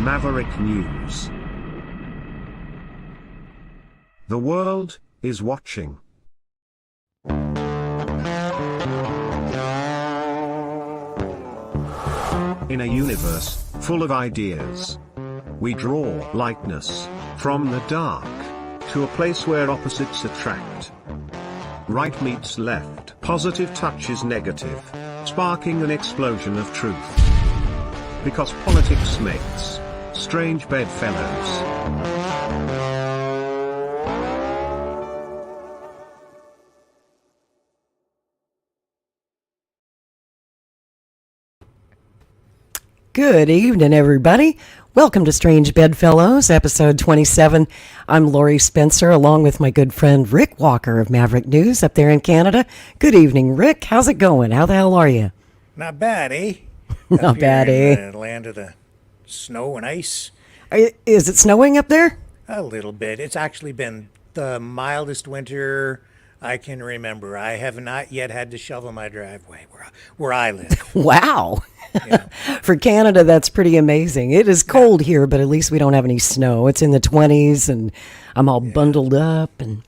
Maverick News. The world is watching. In a universe full of ideas, we draw lightness from the dark to a place where opposites attract. Right meets left, positive touches negative, sparking an explosion of truth. Because politics makes strange bedfellows. Good evening, everybody. Welcome to Strange Bedfellows, episode 27. I'm Lori Spencer, along with my good friend Rick Walker of Maverick News up there in Canada. Good evening, Rick. How's it going? How the hell are you? Not bad, eh? Not bad, eh? In the land of the snow and ice. Is it snowing up there? A little bit. It's actually been the mildest winter I can remember. I have not yet had to shovel my driveway where I live. Wow. Yeah. For Canada, that's pretty amazing. It is cold here, but at least we don't have any snow. It's in the 20s, and I'm all bundled up, and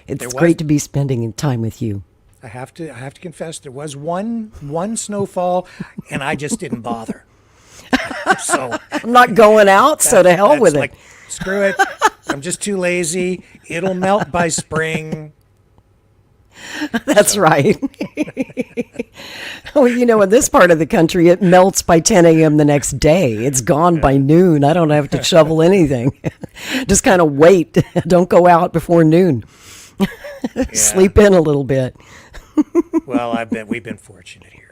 it's great to be spending time with you. I have to confess, there was one snowfall, and I just didn't bother. So I'm not going out, so to hell with it. Like, screw it. I'm just too lazy. It'll melt by spring. That's right. Well, you know, in this part of the country, it melts by 10 a.m. the next day. It's gone by noon. I don't have to shovel anything. Just kind of wait. Don't go out before noon. Sleep in a little bit. Well, we've been fortunate here.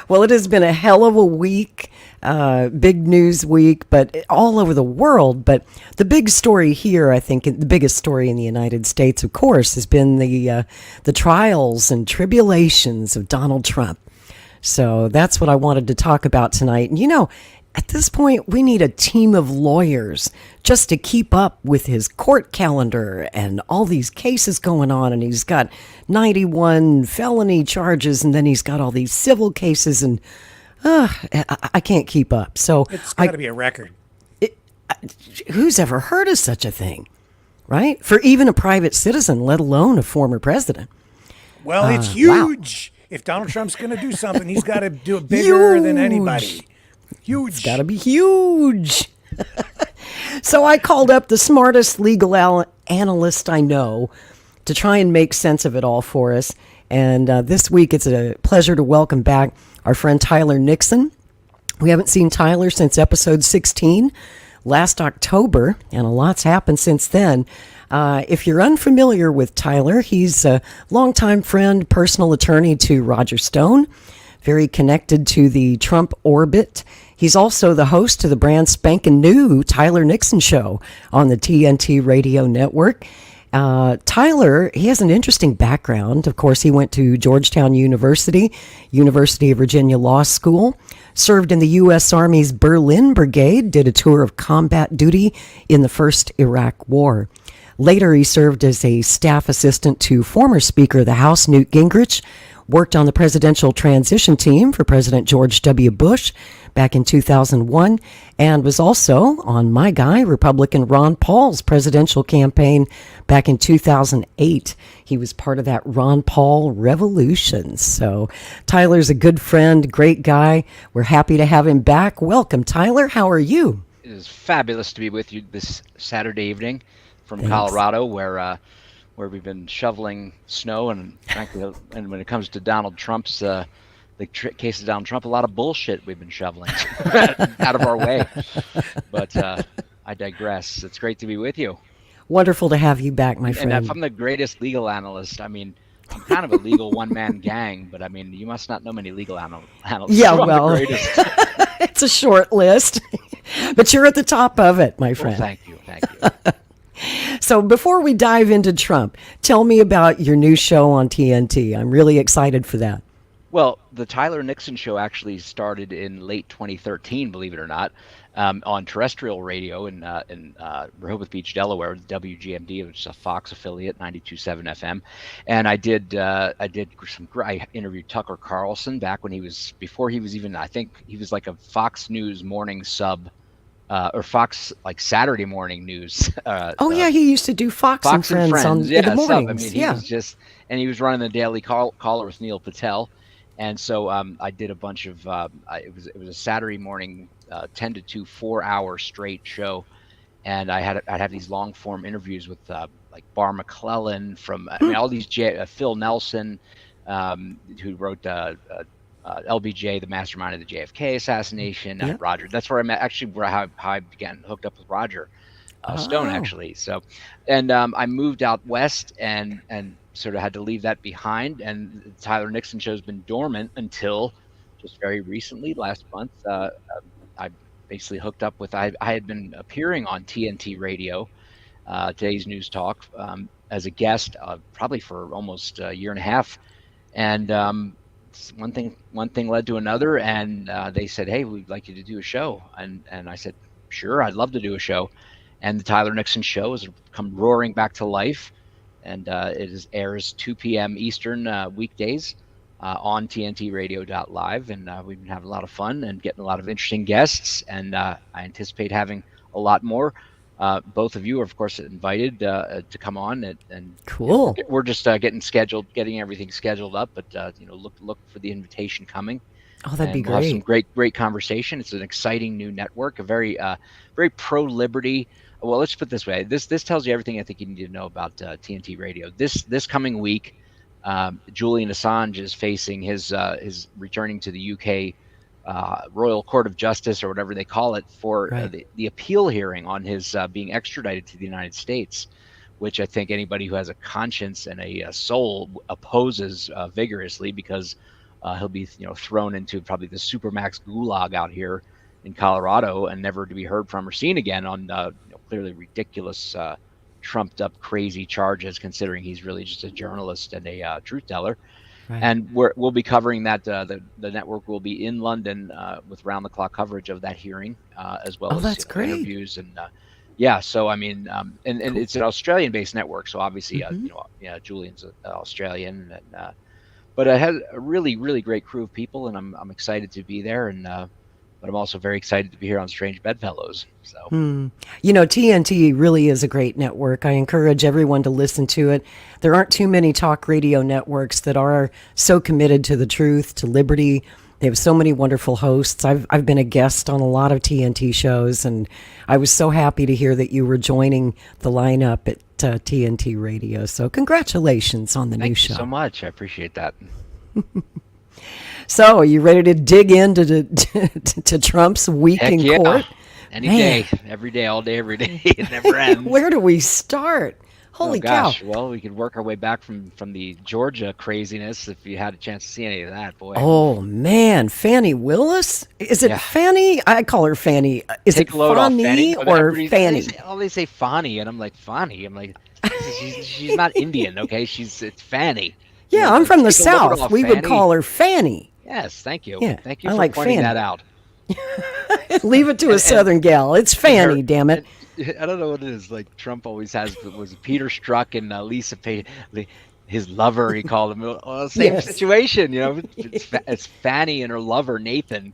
Well, it has been a hell of a week, big news week, but all over the world. But the big story here, I think, the biggest story in the United States, of course, has been the trials and tribulations of Donald Trump. So that's what I wanted to talk about tonight. And, you know, at this point, we need a team of lawyers just to keep up with his court calendar and all these cases going on. And he's got 91 felony charges, and then he's got all these civil cases, and I can't keep up. So it's got to be a record. Who's ever heard of such a thing, right? For even a private citizen, let alone a former president. Well, it's huge. Wow. If Donald Trump's going to do something, he's got to do it bigger than anybody. Huge. It's got to be huge. So I called up the smartest legal analyst I know to try and make sense of it all for us. And this week, it's a pleasure to welcome back our friend Tyler Nixon. We haven't seen Tyler since episode 16 last October, and a lot's happened since then. If you're unfamiliar with Tyler, he's a longtime friend, personal attorney to Roger Stone, very connected to the Trump orbit. He's also the host of the brand spanking new Tyler Nixon Show on the TNT radio network. Tyler, he has an interesting background. Of course, he went to Georgetown University, University of Virginia Law School, served in the U.S. Army's Berlin Brigade, did a tour of combat duty in the first Iraq War. Later, he served as a staff assistant to former Speaker of the House, Newt Gingrich, worked on the presidential transition team for President George W. Bush back in 2001, and was also on my guy, Republican Ron Paul's presidential campaign back in 2008. He was part of that Ron Paul revolution. So Tyler's a good friend, great guy. We're happy to have him back. Welcome, Tyler. How are you? It is fabulous to be with you this Saturday evening from Thanks. Colorado, where we've been shoveling snow, and frankly, and when it comes to Donald Trump's case of Donald Trump, a lot of bullshit we've been shoveling out of our way. But I digress. It's great to be with you. Wonderful to have you back, my friend. And if I'm the greatest legal analyst, I mean, I'm kind of a legal one-man gang, but I mean, you must not know many legal analysts. Yeah, so well, it's a short list, but you're at the top of it, my friend. Well, thank you. So before we dive into Trump, tell me about your new show on TNT. I'm really excited for that. Well, the Tyler Nixon Show actually started in late 2013, believe it or not, on terrestrial radio in Rehoboth Beach, Delaware, WGMD, which is a Fox affiliate, 92.7 FM. And I interviewed Tucker Carlson back when before he was even, I think he was like a Fox News morning sub or Fox like Saturday morning news. Oh yeah, he used to do Fox and Friends in the mornings. I mean, he was just, and he was running the Daily Caller with Neil Patel, and so I did a bunch of. It was a Saturday morning, 10 to 2, 4-hour straight show, and I'd have these long form interviews with like Bar McClellan from all these Phil Nelson, who wrote LBJ, the mastermind of the JFK assassination. Roger, that's where I met, actually, how I began hooked up with Roger Stone, actually. So, and I moved out west and sort of had to leave that behind. And the Tyler Nixon show's been dormant until just very recently, last month. I basically hooked up with, I had been appearing on TNT Radio, Today's News Talk, as a guest, probably for almost a year and a half. And one thing led to another, and they said, "Hey, we'd like you to do a show." And I said, "Sure, I'd love to do a show." And the Tyler Nixon Show has come roaring back to life, and airs 2 p.m. Eastern weekdays on TNTRadio.live, and we've been having a lot of fun and getting a lot of interesting guests, and I anticipate having a lot more. Both of you are, of course, invited to come on, and cool. We're just getting everything scheduled up, but look for the invitation coming. Oh, that'd be great. We'll have some great conversation. It's an exciting new network, a very pro liberty. Well, let's put it this way. This tells you everything I think you need to know about TNT Radio. This coming week, Julian Assange is facing his returning to the UK. Royal Court of Justice, or whatever they call it, for the appeal hearing on his being extradited to the United States, which I think anybody who has a conscience and a soul opposes vigorously, because he'll be thrown into probably the supermax gulag out here in Colorado and never to be heard from or seen again on clearly ridiculous, trumped up, crazy charges, considering he's really just a journalist and a truth teller. Right. And we'll be covering that. The network will be in London with round-the-clock coverage of that hearing, as well as great. Interviews and So I mean, and cool. It's an Australian-based network, so obviously, Julian's Australian, and but it has a really great crew of people, and I'm excited to be there, and but I'm also very excited to be here on Strange Bedfellows. So, TNT really is a great network. I encourage everyone to listen to it. There aren't too many talk radio networks that are so committed to the truth, to liberty. They have so many wonderful hosts. I've been a guest on a lot of TNT shows, and I was so happy to hear that you were joining the lineup at TNT Radio. So congratulations on the new show. Thank you so much. I appreciate that. So, are you ready to dig into to Trump's week in court? Any day, every day, all day, every day. It never ends. Where do we start? Holy cow! Well, we could work our way back from the Georgia craziness if you had a chance to see any of that, boy. Oh man, Fani Willis? Is it Fani? I call her Fani. Is it Fani or Fani? They say Fani, and I'm like, Fani. I'm like, she's not Indian, okay? It's Fani. Yeah, I'm from the South. We would call her Fanny. Yes, thank you. Yeah, thank you for pointing that out. Leave it to a Southern gal. It's Fanny, damn it. I don't know what it is. Like Trump always has, was Peter Strzok and Lisa Page, his lover, he called him. Well, same situation, It's Fanny and her lover, Nathan.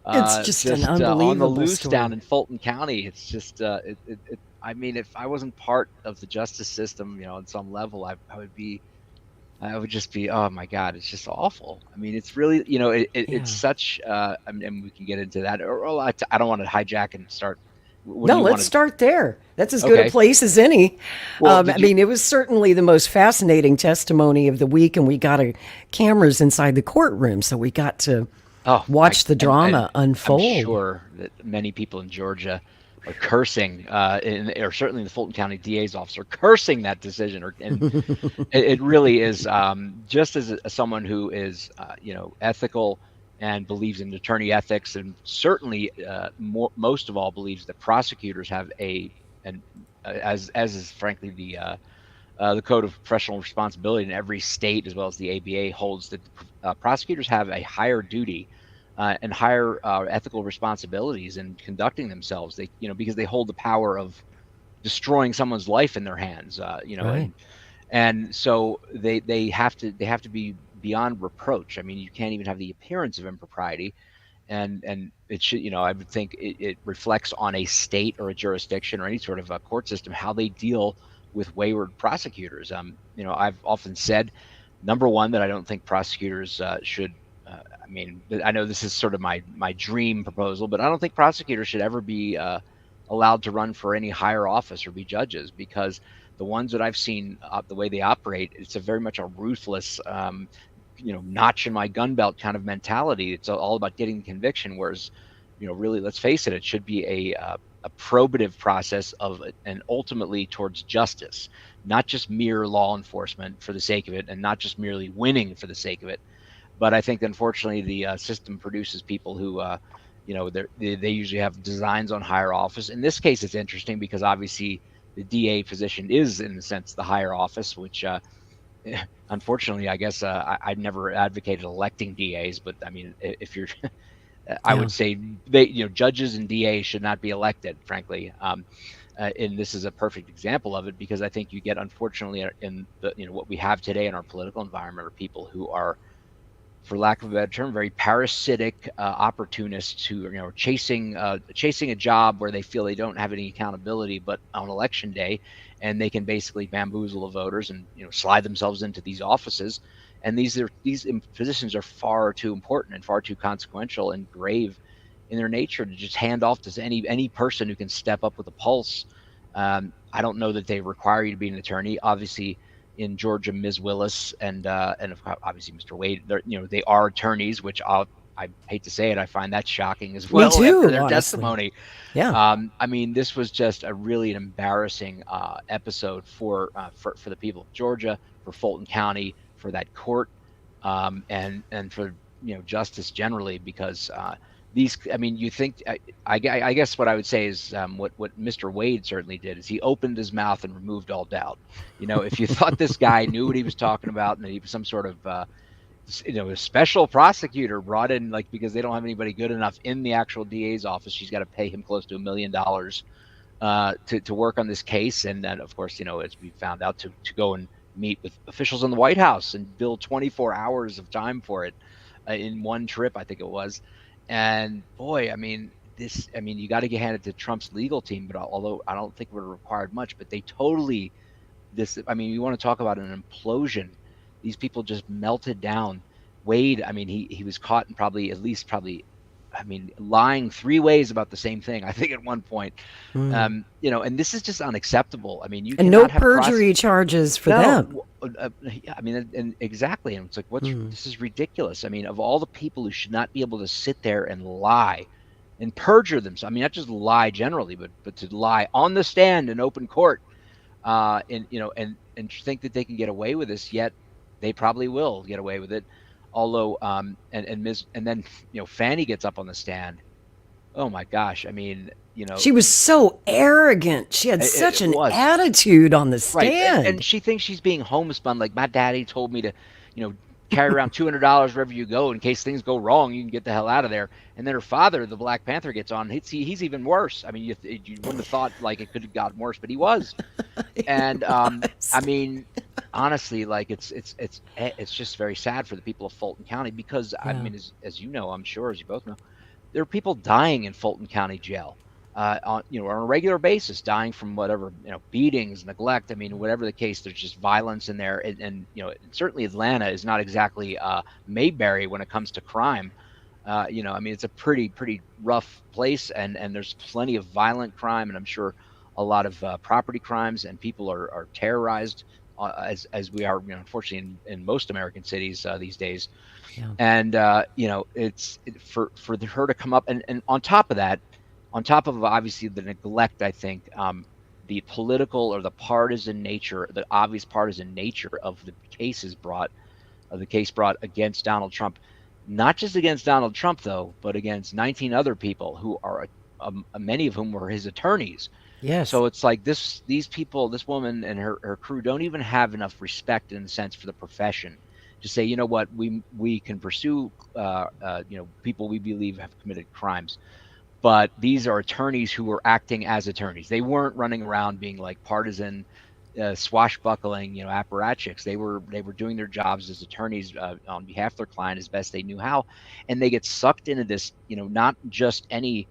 It's just an unbelievable on the loose story. Down in Fulton County. It's just, I mean, if I wasn't part of the justice system, on some level, I would just be, oh my God, it's just awful. I mean, it's really, it's such, and we can get into that. I don't want to hijack and start. Let's start there. That's as good a place as any. Well, it was certainly the most fascinating testimony of the week, and we got cameras inside the courtroom, so we got to watch the drama unfold. I'm sure that many people in Georgia are cursing, or certainly the Fulton County DA's office are cursing that decision. And it really is, just as someone who is, ethical and believes in attorney ethics, and certainly most of all believes that prosecutors have as is frankly the Code of Professional Responsibility in every state, as well as the ABA, holds that prosecutors have a higher duty and higher ethical responsibilities in conducting themselves. They, because they hold the power of destroying someone's life in their hands. Right. and so they have to be beyond reproach. I mean, you can't even have the appearance of impropriety. and it should, I would think it reflects on a state or a jurisdiction or any sort of a court system how they deal with wayward prosecutors. I've often said, number one, that I don't think prosecutors should. I know this is sort of my dream proposal, but I don't think prosecutors should ever be allowed to run for any higher office or be judges, because the ones that I've seen, the way they operate, it's a very much a ruthless, notch in my gun belt kind of mentality. It's all about getting the conviction, whereas, really, let's face it, it should be a probative process and ultimately towards justice, not just mere law enforcement for the sake of it, and not just merely winning for the sake of it. But I think, unfortunately, the system produces people who, they usually have designs on higher office. In this case, it's interesting because obviously the DA position is, in a sense, the higher office, which, unfortunately, I guess I've never advocated electing DAs, but I mean, if you're, I would say judges and DAs should not be elected, frankly. And this is a perfect example of it, because I think you get, unfortunately, in what we have today in our political environment are people who are, for lack of a better term, very parasitic opportunists who are chasing a job where they feel they don't have any accountability, but on election day, and they can basically bamboozle the voters and slide themselves into these offices. And these positions are far too important and far too consequential and grave in their nature to just hand off to any person who can step up with a pulse. I don't know that they require you to be an attorney. Obviously, in Georgia, Ms. Willis and obviously Mr. Wade, they are attorneys, which I hate to say it, I find that shocking as well. Me too, after their honestly. testimony. Yeah. This was just a really an embarrassing episode for the people of Georgia, for Fulton County, for that court, and for justice generally, because you think, I guess what I would say is what Mr. Wade certainly did is he opened his mouth and removed all doubt. If you thought this guy knew what he was talking about and that he was some sort of a special prosecutor brought in, like, because they don't have anybody good enough in the actual DA's office, she's got to pay him close to $1 million to work on this case, and then of course as we found out, to go and meet with officials in the White House and bill 24 hours of time for it in one trip, I think it was. And boy, you got to get handed to Trump's legal team, but although I don't think it would have required much, but they totally, you want to talk about an implosion. These people just melted down. Wade, he was caught in probably lying 3 ways about the same thing, I think, at one point. And this is just unacceptable. You and no perjury charges for them. And exactly. And it's like, this is ridiculous. Of all the people who should not be able to sit there and lie and perjure themselves, not just lie generally, but to lie on the stand in open court, and think that they can get away with this, yet they probably will get away with it. Although, and then Fani gets up on the stand. Oh my gosh! She was so arrogant. She had such an attitude on the stand, right? And she thinks she's being homespun. Like, my daddy told me to, carry around $200 wherever you go in case things go wrong. You can get the hell out of there. And then her father, the Black Panther, gets on. He's even worse. You wouldn't have thought like it could have gotten worse, but he was. And honestly, like it's just very sad for the people of Fulton County, because as you know, I'm sure, as you both know, there are people dying in Fulton County jail on a regular basis, dying from whatever, beatings, neglect. Whatever the case, there's just violence in there, and certainly Atlanta is not exactly Mayberry when it comes to crime. It's a pretty rough place, and there's plenty of violent crime, and I'm sure a lot of property crimes, and people are terrorized as we are, unfortunately, in most American cities these days. Yeah. And it's for her to come up, and on top of that, on top of obviously the neglect, I think the political or the partisan nature, the obvious partisan nature of the case brought against Donald Trump, not just against Donald Trump though, but against 19 other people who are many of whom were his attorneys. Yes. So it's like these people, this woman and her crew, don't even have enough respect, in a sense, for the profession to say, you know what, we can pursue people we believe have committed crimes, but these are attorneys who were acting as attorneys. They weren't running around being like partisan swashbuckling, apparatchiks. They were doing their jobs as attorneys on behalf of their client as best they knew how, and they get sucked into this, not just any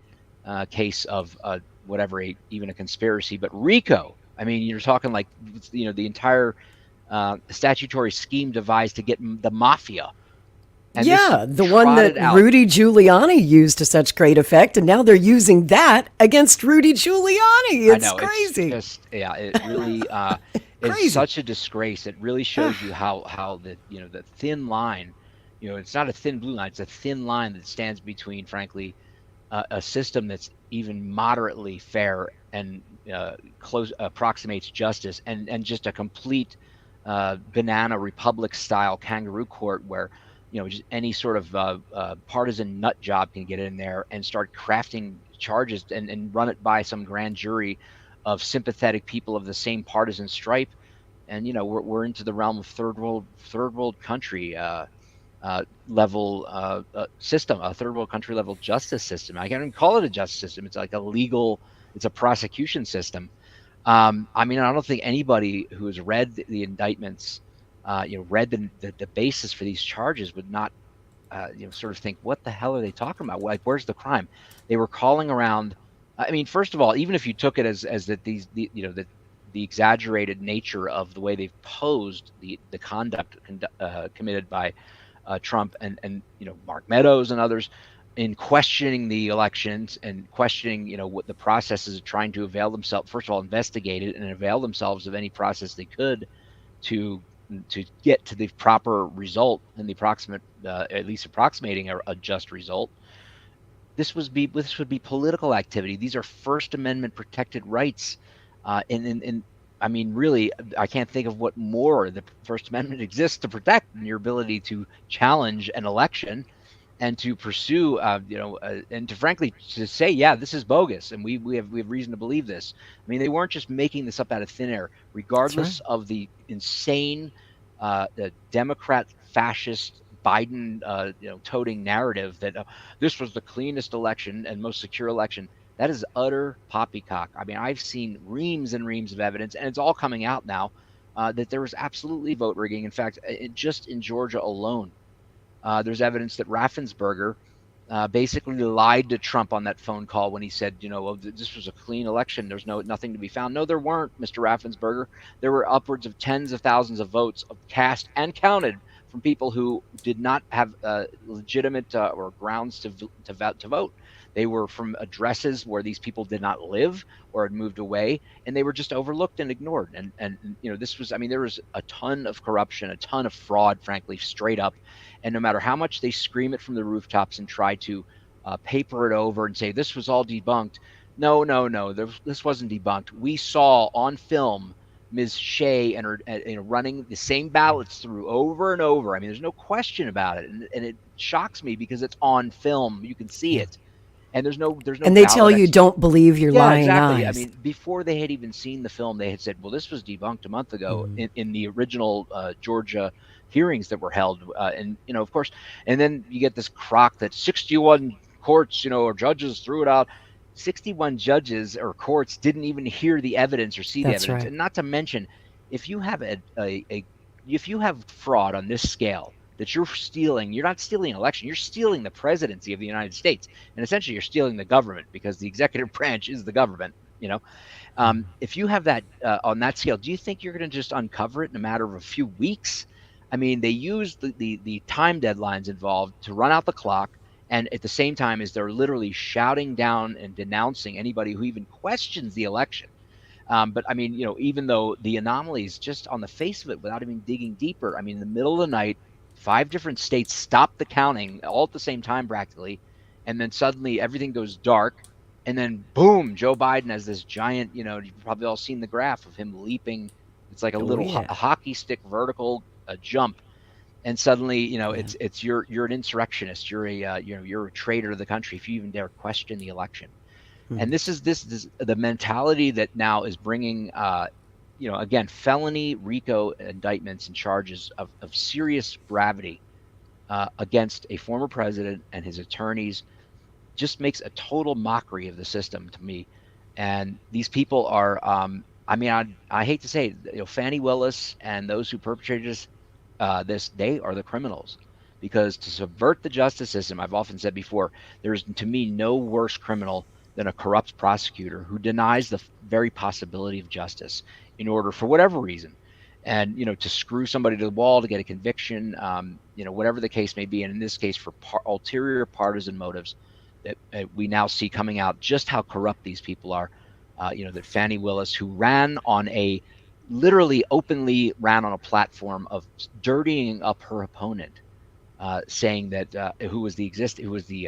case of whatever, even a conspiracy, but RICO. I mean, you're talking like, the entire statutory scheme devised to get the mafia. And yeah, the one that Rudy Giuliani used to such great effect, and now they're using that against Rudy Giuliani. It's crazy. It's just, it really is such a disgrace. It really shows you how the thin line, it's not a thin blue line, it's a thin line that stands between, frankly, a system that's even moderately fair and approximates justice, and just a complete banana republic style kangaroo court where just any sort of partisan nut job can get in there and start crafting charges and run it by some grand jury of sympathetic people of the same partisan stripe. And we're into the realm of third world country level system, a third world country level justice system. I can't even call it a justice system. It's like it's a prosecution system. I mean, I don't think anybody who has read the indictments, read the basis for these charges would not, sort of think, what the hell are they talking about? Like, where's the crime? They were calling around. I mean, first of all, even if you took it as that the exaggerated nature of the way they've posed the conduct committed by Trump and Mark Meadows and others in questioning the elections and questioning what the processes of trying to avail themselves, first of all, investigate it and avail themselves of any process they could to get to the proper result and the approximate, at least approximating a just result. This would be political activity. These are First Amendment protected rights, and I mean, really, I can't think of what more the First Amendment exists to protect than your ability to challenge an election and to pursue, and to frankly to say, yeah, this is bogus, and we have reason to believe this. I mean, they weren't just making this up out of thin air, regardless of the insane, the Democrat fascist Biden, toting narrative that this was the cleanest election and most secure election. That is utter poppycock. I mean, I've seen reams and reams of evidence, and it's all coming out now that there was absolutely vote rigging. In fact, just in Georgia alone, there's evidence that Raffensperger basically lied to Trump on that phone call when he said, this was a clean election. There's nothing to be found. No, there weren't, Mr. Raffensperger. There were upwards of tens of thousands of votes cast and counted from people who did not have legitimate or grounds to vote. They were from addresses where these people did not live or had moved away, and they were just overlooked and ignored. And this was, I mean, there was a ton of corruption, a ton of fraud, frankly, straight up. And no matter how much they scream it from the rooftops and try to paper it over and say this was all debunked, no, this wasn't debunked. We saw on film Ms. Shea and her running the same ballots through over and over. I mean, there's no question about it, and it shocks me because it's on film. You can see it. And there's no. And they tell you don't believe your lying eyes. I mean, before they had even seen the film, they had said, "Well, this was debunked a month ago in the original Georgia hearings that were held." And of course, and then you get this crock that 61 courts, or judges threw it out. 61 judges or courts didn't even hear the evidence or see the evidence. Right. And not to mention, if you have if you have fraud on this scale, that you're stealing, you're not stealing an election, you're stealing the presidency of the United States. And essentially you're stealing the government because the executive branch is the government, If you have that on that scale, do you think you're going to just uncover it in a matter of a few weeks? I mean, they use the time deadlines involved to run out the clock. And at the same time as they're literally shouting down and denouncing anybody who even questions the election. But I mean, even though the anomalies just on the face of it, without even digging deeper, I mean, in the middle of the night, 5 different states stop the counting all at the same time practically, and then suddenly everything goes dark, and then boom, Joe Biden has this giant, you've probably all seen the graph of him leaping. It's like a hockey stick vertical jump, and suddenly it's you're an insurrectionist, you're a traitor to the country if you even dare question the election. And this is the mentality that now is bringing again, felony RICO indictments and charges of serious gravity against a former president and his attorneys just makes a total mockery of the system to me. And these people are, I mean, I hate to say it, Fani Willis and those who perpetrated this, they are the criminals. Because to subvert the justice system, I've often said before, there's to me no worse criminal than a corrupt prosecutor who denies the very possibility of justice in order, for whatever reason, and to screw somebody to the wall to get a conviction, whatever the case may be, and in this case for ulterior partisan motives that we now see coming out, just how corrupt these people are. That Fani Willis, who literally openly ran on a platform of dirtying up her opponent, saying that who was the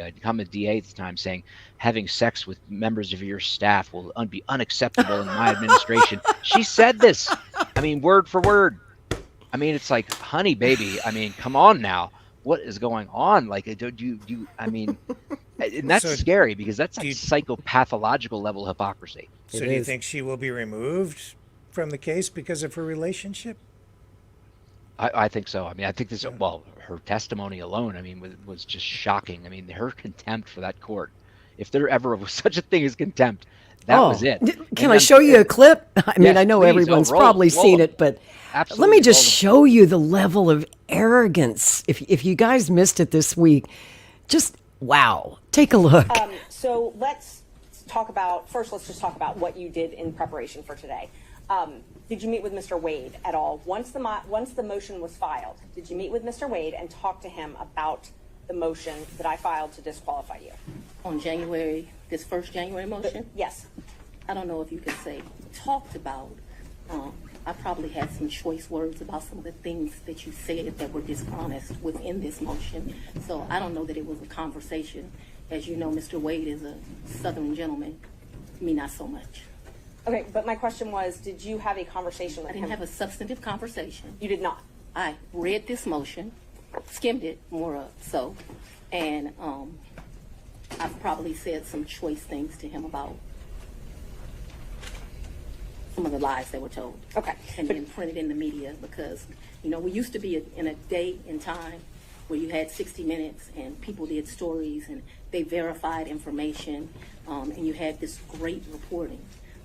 incumbent DA at the time, saying having sex with members of your staff will be unacceptable in my administration. She said this, I mean, word for word. I mean, it's like, honey, baby. I mean, come on now. What is going on? Like, I mean, and that's scary because that's like psychopathological level hypocrisy. So do you think she will be removed from the case because of her relationship? I think so. I mean, I think her testimony alone, I mean, was just shocking. I mean, her contempt for that court, if there ever was such a thing as contempt, that was it. Can I show you a clip? I mean, I know everyone's probably seen it, but let me just show you the level of arrogance. If you guys missed it this week, just wow. Take a look. So let's just talk about what you did in preparation for today. Did you meet with Mr. Wade at all? Once the motion was filed, did you meet with Mr. Wade and talk to him about the motion that I filed to disqualify you? On this first January motion? Yes. I don't know if you could say talked about. I probably had some choice words about some of the things that you said that were dishonest within this motion. So I don't know that it was a conversation. As you know, Mr. Wade is a Southern gentleman. Me, not so much. Okay, but my question was, did you have a conversation with him? I didn't have a substantive conversation. You did not? I read this motion, skimmed it more so, and I've probably said some choice things to him about some of the lies that were told. Okay. And then printed in the media because, we used to be in a day and time where you had 60 Minutes and people did stories and they verified information, and you had this great reporting.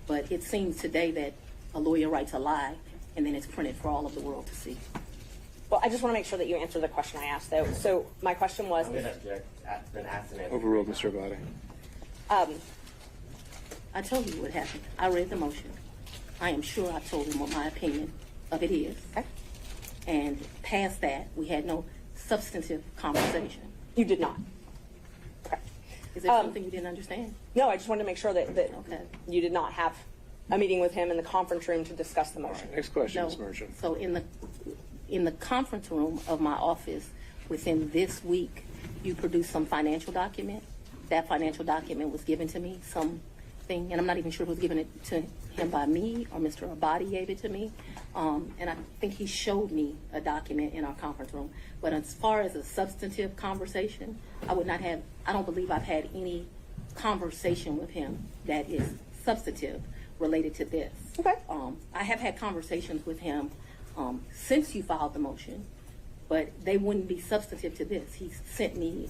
But it seems today that a lawyer writes a lie and then it's printed for all of the world to see. Well, I just want to make sure that you answer the question I asked, though. So my question was... I'm going to object. Been asked and answered. Overruled, Mr. Abadi. I told you what happened. I read the motion. I am sure I told him what my opinion of it is. Okay. And past that, we had no substantive conversation. You did not? Okay. Is there something you didn't understand? No, I just wanted to make sure that Okay. you did not have a meeting with him in the conference room to discuss the motion. Next question, No. Ms. Merchant. So in the conference room of my office within this week, you produced some financial document. That financial document was given to me, something, and I'm not even sure who was giving it to him by me or Mr. Abadi gave it to me. And I think he showed me a document in our conference room. But as far as a substantive conversation, I don't believe I've had any conversation with him that is substantive related to this. Okay. I have had conversations with him since you filed the motion, but they wouldn't be substantive to this. He sent me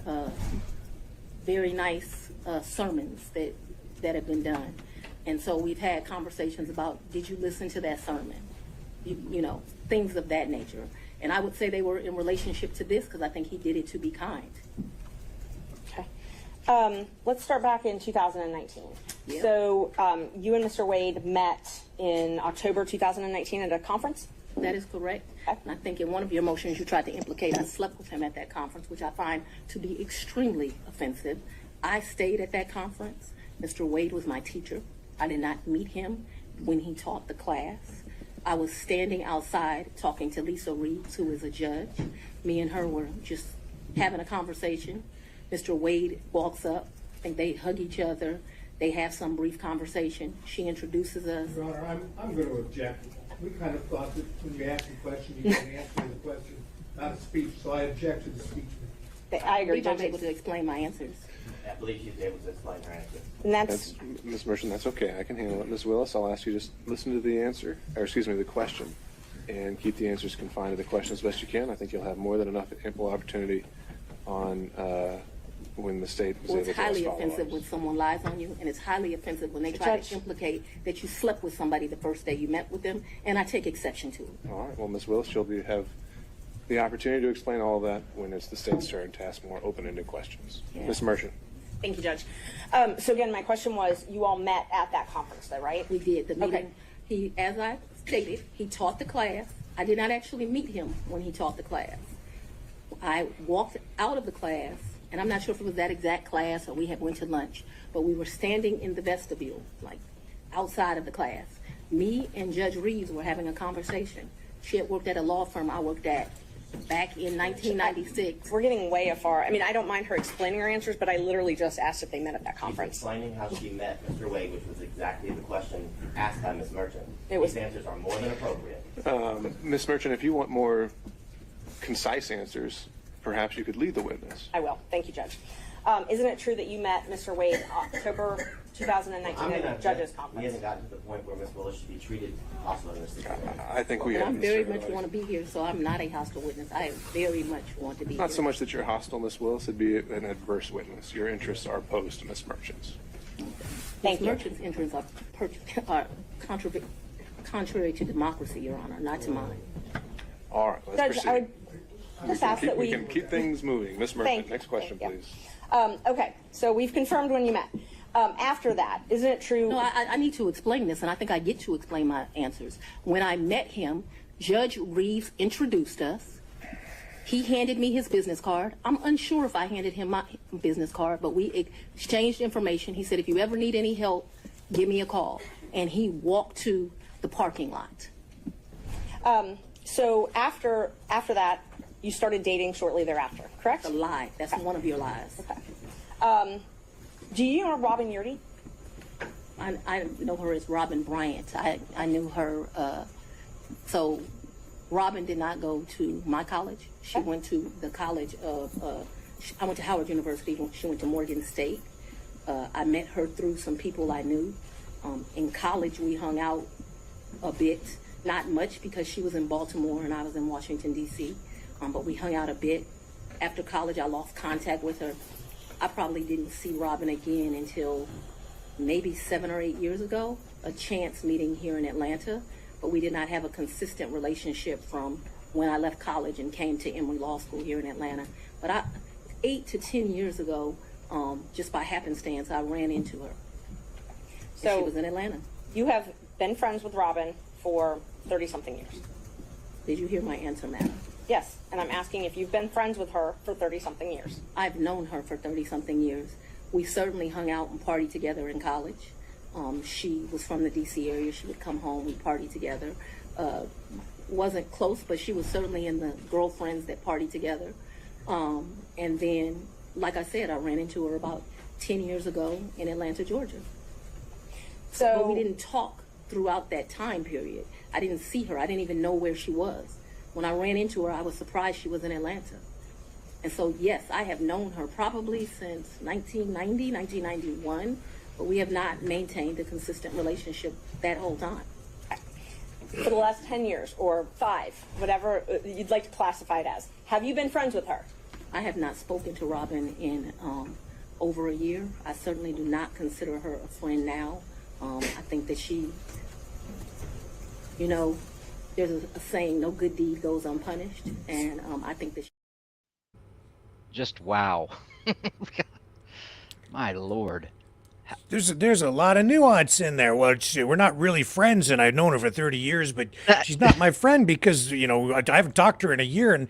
very nice sermons that have been done. And so we've had conversations about, did you listen to that sermon? Things of that nature. And I would say they were in relationship to this because I think he did it to be kind. Okay. Let's start back in 2019. Yeah. So you and Mr. Wade met in October 2019 at a conference? That is correct. Okay. And I think in one of your motions you tried to implicate I slept with him at that conference, which I find to be extremely offensive. I stayed at that conference. Mr. Wade was my teacher. I did not meet him when he taught the class. I was standing outside talking to Lisa Reeves, who is a judge. Me and her were just having a conversation. Mr. Wade walks up. I think they hug each other. They have some brief conversation. She introduces us. Your Honor, I'm going to object. We kind of thought that when you asked the question, you can answer the question, not a speech, so I object to the speech. I agree. I believe I'm able to explain my answers. I believe she's able to explain her answer. And that's Ms. Merchant, that's okay. I can handle it. Ms. Willis, I'll ask you just listen to the question, and keep the answers confined to the question as best you can. I think you'll have more than enough ample opportunity on when the state was Well, able it's to highly follow offensive us. when someone lies on you, and it's highly offensive when they try Judge. to implicate that you slept with somebody the first day you met with them, and I take exception to it. All right. Well, Ms. Willis, you'll have the opportunity to explain all of that when it's the state's turn to ask more open-ended questions. Yeah. Ms. Merchant. Thank you, Judge. So again, my question was, you all met at that conference, though, right? We did the meeting. Okay. He, as I stated, he taught the class. I did not actually meet him when he taught the class. I walked out of the class, and I'm not sure if it was that exact class or we had went to lunch, but we were standing in the vestibule, like outside of the class. Me and Judge Reeves were having a conversation. She had worked at a law firm I worked at back in 1996. We're getting way afar. I mean, I don't mind her explaining her answers, but I literally just asked if they met at that She's conference. explaining how she met Mr. Wade, which was exactly the question asked by Ms. Merchant. It was- These answers are more than appropriate. Ms. Merchant, if you want more concise answers, perhaps you could lead the witness. I will. Thank you, Judge. Isn't it true that you met Mr. Wade October 2019 at the judges He conference? hasn't gotten to the point where Ms. Willis should be treated hostile in this situation. I think we But have. I'm very Mr. much want to be here, so I'm not a hostile witness. I very much want to be Not here. so much that you're hostile, Ms. Willis, it'd be an adverse witness. Your interests are opposed to Ms. Merchant's. Thank you. Merchant's interests are contrary to democracy, Your Honor, not to mine. All right, let's Judge, proceed. I would just ask that we we... can keep things moving. Ms. Thank Merchant, you. next question, Thank you. please. Okay, so we've confirmed when you met. After that, isn't it true? No, I need to explain this, and I think I get to explain my answers. When I met him, Judge Reeves introduced us. He handed me his business card. I'm unsure if I handed him my business card, but we exchanged information. He said, if you ever need any help, give me a call. And he walked to the parking lot. So after that, you started dating shortly thereafter, correct? A lie. That's one of your lies. Do you know Robin Yurdy? I know her as Robin Bryant. I knew her. So Robin did not go to my college. She went to the college of, I went to Howard University. She went to Morgan State. I met her through some people I knew. In college, we hung out a bit. Not much because she was in Baltimore and I was in Washington, D.C. But we hung out a bit. After college, I lost contact with her. I probably didn't see Robin again until maybe 7 or 8 years ago, a chance meeting here in Atlanta, but we did not have a consistent relationship from when I left college and came to Emory Law School here in Atlanta. But 8 to 10 years ago, just by happenstance, I ran into her. So And she was in Atlanta. You have been friends with Robin for 30-something years. Did you hear my answer, madam? Yes, and I'm asking if you've been friends with her for 30-something years. I've known her for 30-something years. We certainly hung out and partied together in college. She was from the D.C. area. She would come home, we'd party together. Wasn't close, but she was certainly in the girlfriends that partied together. And then, like I said, I ran into her about 10 years ago in Atlanta, Georgia. But we didn't talk throughout that time period. I didn't see her. I didn't even know where she was. When I ran into her, I was surprised she was in Atlanta. And so, yes, I have known her probably since 1990, 1991, but we have not maintained a consistent relationship that whole time. For the last 10 years, or 5, whatever you'd like to classify it as, have you been friends with her? I have not spoken to Robin in over a year. I certainly do not consider her a friend now. I think that she, there's a saying, no good deed goes unpunished, and I think that Just wow. My Lord. There's a lot of nuance in there. Well, we're not really friends, and I've known her for 30 years, but she's not my friend because, I haven't talked to her in a year. And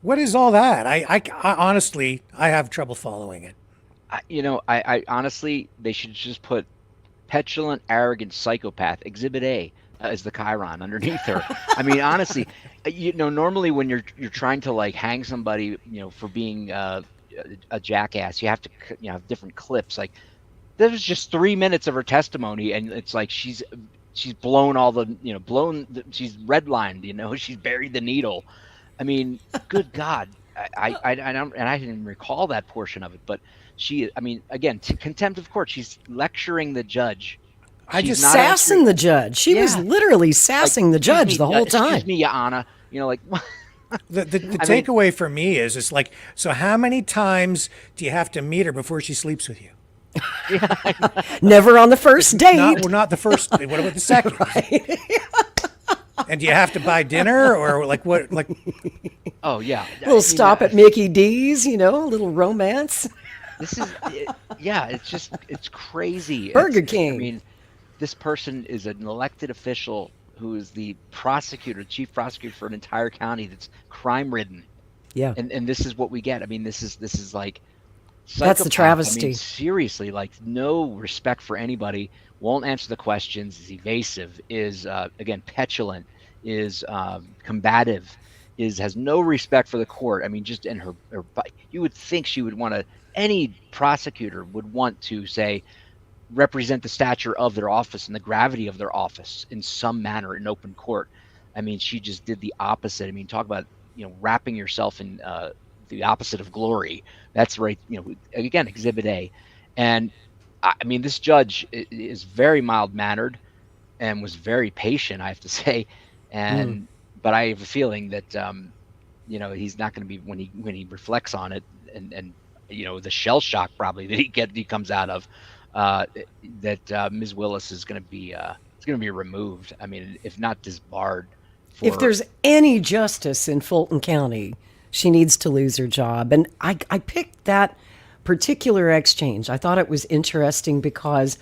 what is all that? I honestly, I have trouble following it. I honestly, they should just put petulant, arrogant psychopath, Exhibit A, as the chyron underneath her. I mean, honestly, normally when you're trying to hang somebody, for being a jackass, you have to, have different clips. Like, there was just 3 minutes of her testimony, and it's like she's blown all the, she's redlined, she's buried the needle. I mean, good God, I don't, and I didn't even recall that portion of it, but again, contempt of court. She's lecturing the judge. I just sassing the judge. She was literally sassing the judge the whole time. Excuse me, Your Honor. The takeaway for me is it's like, so how many times do you have to meet her before she sleeps with you? Never on the first date. Not the first. What about the second? Right. And do you have to buy dinner or like what? Like, oh yeah, We'll stop at Mickey D's. A little romance. This is, it's crazy. Burger King. I mean, this person is an elected official who is the chief prosecutor for an entire county that's crime-ridden. Yeah. And this is what we get. I mean, this is like that's the travesty. I mean, seriously, like no respect for anybody. Won't answer the questions. Is evasive. Is again petulant. Is combative. Has no respect for the court. I mean, just in her you would think she would want to. Any prosecutor would want to say, represent the stature of their office and the gravity of their office in some manner in open court. I mean, she just did the opposite. I mean, talk about, wrapping yourself in the opposite of glory. That's right. Again, Exhibit A. And I mean, this judge is very mild-mannered and was very patient, I have to say. And but I have a feeling that he's not going to be when he reflects on it and the shell shock probably that he comes out of. That Ms. Willis is going to be removed. I mean, if not disbarred. If there's any justice in Fulton County, she needs to lose her job. And I picked that particular exchange. I thought it was interesting because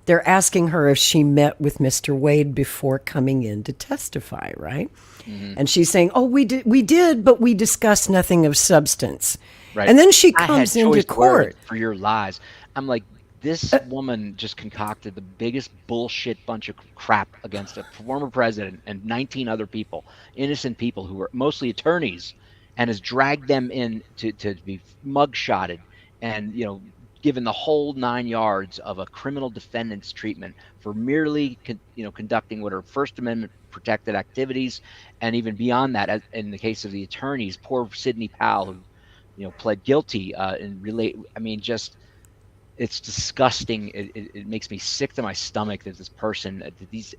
they're asking her if she met with Mr. Wade before coming in to testify, right? Mm-hmm. And she's saying, "Oh, we did, but we discussed nothing of substance." Right. And then she comes into court for your lies. I'm like, this woman just concocted the biggest bullshit bunch of crap against a former president and 19 other people, innocent people who were mostly attorneys, and has dragged them in to be mugshotted and, given the whole 9 yards of a criminal defendant's treatment for merely, conducting what are First Amendment protected activities. And even beyond that, as in the case of the attorneys, poor Sidney Powell, who, pled guilty and relate. I mean, just it's disgusting. It makes me sick to my stomach that this person,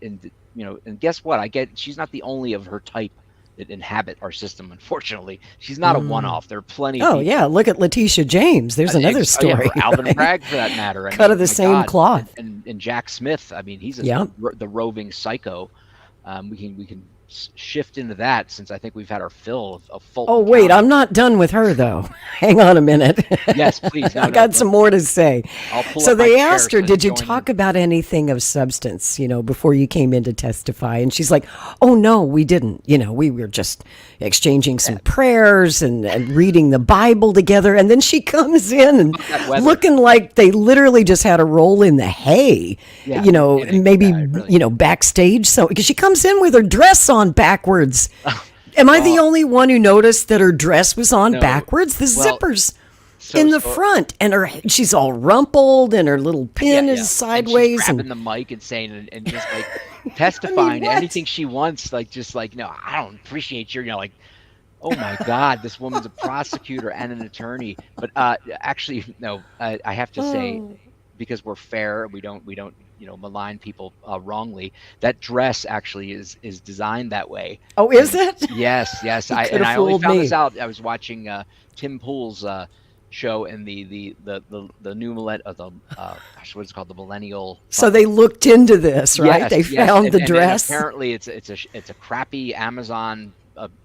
and guess what? She's not the only of her type that inhabit our system. Unfortunately, she's not a one-off. There are plenty. Oh yeah, look at Letitia James. There's another story. Or Alvin Bragg, for that matter. Cut of the same cloth. And Jack Smith. I mean, he's the roving psycho. We can shift into that since I think we've had our fill of Fulton. Oh wait, County. I'm not done with her though. Hang on a minute. Yes, please. I got some more to say. So they asked her, "Did you talk in. about anything of substance, before you came in to testify?" And she's like, "Oh no, we didn't. We were just exchanging some prayers and reading the Bible together." And then she comes in and looking like they literally just had a roll in the hay. Yeah, maybe backstage. So because she comes in with her dress on backwards. Am I the only one who noticed that her dress was on backwards? The zippers in the front, and she's all rumpled, and her little pin is sideways. And she's grabbing the mic and saying, and just like testifying to anything she wants, no, I don't appreciate your, oh my God, this woman's a prosecutor and an attorney. But actually, no, I have to say, because we're fair, we don't malign people wrongly. That dress actually is designed that way. Oh, is it? Yes. I only found this out. I was watching Tim Pool's show in the new what is it called, the millennial. So they looked into this, right? Yes, they found the dress. And apparently, it's a crappy Amazon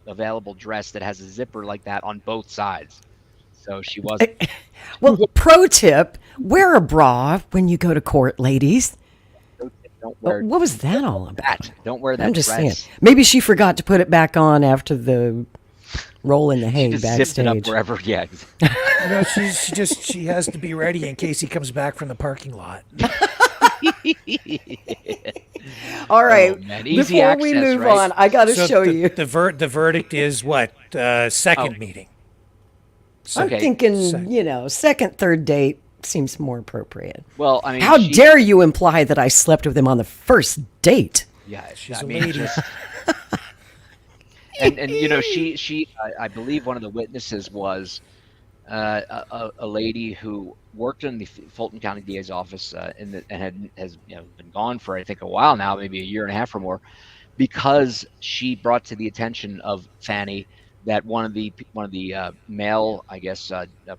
available dress that has a zipper like that on both sides. So she wasn't. Well, pro tip: wear a bra when you go to court, ladies. What was that all about? Don't wear that. I'm just dress. saying. Maybe she forgot to put it back on after the roll in the hay just backstage. Zipped it up wherever. Yeah. She has to be ready in case he comes back from the parking lot. All right. Easy Before access, we move right? on, I got to show you. The verdict is what? Second meeting. I'm thinking, second, third date seems more appropriate. Well, I mean, how dare you imply that I slept with him on the first date? Yeah, she's a lady. and she I believe one of the witnesses was a lady who worked in the Fulton County DA's office has been gone for I think a while now, maybe a year and a half or more, because she brought to the attention of Fani that one of the male, I guess,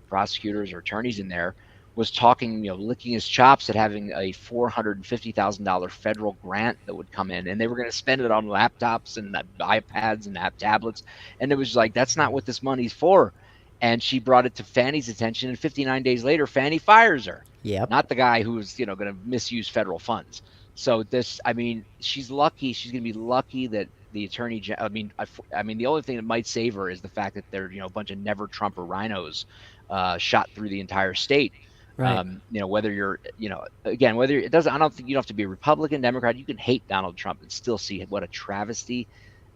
prosecutors or attorneys in there was talking, licking his chops at having a $450,000 federal grant that would come in, and they were going to spend it on laptops and iPads and tablets, and it was like, that's not what this money's for. And she brought it to Fani's attention, and 59 days later, Fani fires her. Yep. Not the guy who's going to misuse federal funds. So this, she's lucky. She's going to be lucky that the attorney. I mean, the only thing that might save her is the fact that there, a bunch of never Trumper rhinos shot through the entire state. Right. Whether you're, again, whether it doesn't, I don't think you don't have to be a Republican, Democrat. You can hate Donald Trump and still see what a travesty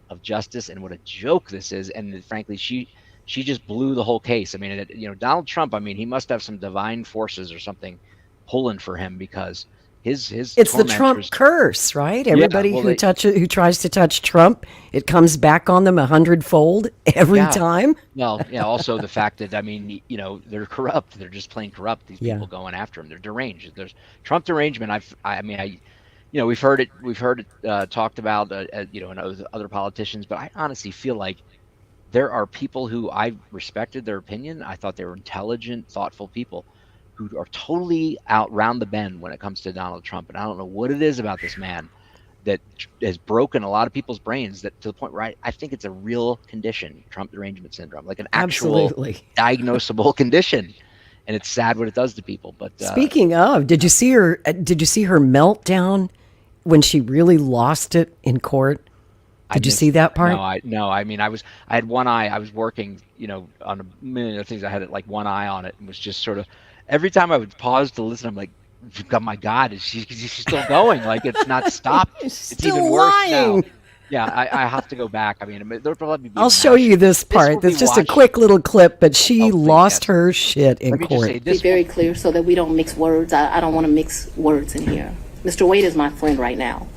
of justice and what a joke this is. And frankly, she just blew the whole case. I mean, Donald Trump, he must have some divine forces or something pulling for him, because his it's the Trump curse, right? Everybody who tries to touch Trump, it comes back on them 100-fold every time. Well, also the fact that they're corrupt. They're just plain corrupt. These people going after him, they're deranged. There's Trump derangement. We've heard it talked about, in other politicians, but I honestly feel like there are people who I respected their opinion. I thought they were intelligent, thoughtful people who are totally out round the bend when it comes to Donald Trump. And I don't know what it is about this man that has broken a lot of people's brains, that to the point where I think it's a real condition, Trump derangement syndrome, like an actual diagnosable condition. And it's sad what it does to people. But speaking of, did you see her meltdown when she really lost it in court? Did you see that part? No. I had one eye. I was working, on a million other things. I had one eye on it, and was just sort of, every time I would pause to listen, I'm like, oh my God, is she still going? Like, it's not stopped. It's even worse now. Yeah, I have to go back. There'll probably be. I'll show you this part. It's just a quick little clip, but she lost her shit in court. Be very clear so that we don't mix words. I don't want to mix words in here. Mr. Wade is my friend right now.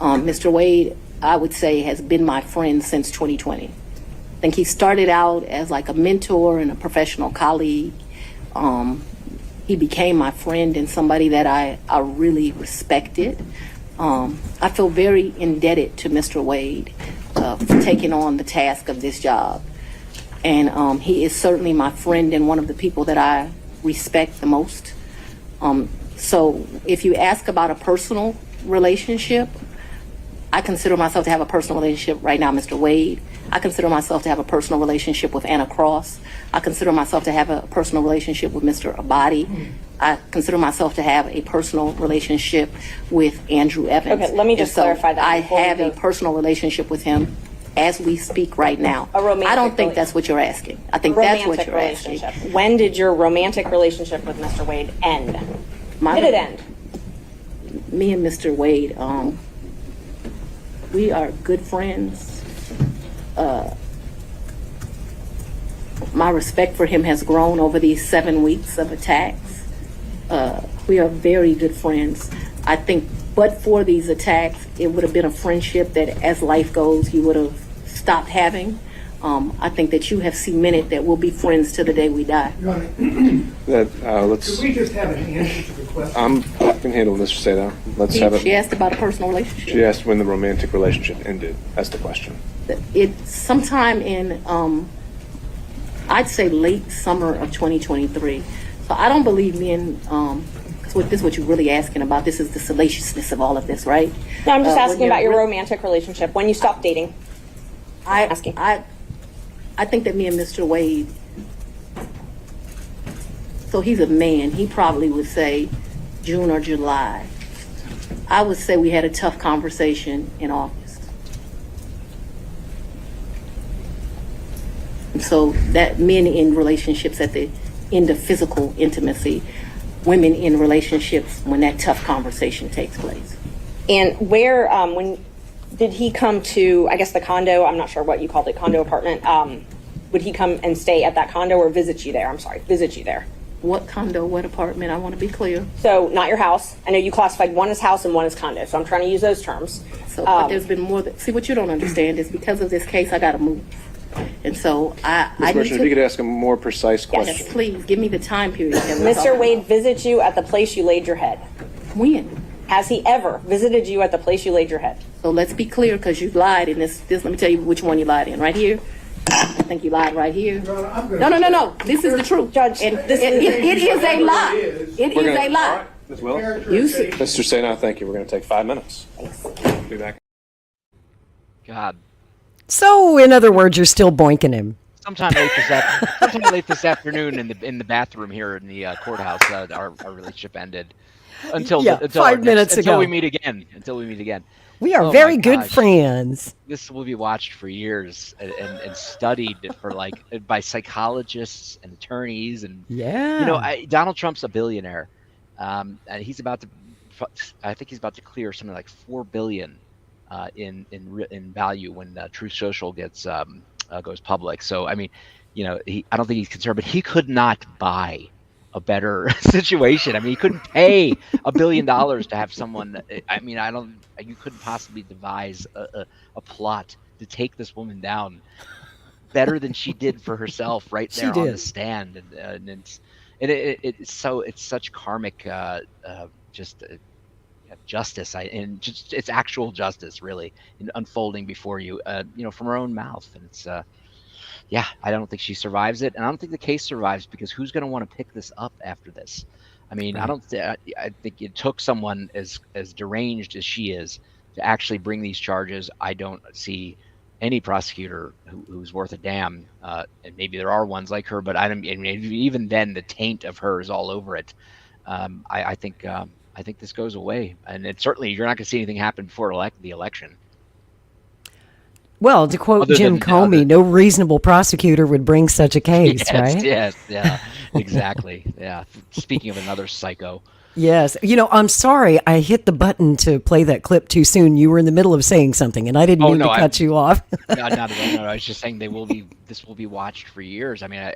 Mr. Wade, I would say, has been my friend since 2020. I think he started out as like a mentor and a professional colleague. He became my friend and somebody that I really respected. I feel very indebted to Mr. Wade for taking on the task of this job. And he is certainly my friend and one of the people that I respect the most. So if you ask about a personal relationship, I consider myself to have a personal relationship right now, Mr. Wade. I consider myself to have a personal relationship with Anna Cross. I consider myself to have a personal relationship with Mr. Abadi. I consider myself to have a personal relationship with Andrew Evans. Okay, let me just clarify that. I have a personal relationship with him as we speak right now. I don't think that's what you're asking. I think that's what you're asking. When did your romantic relationship with Mr. Wade end? Did it end? Me and Mr. Wade, we are good friends. My respect for him has grown over these 7 weeks of attacks. We are very good friends. I think, but for these attacks, it would have been a friendship that, as life goes, you would have stopped having. I think that you have cemented that we'll be friends to the day we die. Let's. Could we just have an answer to the question? I can handle Mr. Seda. Let's have it. She asked about a personal relationship. She asked when the romantic relationship ended. That's the question. It's sometime in, I'd say late summer of 2023. So I don't believe me in, because this is what you're really asking about. This is the salaciousness of all of this, right? No, I'm just asking about your romantic relationship, when you stopped dating. I think that me and Mr. Wade, so he's a man, he probably would say June or July. I would say we had a tough conversation in August. And so that men in relationships at the end of physical intimacy, women in relationships when that tough conversation takes place. And where, when did he come to, I guess, the condo? I'm not sure what you called it, condo apartment. Would he come and stay at that condo or visit you there? I'm sorry, visit you there. What condo, what apartment? I want to be clear. So not your house. I know you classified one as house and one as condo, so I'm trying to use those terms. So but there's been more see, what you don't understand is because of this case, I got to move. And so I need to, if you could ask a more precise question. Yes, please, give me the time period. Mr. Wade visits you at the place you laid your head. When? Has he ever visited you at the place you laid your head? So let's be clear, because you lied in this. Let me tell you which one you lied in. Right here. think you lied right here. Your Honor, I'm gonna No. This is the truth, Judge, And this it is a lie. is. It is a lie. Ms. Willis? You see. Mr. Sena, thank you. We're going to take 5 minutes. Be back. God. So, in other words, you're still boinking him. Sometime late this afternoon in the bathroom here in the courthouse, our relationship ended. Until 5 minutes ago. Until we meet again. We are Oh very my good gosh. friends. This will be watched for years and studied for by psychologists and attorneys and Yeah. Donald Trump's a billionaire, and I think he's about to clear something like $4 billion in value when Truth Social goes public. So I mean, I don't think he's concerned, but he could not buy a better situation. I mean, he couldn't pay $1 billion to have someone. I mean, you couldn't possibly devise a plot to take this woman down better than she did for herself right there on the stand. And it's such karmic, justice. It's actual justice, really, unfolding before you, from her own mouth. And it's, I don't think she survives it, and I don't think the case survives because who's going to want to pick this up after this? I mean, right. I think it took someone as deranged as she is to actually bring these charges. I don't see any prosecutor who's worth a damn, and maybe there are ones like her, but even then, the taint of her is all over it. I think this goes away, and certainly you're not going to see anything happen before the election. Well, to quote Jim Comey, no reasonable prosecutor would bring such a case, right? Yes, yeah, exactly. Yeah. Speaking of another psycho. Yes. I'm sorry. I hit the button to play that clip too soon. You were in the middle of saying something, and I didn't mean to cut you off. Not at all. No, I was just saying this will be watched for years. I mean,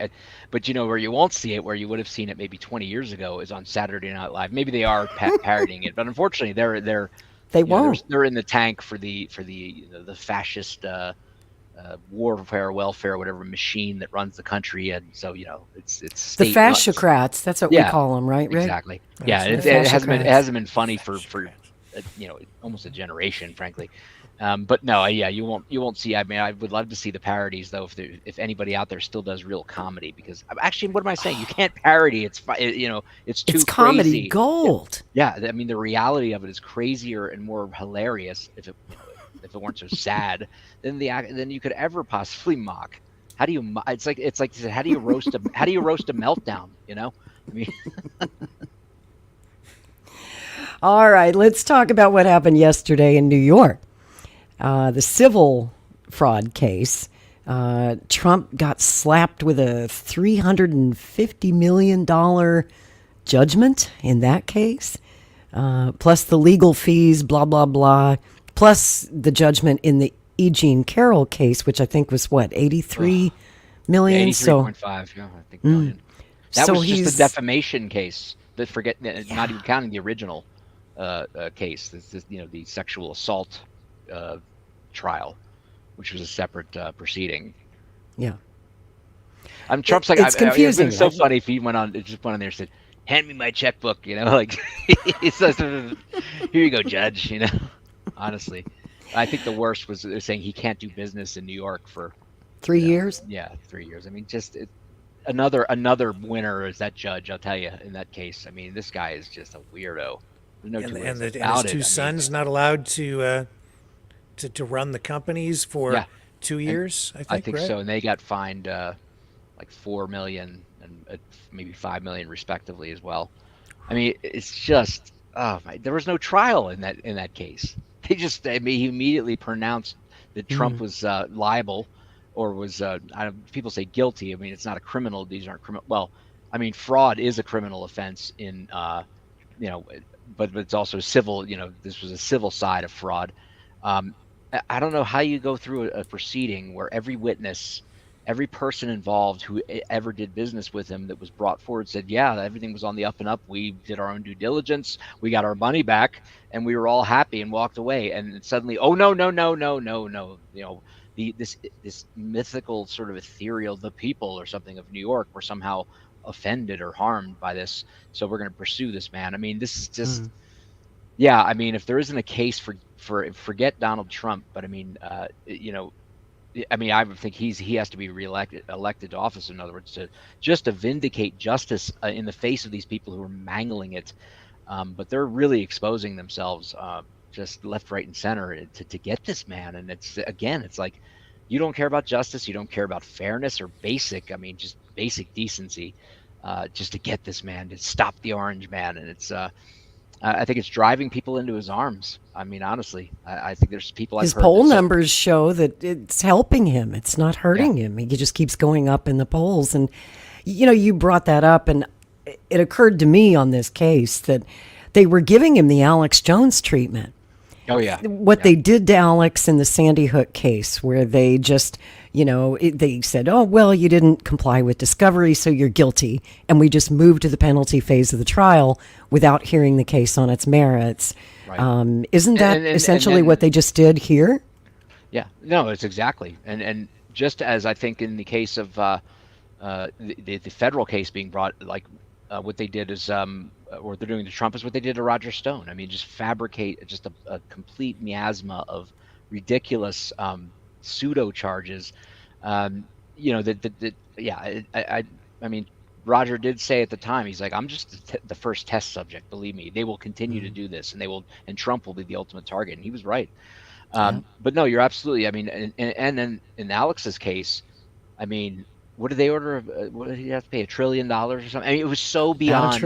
but where you won't see it, where you would have seen it maybe 20 years ago, is on Saturday Night Live. Maybe they are parodying it, but unfortunately, they won't. They're in the tank for the fascist warfare, welfare, whatever machine that runs the country, and so it's the fascocrats. That's what we call them, right, Rick? Exactly. Yeah, it hasn't been funny for almost a generation, frankly. But no, you won't see. I mean, I would love to see the parodies though. If anybody out there still does real comedy, because actually, what am I saying? You can't parody. It's too comedy crazy. Gold. Yeah, I mean, the reality of it is crazier and more hilarious if it weren't so sad than you could ever possibly mock. How do you? It's like how do you roast a meltdown? I mean. All right, let's talk about what happened yesterday in New York. The civil fraud case. Trump got slapped with a $350 million judgment in that case, plus the legal fees, blah, blah, blah, plus the judgment in the E. Jean Carroll case, which I think was, what, $83 million? 83.5, I think, million. That was just a defamation case. Not even counting the original case. This is, the sexual assault trial, which was a separate proceeding. Yeah. Trump's like, it's confusing. It's so funny if he went on there and said, "Hand me my checkbook," like he says, "Here you go, Judge." Honestly, I think the worst was saying he can't do business in New York for 3 years. Yeah, 3 years. I mean, just another winner is that judge. I'll tell you, in that case. I mean, this guy is just a weirdo. No and his two sons not allowed to run the companies for 2 years. I think right? So, and they got fined like $4 million and maybe $5 million respectively as well. I mean, it's just there was no trial in that case. He immediately pronounced that Trump was liable, or was people say guilty. I mean, it's not a criminal. These aren't criminal. Well, I mean, fraud is a criminal offense in but it's also civil. This was a civil side of fraud. I don't know how you go through a proceeding where every witness, every person involved who ever did business with him that was brought forward said, yeah, everything was on the up and up. We did our own due diligence. We got our money back, and we were all happy and walked away. And suddenly, oh no. This mythical sort of ethereal, the people or something of New York were somehow offended or harmed by this, so we're going to pursue this man. I mean, this is just I mean, if there isn't a case for forget Donald Trump, but I mean, I mean, I would think he has to be elected to office. In other words, to vindicate justice in the face of these people who are mangling it. But they're really exposing themselves just left, right, and center to get this man. And it's like, you don't care about justice, you don't care about fairness or just basic decency, just to get this man, to stop the orange man. And I think it's driving people into his arms. I mean, honestly, I think there's people His I've heard poll numbers show that it's helping him. It's not hurting him. He just keeps going up in the polls. And, you brought that up, and it occurred to me on this case that they were giving him the Alex Jones treatment. Oh, yeah. What they did to Alex in the Sandy Hook case, where they just, they said, oh, well, you didn't comply with discovery, so you're guilty. And we just moved to the penalty phase of the trial without hearing the case on its merits. Right. Isn't that essentially what they just did here? Yeah, no, it's exactly. And just as I think in the case of the federal case being brought, what they did is, or they're doing to Trump, is what they did to Roger Stone. I mean, just fabricate just a complete miasma of ridiculous pseudo charges. I mean, Roger did say at the time, he's like, I'm just the first test subject. Believe me, they will continue to do this, and Trump will be the ultimate target. And he was right. But no, you're absolutely. I mean, and then in Alex's case, I mean, what did they order? What did he have to pay? $1 trillion or something? I mean, it was so beyond,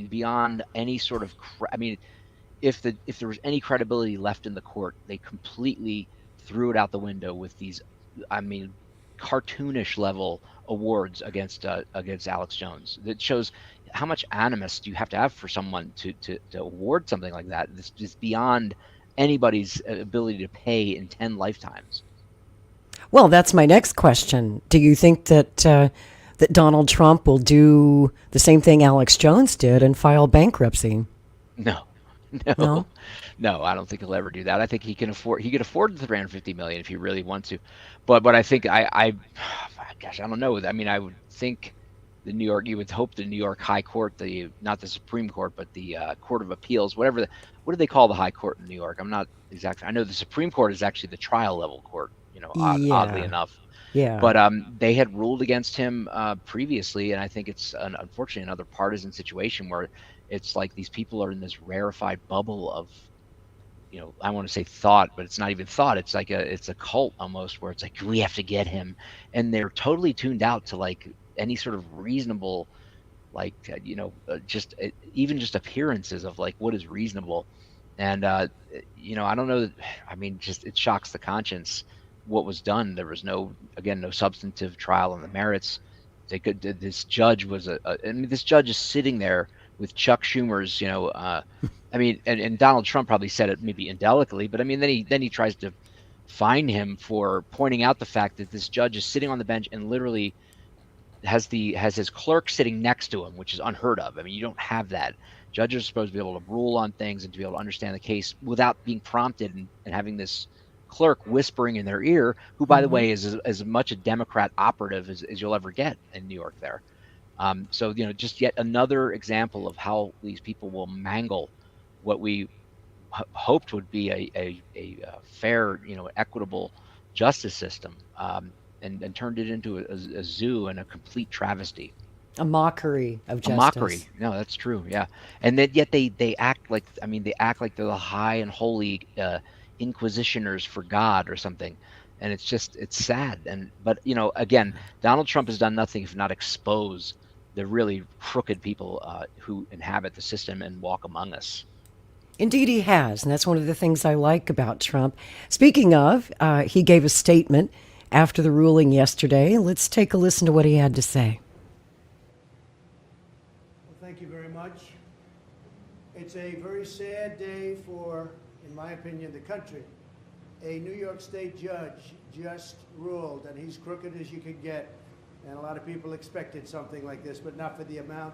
beyond any sort of. I mean, if there was any credibility left in the court, they completely threw it out the window with these, I mean, cartoonish level awards against Alex Jones. That shows how much animus do you have to have for someone to award something like that. This is beyond anybody's ability to pay in 10 lifetimes. Well, that's my next question. Do you think that that Donald Trump will do the same thing Alex Jones did and file bankruptcy? No, I don't think he'll ever do that. I think he could afford the $350 million if he really wants to. But I think gosh, I don't know. I mean, I would think you would hope the New York High Court, not the Supreme Court, but the Court of Appeals, what do they call the High Court in New York? I'm not exactly. I know the Supreme Court is actually the trial level court. Oddly enough. Yeah. But they had ruled against him previously, and I think it's unfortunately another partisan situation where it's like these people are in this rarefied bubble of, I want to say thought, but it's not even thought. It's like it's a cult almost, where it's like, we have to get him, and they're totally tuned out to like any sort of reasonable, even just appearances of like what is reasonable, and I don't know. I mean, just it shocks the conscience what was done. There was no substantive trial on the merits. This judge was this judge is sitting there with Chuck Schumer's, I mean, and Donald Trump probably said it maybe indelicately, but I mean, then he tries to fine him for pointing out the fact that this judge is sitting on the bench and literally has his clerk sitting next to him, which is unheard of. I mean, you don't have that. Judges are supposed to be able to rule on things and to be able to understand the case without being prompted and having this clerk whispering in their ear, who, by the way, is as much a Democrat operative as you'll ever get in New York there. So, just yet another example of how these people will mangle what we hoped would be a fair, equitable justice system, and turned it into a zoo and a complete travesty. A mockery of justice. A mockery. No, that's true. Yeah. And then yet they act like, they're the high and holy inquisitioners for God or something. And it's sad. But again, Donald Trump has done nothing if not expose the really crooked people who inhabit the system and walk among us. Indeed he has, and that's one of the things I like about Trump. Speaking of, he gave a statement after the ruling yesterday. Let's take a listen to what he had to say. Well, thank you very much. It's a very sad day for, in my opinion, the country. A New York State judge just ruled, and he's crooked as you could get, and a lot of people expected something like this, but not for the amount.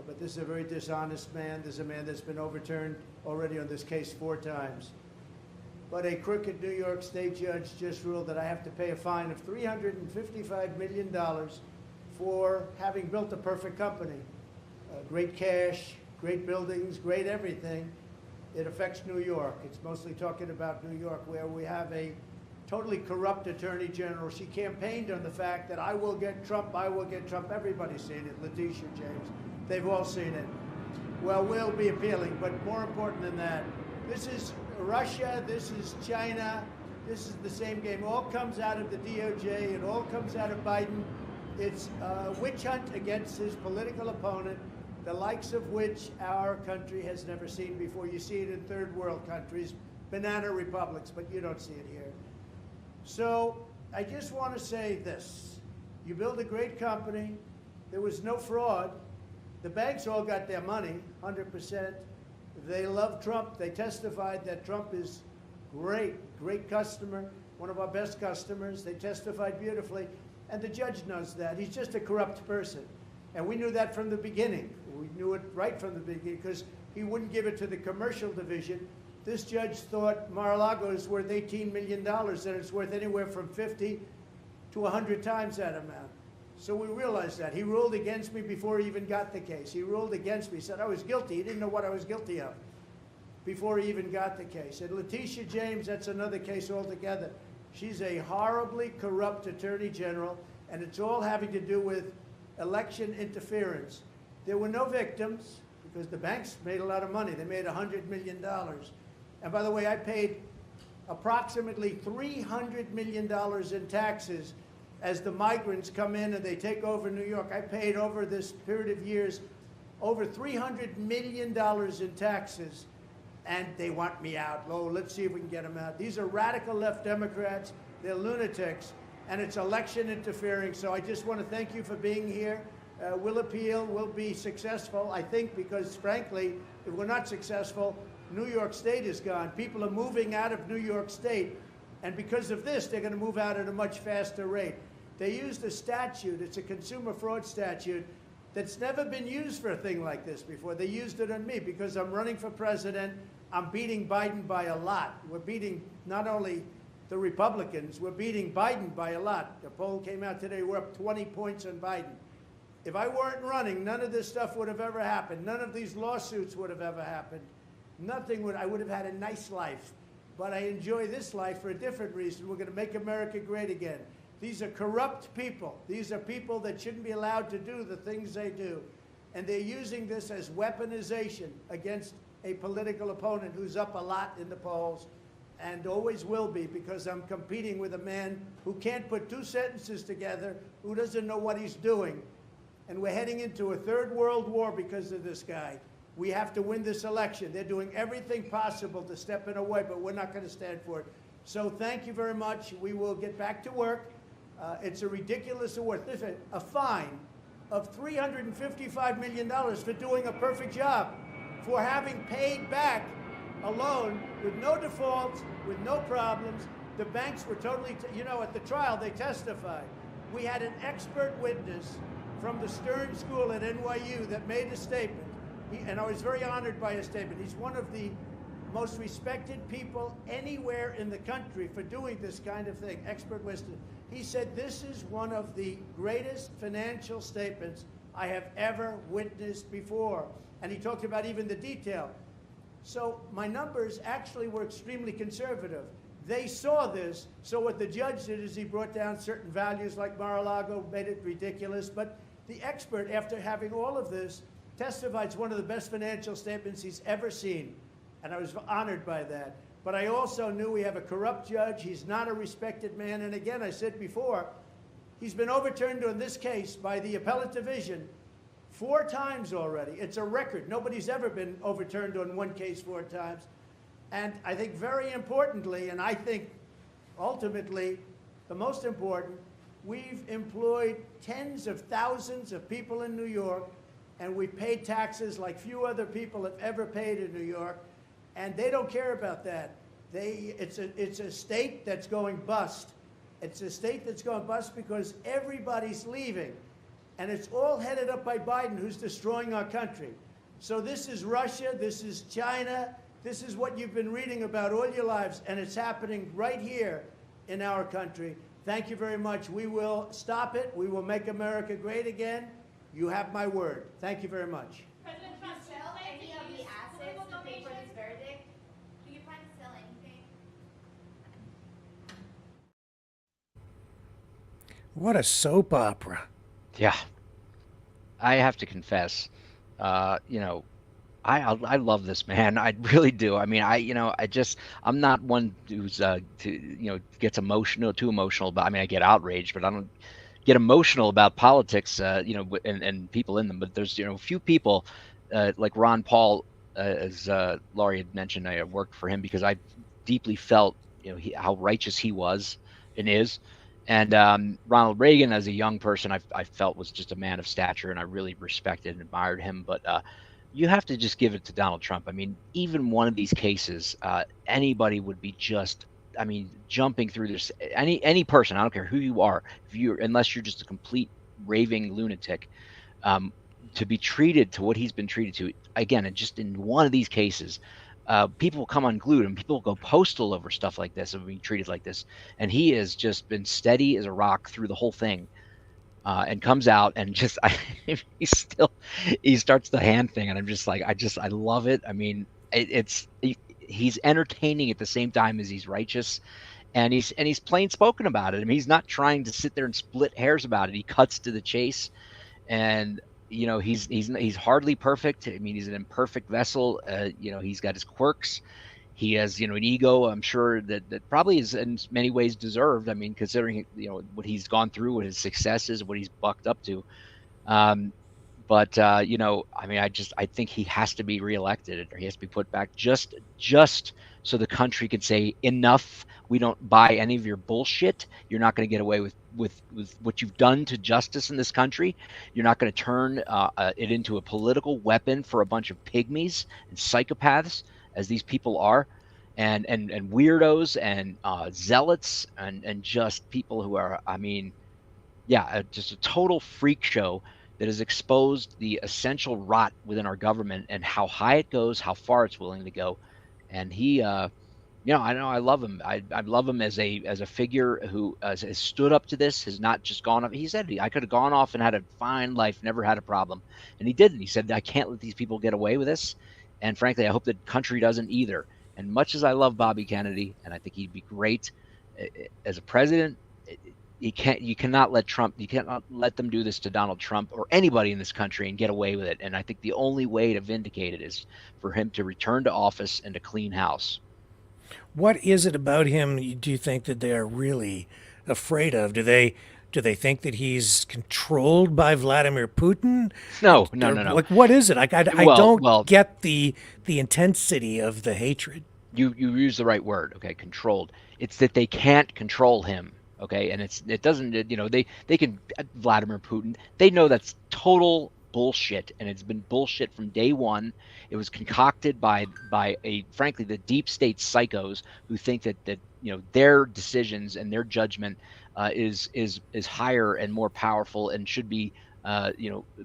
But this is a very dishonest man. This is a man that's been overturned already on this case 4 times. But a crooked New York State judge just ruled that I have to pay a fine of $355 million for having built a perfect company. Great cash, great buildings, great everything. It affects New York. It's mostly talking about New York, where we have a totally corrupt attorney general. She campaigned on the fact that I will get Trump, I will get Trump. Everybody's seen it. Letitia James, they've all seen it. Well, we'll be appealing, but more important than that, this is Russia, this is China, this is the same game. It all comes out of the DOJ, it all comes out of Biden. It's a witch hunt against his political opponent, the likes of which our country has never seen before. You see it in third world countries, banana republics, but you don't see it here. So I just want to say this. You build a great company. There was no fraud. The banks all got their money, 100%. They love Trump. They testified that Trump is great, great customer, one of our best customers. They testified beautifully. And the judge knows that. He's just a corrupt person. And we knew that from the beginning. We knew it right from the beginning because he wouldn't give it to the commercial division. This judge thought Mar-a-Lago is worth $18 million and it's worth anywhere from 50 to 100 times that amount. So we realized that. He ruled against me before he even got the case. He ruled against me. He said I was guilty. He didn't know what I was guilty of before he even got the case. And Letitia James, that's another case altogether. She's a horribly corrupt attorney general, and it's all having to do with election interference. There were no victims because the banks made a lot of money. They made $100 million. And by the way, I paid approximately $300 million in taxes as the migrants come in and they take over New York. I paid over this period of years over $300 million in taxes, and they want me out. Oh, let's see if we can get them out. These are radical left Democrats. They're lunatics, and it's election interfering. So I just want to thank you for being here. We'll appeal. We'll be successful, I think, because, frankly, if we're not successful, New York State is gone. People are moving out of New York State, and because of this, they're going to move out at a much faster rate. They used a statute. It's a consumer fraud statute that's never been used for a thing like this before. They used it on me because I'm running for president. I'm beating Biden by a lot. We're beating not only the Republicans, we're beating Biden by a lot. The poll came out today, we're up 20 points on Biden. If I weren't running, none of this stuff would have ever happened. None of these lawsuits would have ever happened. Nothing would, I would have had a nice life. But I enjoy this life for a different reason. We're going to make America great again. These are corrupt people. These are people that shouldn't be allowed to do the things they do. And they're using this as weaponization against a political opponent who's up a lot in the polls and always will be, because I'm competing with a man who can't put two sentences together, who doesn't know what he's doing. And we're heading into a third world war because of this guy. We have to win this election. They're doing everything possible to step in our way, but we're not going to stand for it. So thank you very much. We will get back to work. It's a ridiculous award. Listen, a fine of $355 million for doing a perfect job, for having paid back a loan with no defaults, with no problems. The banks were totally, at the trial they testified. We had an expert witness from the Stern School at NYU that made a statement. And I was very honored by his statement. He's one of the most respected people anywhere in the country for doing this kind of thing, expert witness. He said, this is one of the greatest financial statements I have ever witnessed before. And he talked about even the detail. So my numbers actually were extremely conservative. They saw this, so what the judge did is he brought down certain values like Mar-a-Lago, made it ridiculous. But the expert, after having all of this, testified it's one of the best financial statements he's ever seen. And I was honored by that. But I also knew we have a corrupt judge. He's not a respected man. And again, I said before, he's been overturned on this case by the appellate division 4 times already. It's a record. Nobody's ever been overturned on one case 4 times. And I think very importantly, and I think ultimately the most important, we've employed tens of thousands of people in New York, and we paid taxes like few other people have ever paid in New York. And they don't care about that. It's a state that's going bust. It's a state that's going bust because everybody's leaving. And it's all headed up by Biden, who's destroying our country. So this is Russia, this is China, this is what you've been reading about all your lives, and it's happening right here in our country. Thank you very much. We will stop it. We will make America great again. You have my word. Thank you very much. What a soap opera. Yeah, I have to confess, you know, I love this man. I really do. I mean, I'm not one who's gets emotional, too emotional about. I mean, I get outraged, but I don't get emotional about politics, and people in them. But there's, a few people like Ron Paul, as Laurie had mentioned. I worked for him because I deeply felt, how righteous he was and is. And Ronald Reagan, as a young person, I felt was just a man of stature, and I really respected and admired him. But you have to just give it to Donald Trump. I mean, even one of these cases, anybody would be just, I mean, jumping through this. Any person, I don't care who you are, unless you're just a complete raving lunatic, to be treated to what he's been treated to. Again, and just in one of these cases, people will come unglued and people will go postal over stuff like this and being treated like this. And he has just been steady as a rock through the whole thing. And comes out and just he starts the hand thing, and I'm just like, I love it. I mean, he's entertaining at the same time as he's righteous, and he's plain spoken about it. I mean, he's not trying to sit there and split hairs about it. He cuts to the chase, and he's hardly perfect. I mean, he's an imperfect vessel. He's got his quirks. He has, an ego, I'm sure, that probably is in many ways deserved. I mean, considering, what he's gone through, what his successes, what he's bucked up to. I mean, I think he has to be reelected, or he has to be put back just so the country can say, enough. We don't buy any of your bullshit. You're not going to get away with what you've done to justice in this country. You're not going to turn it into a political weapon for a bunch of pygmies and psychopaths, as these people are, and weirdos and zealots and just people who are, I mean, just a total freak show that has exposed the essential rot within our government and how high it goes, how far it's willing to go. And he, I love him. I love him as a figure who has stood up to this, has not just gone off. He said, I could have gone off and had a fine life, never had a problem. And he didn't. He said, I can't let these people get away with this. And frankly, I hope the country doesn't either. And much as I love Bobby Kennedy, and I think he'd be great as a president, you cannot let them do this to Donald Trump or anybody in this country and get away with it. And I think the only way to vindicate it is for him to return to office and to clean house. What is it about him do you think that they are really afraid of? Do they think that he's controlled by Vladimir Putin? No. Like, what is it? I don't get the intensity of the hatred. You use the right word, okay? Controlled. It's that they can't control him, okay? And it doesn't. They can Vladimir Putin. They know that's total bullshit, and it's been bullshit from day one. It was concocted by frankly the deep state psychos who think that their decisions and their judgment is higher and more powerful and should be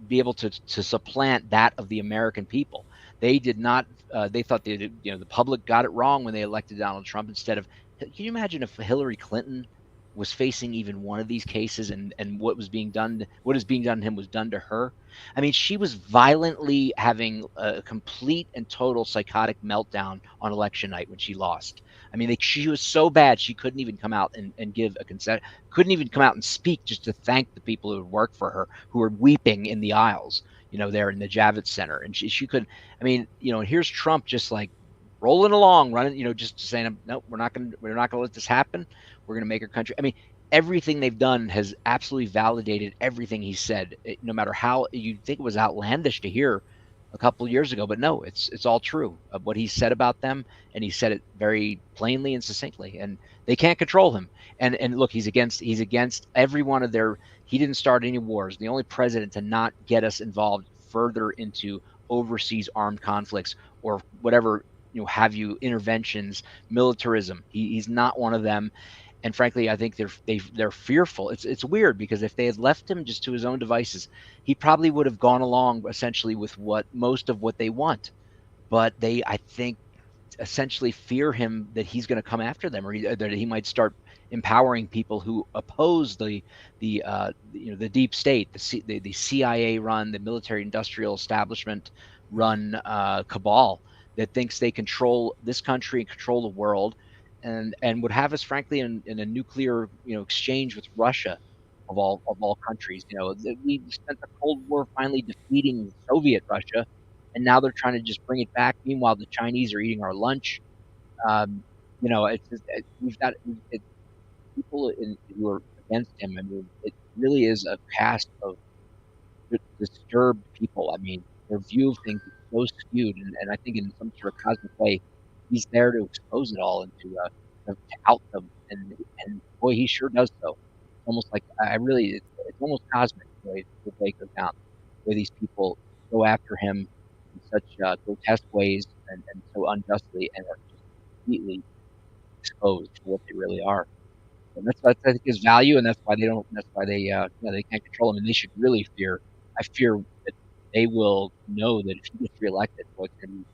be able to supplant that of the American people. They did not. They thought the public got it wrong when they elected Donald Trump instead of. Can you imagine if Hillary Clinton was facing even one of these cases and what is being done to him was done to her? I mean, she was violently having a complete and total psychotic meltdown on election night when she lost. I mean, she was so bad she couldn't even come out and give a consent, couldn't even come out and speak just to thank the people who had worked for her, who were weeping in the aisles, there in the Javits Center. And she couldn't, I mean, and here's Trump just like rolling along, running, just saying, no, we're not going to let this happen. We're going to make our country. I mean, everything they've done has absolutely validated everything he said, no matter how you'd think it was outlandish to hear a couple of years ago, but no, it's all true of what he said about them, and he said it very plainly and succinctly, and they can't control him. And look, he's against every one of their. He didn't start any wars. The only president to not get us involved further into overseas armed conflicts or whatever interventions, militarism. He's not one of them. And frankly, I think they're fearful. It's weird because if they had left him just to his own devices, he probably would have gone along essentially with most of what they want. But they, I think, essentially fear him that he's going to come after them, or that he might start empowering people who oppose the deep state, the CIA run, the military industrial establishment run cabal that thinks they control this country and control the world. And would have us, frankly, in a nuclear, exchange with Russia, all countries. We spent the Cold War finally defeating Soviet Russia, and now they're trying to just bring it back. Meanwhile, the Chinese are eating our lunch. It's just, we've got people who are against him. I mean, it really is a cast of disturbed people. I mean, their view of things is so skewed, and I think in some sort of cosmic way, he's there to expose it all and to out them. And boy, he sure does so. It's almost like it's almost cosmic the way it goes down, the way these people go after him in such grotesque ways and so unjustly, and are just completely exposed to what they really are. And that's I think his value, and that's why they don't. That's why they they can't control him, and they should really fear. I fear that they will know that if he gets reelected, well, it's going to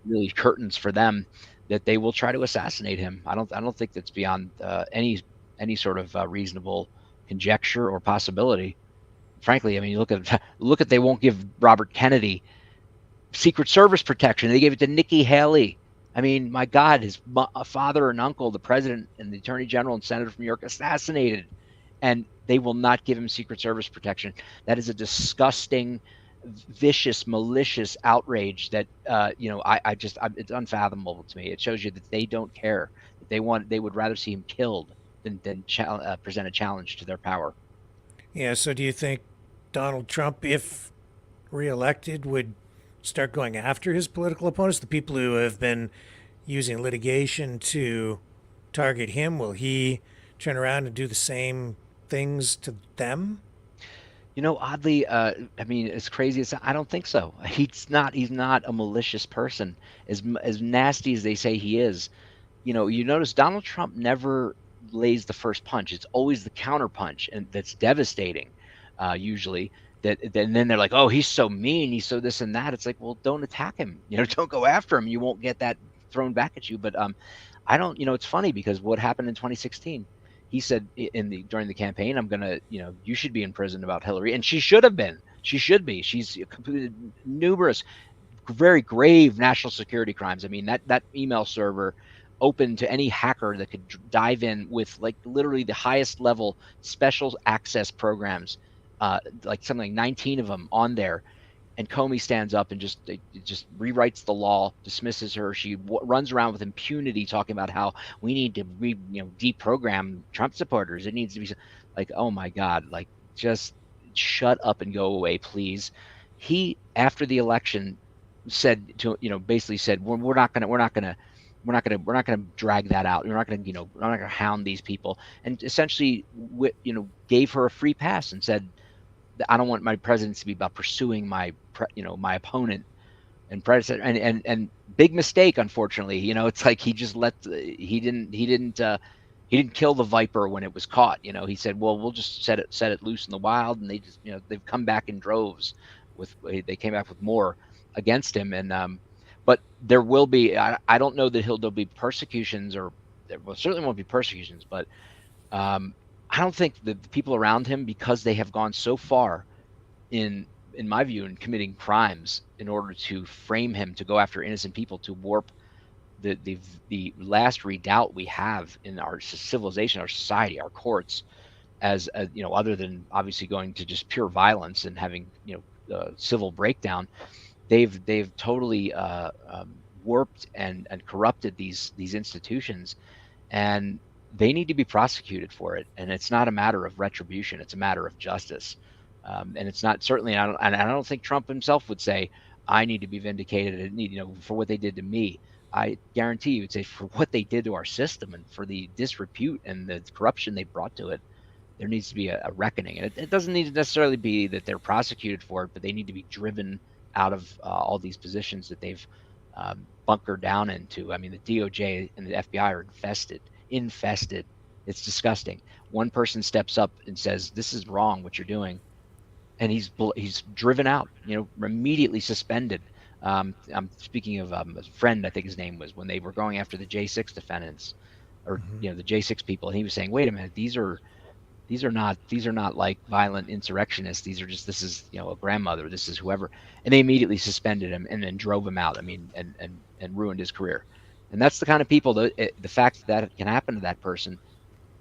be really curtains for them, that they will try to assassinate him. I don't think that's beyond any sort of reasonable conjecture or possibility. Frankly, I mean, look at they won't give Robert Kennedy Secret Service protection. They gave it to Nikki Haley. I mean, my God, his father and uncle, the president and the attorney general and senator from New York, assassinated, and they will not give him Secret Service protection. That is a disgusting, vicious, malicious outrage that it's unfathomable to me. It shows you that they don't care. They would rather see him killed than present a challenge to their power. Yeah. So do you think Donald Trump, if reelected, would start going after his political opponents, the people who have been using litigation to target him? Will he turn around and do the same things to them? Oddly, I mean, as crazy as I don't think so. He's not a malicious person, as nasty as they say he is. You notice Donald Trump never lays the first punch. It's always the counter punch, and that's devastating, usually. Then they're like, oh, he's so mean, he's so this and that. It's like, well, don't attack him. Don't go after him. You won't get that thrown back at you. But I don't. It's funny because what happened in 2016. He said during the campaign, I'm gonna, you should be in prison about Hillary, and she should have been. She should be. She's completed numerous, very grave national security crimes. I mean, that email server open to any hacker that could dive in with like literally the highest level special access programs, like something like 19 of them on there. And Comey stands up and just rewrites the law, dismisses her. She runs around with impunity, talking about how we need to deprogram Trump supporters. It needs to be like, oh my God, like just shut up and go away, please. He, after the election, said basically said we're not gonna drag that out. We're not gonna hound these people, and essentially gave her a free pass and said, I don't want my presidency to be about pursuing my opponent and predecessor. And big mistake, unfortunately. It's like he just he didn't kill the viper when it was caught. He said, well, we'll just set it loose in the wild, and they just they've come back in droves. They came back with more against him, and but there will be. I don't know that there'll be persecutions, or there certainly won't be persecutions, but. I don't think that the people around him, because they have gone so far in my view, in committing crimes in order to frame him, to go after innocent people, to warp the last redoubt we have in our civilization, our society, our courts, as other than obviously going to just pure violence and having civil breakdown, they've totally warped and corrupted these institutions, and they need to be prosecuted for it. And it's not a matter of retribution; it's a matter of justice. And it's not certainly. I don't think Trump himself would say, "I need to be vindicated," for what they did to me. I guarantee you, would say for what they did to our system and for the disrepute and the corruption they brought to it. There needs to be a reckoning, and it doesn't need to necessarily be that they're prosecuted for it, but they need to be driven out of all these positions that they've bunkered down into. I mean, the DOJ and the FBI are infested. It's disgusting. One person steps up and says, "This is wrong, what you're doing," and he's driven out. Immediately suspended. I'm speaking of a friend, I think his name was, when they were going after the J6 defendants, or the J6 people, and he was saying, "Wait a minute, these are not like violent insurrectionists. This is a grandmother. This is whoever," and they immediately suspended him and then drove him out. I mean, and ruined his career. And that's the kind of people the fact that can happen to that person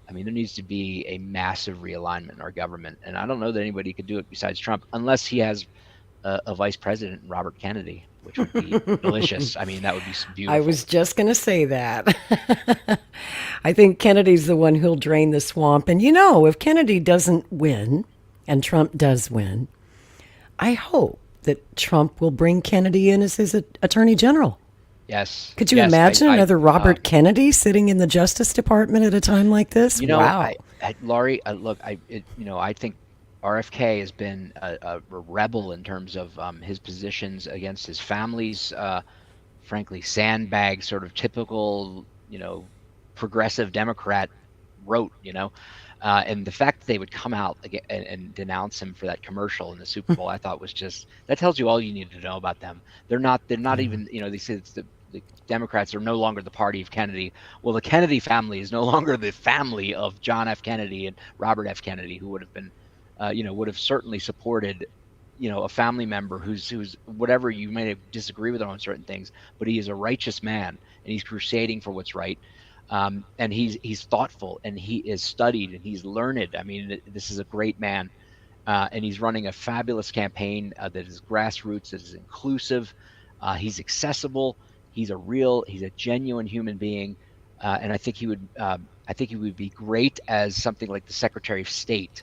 I mean, there needs to be a massive realignment in our government, and I don't know that anybody could do it besides Trump, unless he has a vice president, Robert Kennedy, which would be delicious. I mean, that would be beautiful. I was just going to say that. I think Kennedy's the one who'll drain the swamp. And if Kennedy doesn't win and Trump does win, I hope that Trump will bring Kennedy in as his attorney general. Yes. Could you imagine another Robert Kennedy sitting in the Justice Department at a time like this? Wow. Laurie, look, I think RFK has been a rebel in terms of his positions against his family's, frankly, sandbag, sort of typical, progressive Democrat rote, and the fact that they would come out and denounce him for that commercial in the Super Bowl, I thought was that tells you all you need to know about them. They're not even, they say the Democrats are no longer the party of Kennedy. Well, the Kennedy family is no longer the family of John F. Kennedy and Robert F. Kennedy, who would have been would have certainly supported, a family member who's whatever you may disagree with him on certain things, but he is a righteous man and he's crusading for what's right. And he's thoughtful and he is studied and he's learned. I mean, this is a great man, and he's running a fabulous campaign that is grassroots, that is inclusive. He's accessible. He's a genuine human being, and I think he would be great as something like the Secretary of State.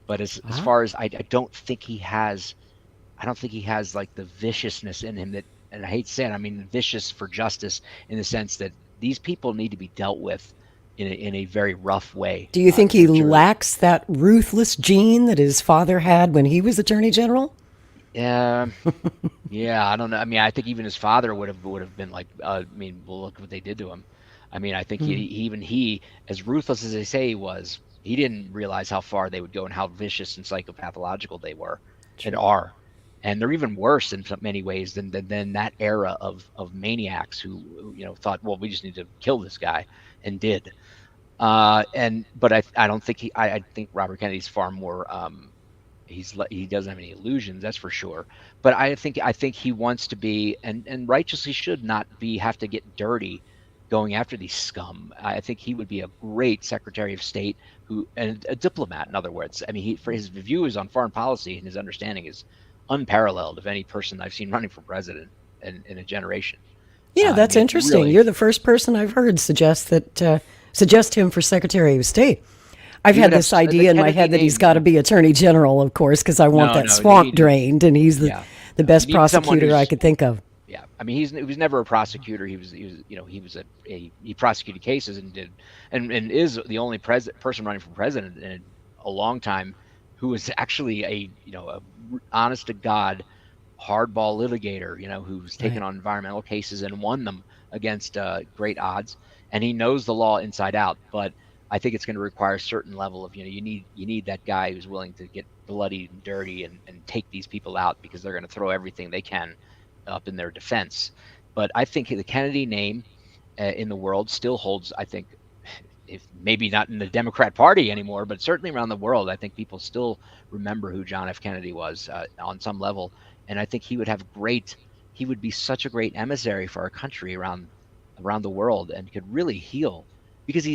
But as far as I don't think he has like the viciousness in him that, and I hate to say it, I mean vicious for justice in the sense that these people need to be dealt with in a very rough way. Do you think he lacks that ruthless gene that his father had when he was Attorney General? Yeah, I don't know. I mean, I think even his father would have been like, well, look what they did to him. I mean, I think he, as ruthless as they say he was, he didn't realize how far they would go and how vicious and psychopathological they were and are. And they're even worse in many ways than that era of maniacs who thought, well, we just need to kill this guy, and did. But I don't think I think Robert Kennedy's far more. He doesn't have any illusions, that's for sure. But I think he wants to be, and righteously should not have to get dirty going after these scum. I think he would be a great Secretary of State and a diplomat, in other words. I mean, for his views on foreign policy and his understanding is unparalleled of any person I've seen running for president in a generation. Yeah, that's interesting. Really, you're the first person I've heard suggest him for Secretary of State. I've had this idea in my head that he's got to be Attorney General, of course, because I want that swamp drained, and he's the best prosecutor I could think of. Yeah, I mean, he was never a prosecutor. He prosecuted cases and is the only person running for president in a long time who was actually a honest to God hardball litigator, who's taken on environmental cases and won them against great odds, and he knows the law inside out. But I think it's going to require a certain level of, you need that guy who's willing to get bloody and dirty and take these people out, because they're going to throw everything they can up in their defense. But I think the Kennedy name in the world still holds, I think, if maybe not in the Democrat Party anymore, but certainly around the world, I think people still remember who John F. Kennedy was on some level. And I think he would be such a great emissary for our country around the world, and could really heal, because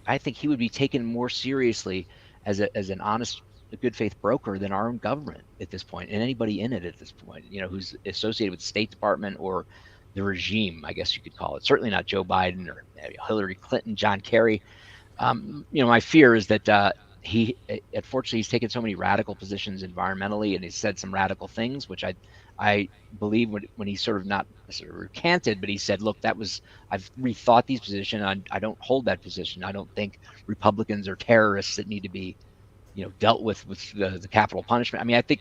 I think he would be taken more seriously as an honest, a good faith broker than our own government at this point, and anybody in it at this point, who's associated with the State Department or the regime, I guess you could call it. Certainly not Joe Biden or Hillary Clinton, John Kerry. My fear is that unfortunately, he's taken so many radical positions environmentally, and he's said some radical things, which I believe when he sort of recanted, but he said, look, I've rethought these positions. I don't hold that position. I don't think Republicans are terrorists that need to be, dealt with the capital punishment. I mean, I think,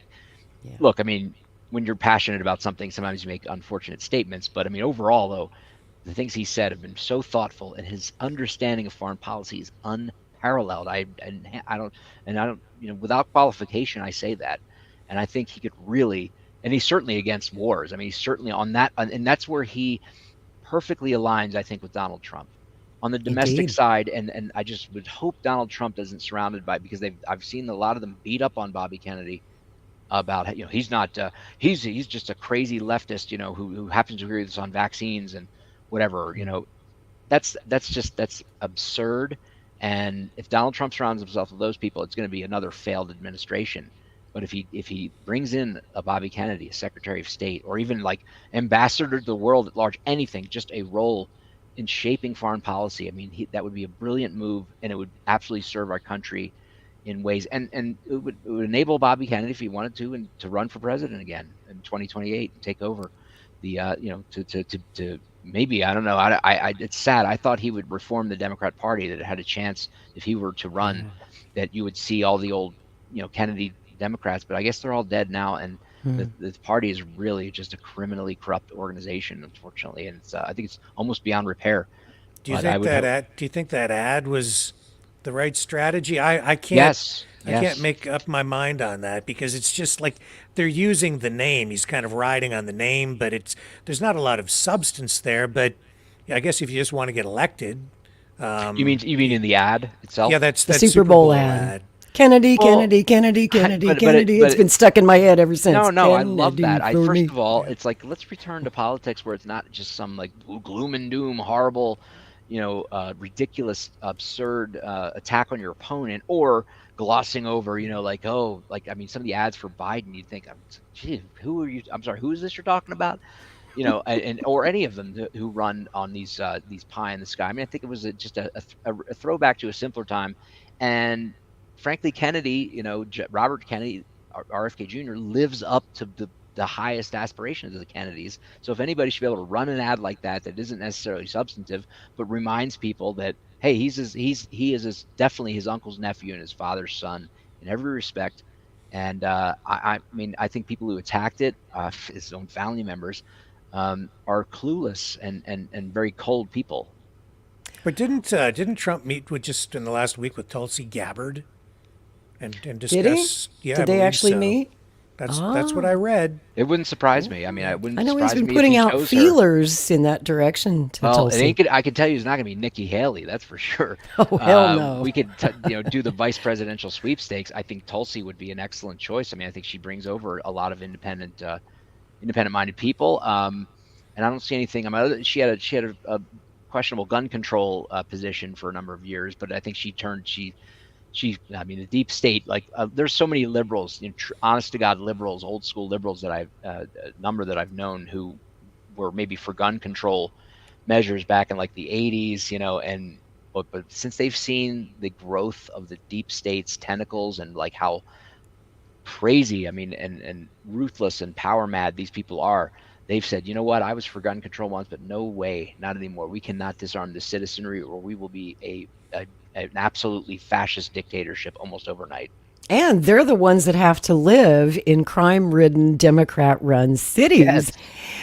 look, I mean, when you're passionate about something, sometimes you make unfortunate statements, but I mean, overall though, the things he said have been so thoughtful, and his understanding of foreign policy is unparalleled. I don't, without qualification, I say that. And I think he could really, and he's certainly against wars. I mean, he's certainly on that, and that's where he perfectly aligns, I think, with Donald Trump on the domestic side. And I just would hope Donald Trump isn't surrounded by, because I've seen a lot of them beat up on Bobby Kennedy about, he's not, he's just a crazy leftist, who happens to agree with us on vaccines and whatever, that's absurd. And if Donald Trump surrounds himself with those people, it's going to be another failed administration. But if he brings in a Bobby Kennedy, a Secretary of State, or even like ambassador to the world at large, anything, just a role in shaping foreign policy, I mean, that would be a brilliant move, and it would absolutely serve our country in ways, and it would enable Bobby Kennedy, if he wanted to, and to run for president again in 2028 and take over the to maybe, I don't know, I it's sad. I thought he would reform the Democrat Party, that it had a chance if he were to run, that you would see all the old Kennedy Democrats, but I guess they're all dead now, and the party is really just a criminally corrupt organization, unfortunately, and it's I think it's almost beyond repair. Do you think that ad was the right strategy? I can't. Yes. I can't make up my mind on that, because it's just like they're using the name. He's kind of riding on the name, but there's not a lot of substance there. But I guess if you just want to get elected, you mean in the ad itself? Yeah, that's the Super Bowl ad. Kennedy. It's been stuck in my head ever since. No, Kennedy, I love that. First of all, it's like, let's return to politics where it's not just some like gloom and doom, horrible, ridiculous, absurd attack on your opponent, or glossing over, I mean, some of the ads for Biden, you'd think, gee, who are you? I'm sorry, who is this you're talking about? Or any of them who run on these pie in the sky. I mean, I think it was just a throwback to a simpler time, and frankly, Kennedy, Robert Kennedy, RFK Jr. lives up to the highest aspirations of the Kennedys. So if anybody should be able to run an ad like that isn't necessarily substantive, but reminds people that, hey, he is definitely his uncle's nephew and his father's son in every respect. And I mean, I think people who attacked it, his own family members, are clueless and very cold people. But didn't Trump meet with just in the last week with Tulsi Gabbard and discuss? Did he? Yeah, did they actually meet? That's what I read. It wouldn't surprise me. I mean, I know he's been putting out feelers in that direction to Tulsi. I can tell you, it's not going to be Nikki Haley. That's for sure. Oh hell no. We could do the vice presidential sweepstakes. I think Tulsi would be an excellent choice. I mean, I think she brings over a lot of independent-minded people. And I don't see anything. I mean, she had a questionable gun control position for a number of years, but I think I mean, the deep state, there's so many liberals, honest to God liberals, old school liberals that number that I've known who were maybe for gun control measures back in like the 80s, but since they've seen the growth of the deep state's tentacles and like how crazy, I mean, and ruthless and power mad these people are, they've said, you know what, I was for gun control once, but no way, not anymore. We cannot disarm the citizenry, or we will be an absolutely fascist dictatorship almost overnight. And they're the ones that have to live in crime-ridden, Democrat-run cities. Yes.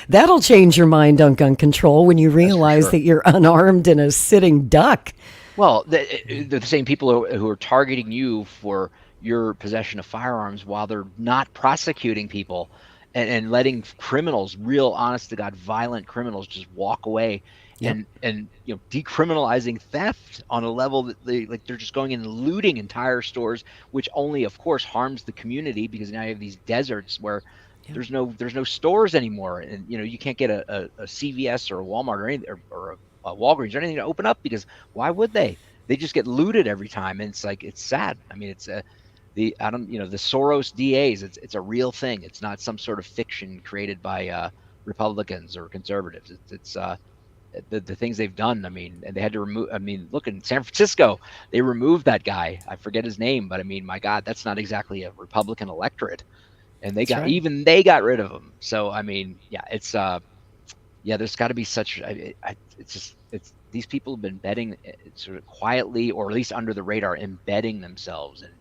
That'll change your mind on gun control when you realize that you're unarmed and a sitting duck. Well, the same people who are targeting you for your possession of firearms while they're not prosecuting people and letting criminals, real honest-to-God violent criminals, just walk away. Yep. And decriminalizing theft on a level that they're just going in and looting entire stores, which only of course harms the community, because now you have these deserts where there's no stores anymore, and you can't get a CVS or a Walmart or anything, or a Walgreens or anything to open up, because why would they just get looted every time, and it's sad. I mean, it's the Soros DAs, it's a real thing. It's not some sort of fiction created by Republicans or conservatives. It's the things they've done. I mean, and they had to remove. I mean, look, in San Francisco, they removed that guy. I forget his name, but I mean, my God, that's not exactly a Republican electorate, and they got rid of him. So I mean, it's there's got to be such. It's these people have been betting sort of quietly, or at least under the radar, embedding themselves and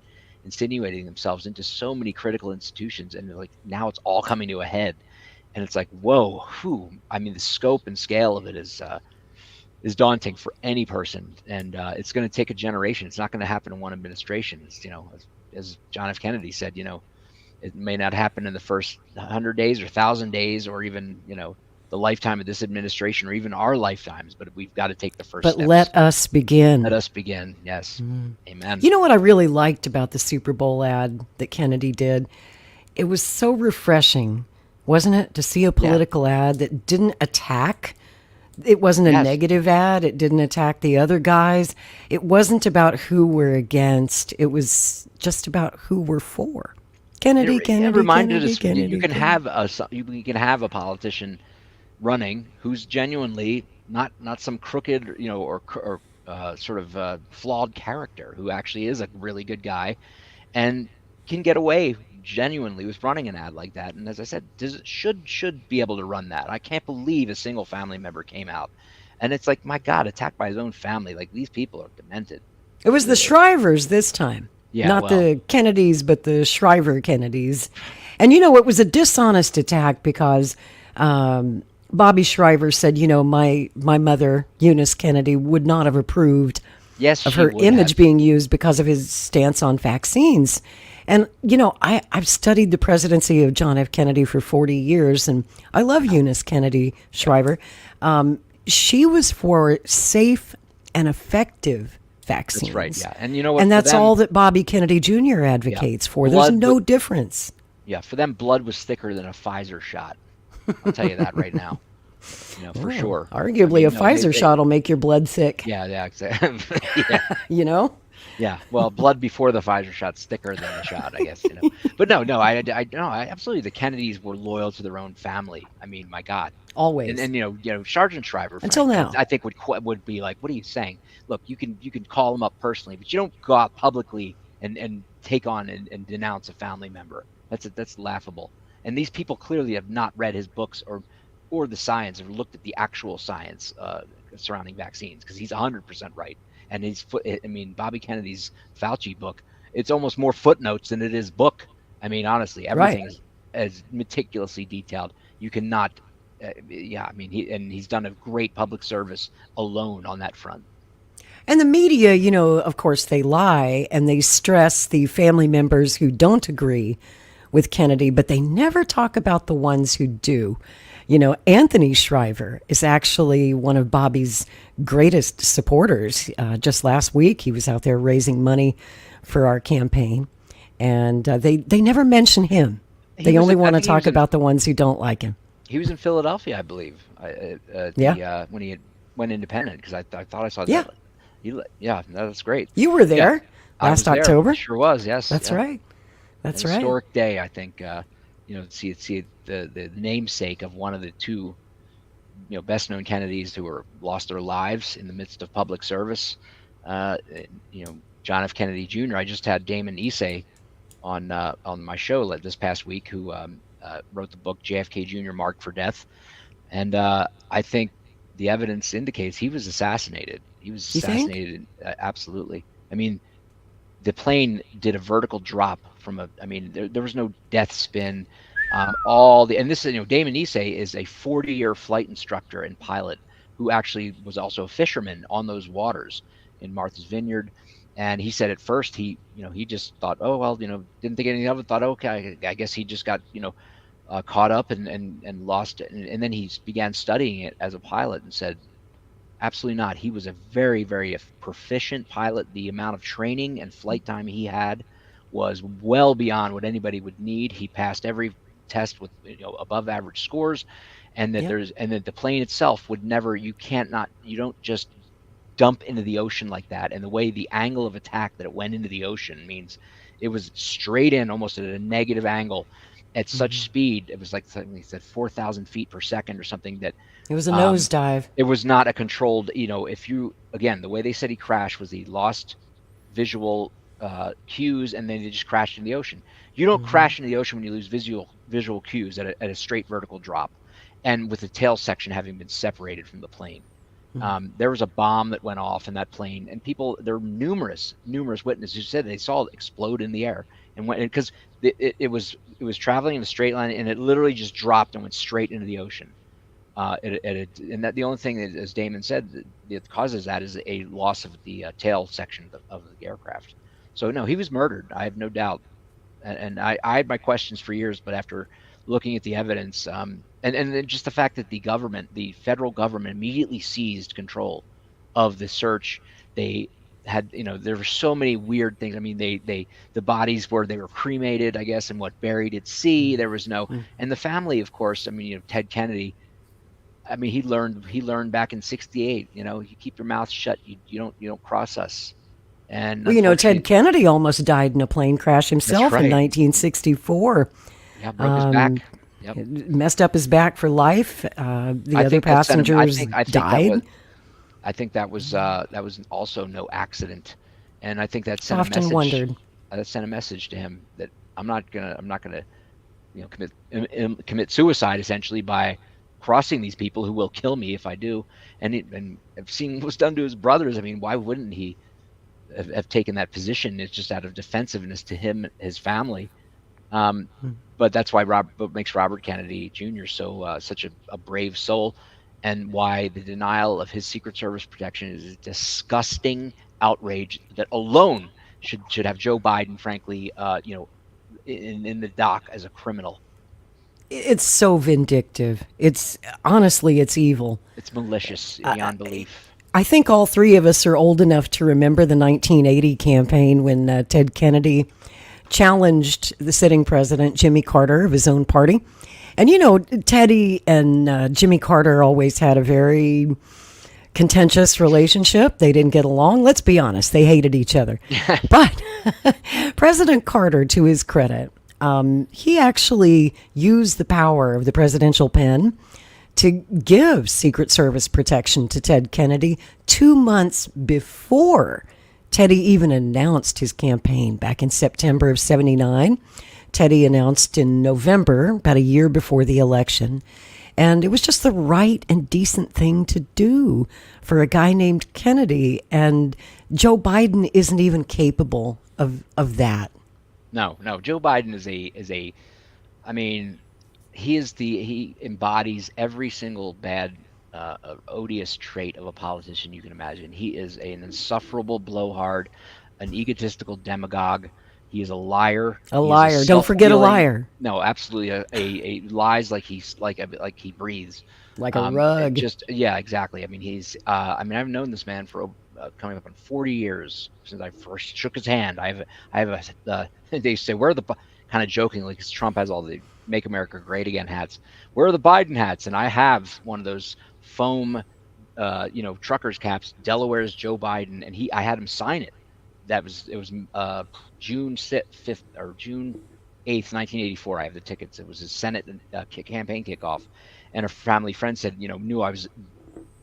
insinuating themselves into so many critical institutions, and like now it's all coming to a head. And it's like, whoa, I mean, the scope and scale of it is daunting for any person, and it's going to take a generation. It's not going to happen in one administration. It's, as John F. Kennedy said, it may not happen in the first 100 days or 1,000 days, or even the lifetime of this administration, or even our lifetimes. But we've got to take the first steps. But let us begin. Let us begin. Yes. Amen. You know what I really liked about the Super Bowl ad that Kennedy did? It was so refreshing, wasn't it, to see a political ad that didn't attack It wasn't a Yes. negative ad. It didn't attack the other guys. It wasn't about who we're against. It was just about who we're for. Kennedy, It reminded Kennedy, us Kennedy. you can have a politician running who's genuinely not some crooked, or sort of flawed character, who actually is a really good guy and can get away genuinely with running an ad like that. And as I said, should be able to run that. I can't believe a single family member came out, and it's like, my God, attacked by his own family. Like, these people are demented. It was the Shrivers this time. Yeah, Not well. the Kennedys, but the Shriver Kennedys. And, it was a dishonest attack because Bobby Shriver said, my mother, Eunice Kennedy, would not have approved Yes, of she her would image have. being used because of his stance on vaccines. And, I've studied the presidency of John F. Kennedy for 40 years, and I love Eunice Kennedy Shriver. She was for safe and effective vaccines. That's right. Yeah, and you know what? And for that's them- all that Bobby Kennedy Jr. advocates for. There's Blood no would- difference. Yeah, for them, blood was thicker than a Pfizer shot. I'll tell you that right now. For sure. Arguably, a Pfizer shot will make your blood thick. Yeah, exactly. Yeah. Yeah, well, blood before the Pfizer shot's thicker than the shot, I guess. But no, I absolutely. The Kennedys were loyal to their own family. I mean, my God, Always. and Sergeant Shriver, Until frankly, now. I think would be like, what are you saying? Look, you can call him up personally, but you don't go out publicly and take on and denounce a family member. That's laughable. And these people clearly have not read his books or the science, or looked at the actual science surrounding vaccines, because he's 100% right. And Bobby Kennedy's Fauci book, it's almost more footnotes than it is book. I mean, honestly, everything's as meticulously detailed. You cannot, he's done a great public service alone on that front. And the media, of course, they lie and they stress the family members who don't agree with Kennedy, but they never talk about the ones who do. Anthony Shriver is actually one of Bobby's greatest supporters. Just last week, he was out there raising money for our campaign, and they never mention him. They only want to talk about the ones who don't like him. He was in Philadelphia, I believe. When he went independent, because I thought I saw that. Yeah, that's great. You were there I last was there. October. Sure was. Yes, That's right. That's right. Historic day, I think. See the namesake of one of the two, best known Kennedys who lost their lives in the midst of public service. John F. Kennedy Jr. I just had Damon Issei on my show this past week, who wrote the book JFK Jr. Marked for Death, and I think the evidence indicates he was assassinated. He was assassinated. Absolutely. I mean, the plane did a vertical drop from there was no death spin. Damon Issei is a 40-year flight instructor and pilot who actually was also a fisherman on those waters in Martha's Vineyard. And he said at first he just thought, oh, well, didn't think anything of it, thought, okay, I guess he just got, caught up and lost it. And then he began studying it as a pilot and said, absolutely not. He was a very, very proficient pilot. The amount of training and flight time he had was well beyond what anybody would need. He passed every test with above average scores, and that the plane itself would never. You don't just dump into the ocean like that. And the way the angle of attack that it went into the ocean means it was straight in, almost at a negative angle, at such speed. It was like he said 4,000 feet per second or something. That it was a nosedive. It was not a controlled. The way they said he crashed was he lost visual cues, and then they just crashed in the ocean. You don't crash into the ocean when you lose visual cues at a straight vertical drop, and with the tail section having been separated from the plane. There was a bomb that went off in that plane, and there were numerous witnesses who said they saw it explode in the air and went, because it was traveling in a straight line, and it literally just dropped and went straight into the ocean. And that the only thing that, as Damon said, that causes that is a loss of the tail section of the aircraft. So no, he was murdered. I have no doubt. And I had my questions for years, but after looking at the evidence, and then just the fact that the federal government immediately seized control of the search. They had, there were so many weird things. I mean, the bodies they were cremated, I guess, and buried at sea. There was no, and the family, of course, Ted Kennedy, I mean, he learned back in '68. You know, you keep your mouth shut. You don't cross us. And Well, Ted Kennedy almost died in a plane crash himself in 1964. Yeah, broke his back. Yep. Messed up his back for life. The other passengers died. I think that was also no accident, and I think that sent Often a message. Wondered. That sent a message to him that I'm not gonna commit suicide essentially by crossing these people who will kill me if I do. And I've seen what's done to his brothers. I mean, why wouldn't he have taken that position? It's just out of defensiveness to him and his family. But that's why what makes Robert Kennedy Jr. such a brave soul, and why the denial of his Secret Service protection is a disgusting outrage that alone should have Joe Biden, frankly, in the dock as a criminal. It's so vindictive. It's evil. It's malicious beyond belief. I think all three of us are old enough to remember the 1980 campaign when Ted Kennedy challenged the sitting president, Jimmy Carter, of his own party. And, Teddy and Jimmy Carter always had a very contentious relationship. They didn't get along. Let's be honest. They hated each other. But President Carter, to his credit, he actually used the power of the presidential pen to give Secret Service protection to Ted Kennedy 2 months before Teddy even announced his campaign back in September of '79. Teddy announced in November, about a year before the election. And it was just the right and decent thing to do for a guy named Kennedy. And Joe Biden isn't even capable of that. No. Joe Biden he embodies every single bad, odious trait of a politician you can imagine. He is an insufferable blowhard, an egotistical demagogue. He is a liar. Don't forget a liar. No, absolutely. A lies like he breathes. Like a rug. Exactly. I mean, I've known this man for coming up on 40 years since I first shook his hand. I have they say, where are the, kind of jokingly, because Trump has all the Make America Great Again hats. Where are the Biden hats? And I have one of those foam, truckers caps, Delaware's Joe Biden, and I had him sign it. It was June 5th or June 8th, 1984. I have the tickets. It was his Senate campaign kickoff, and a family friend said, knew I was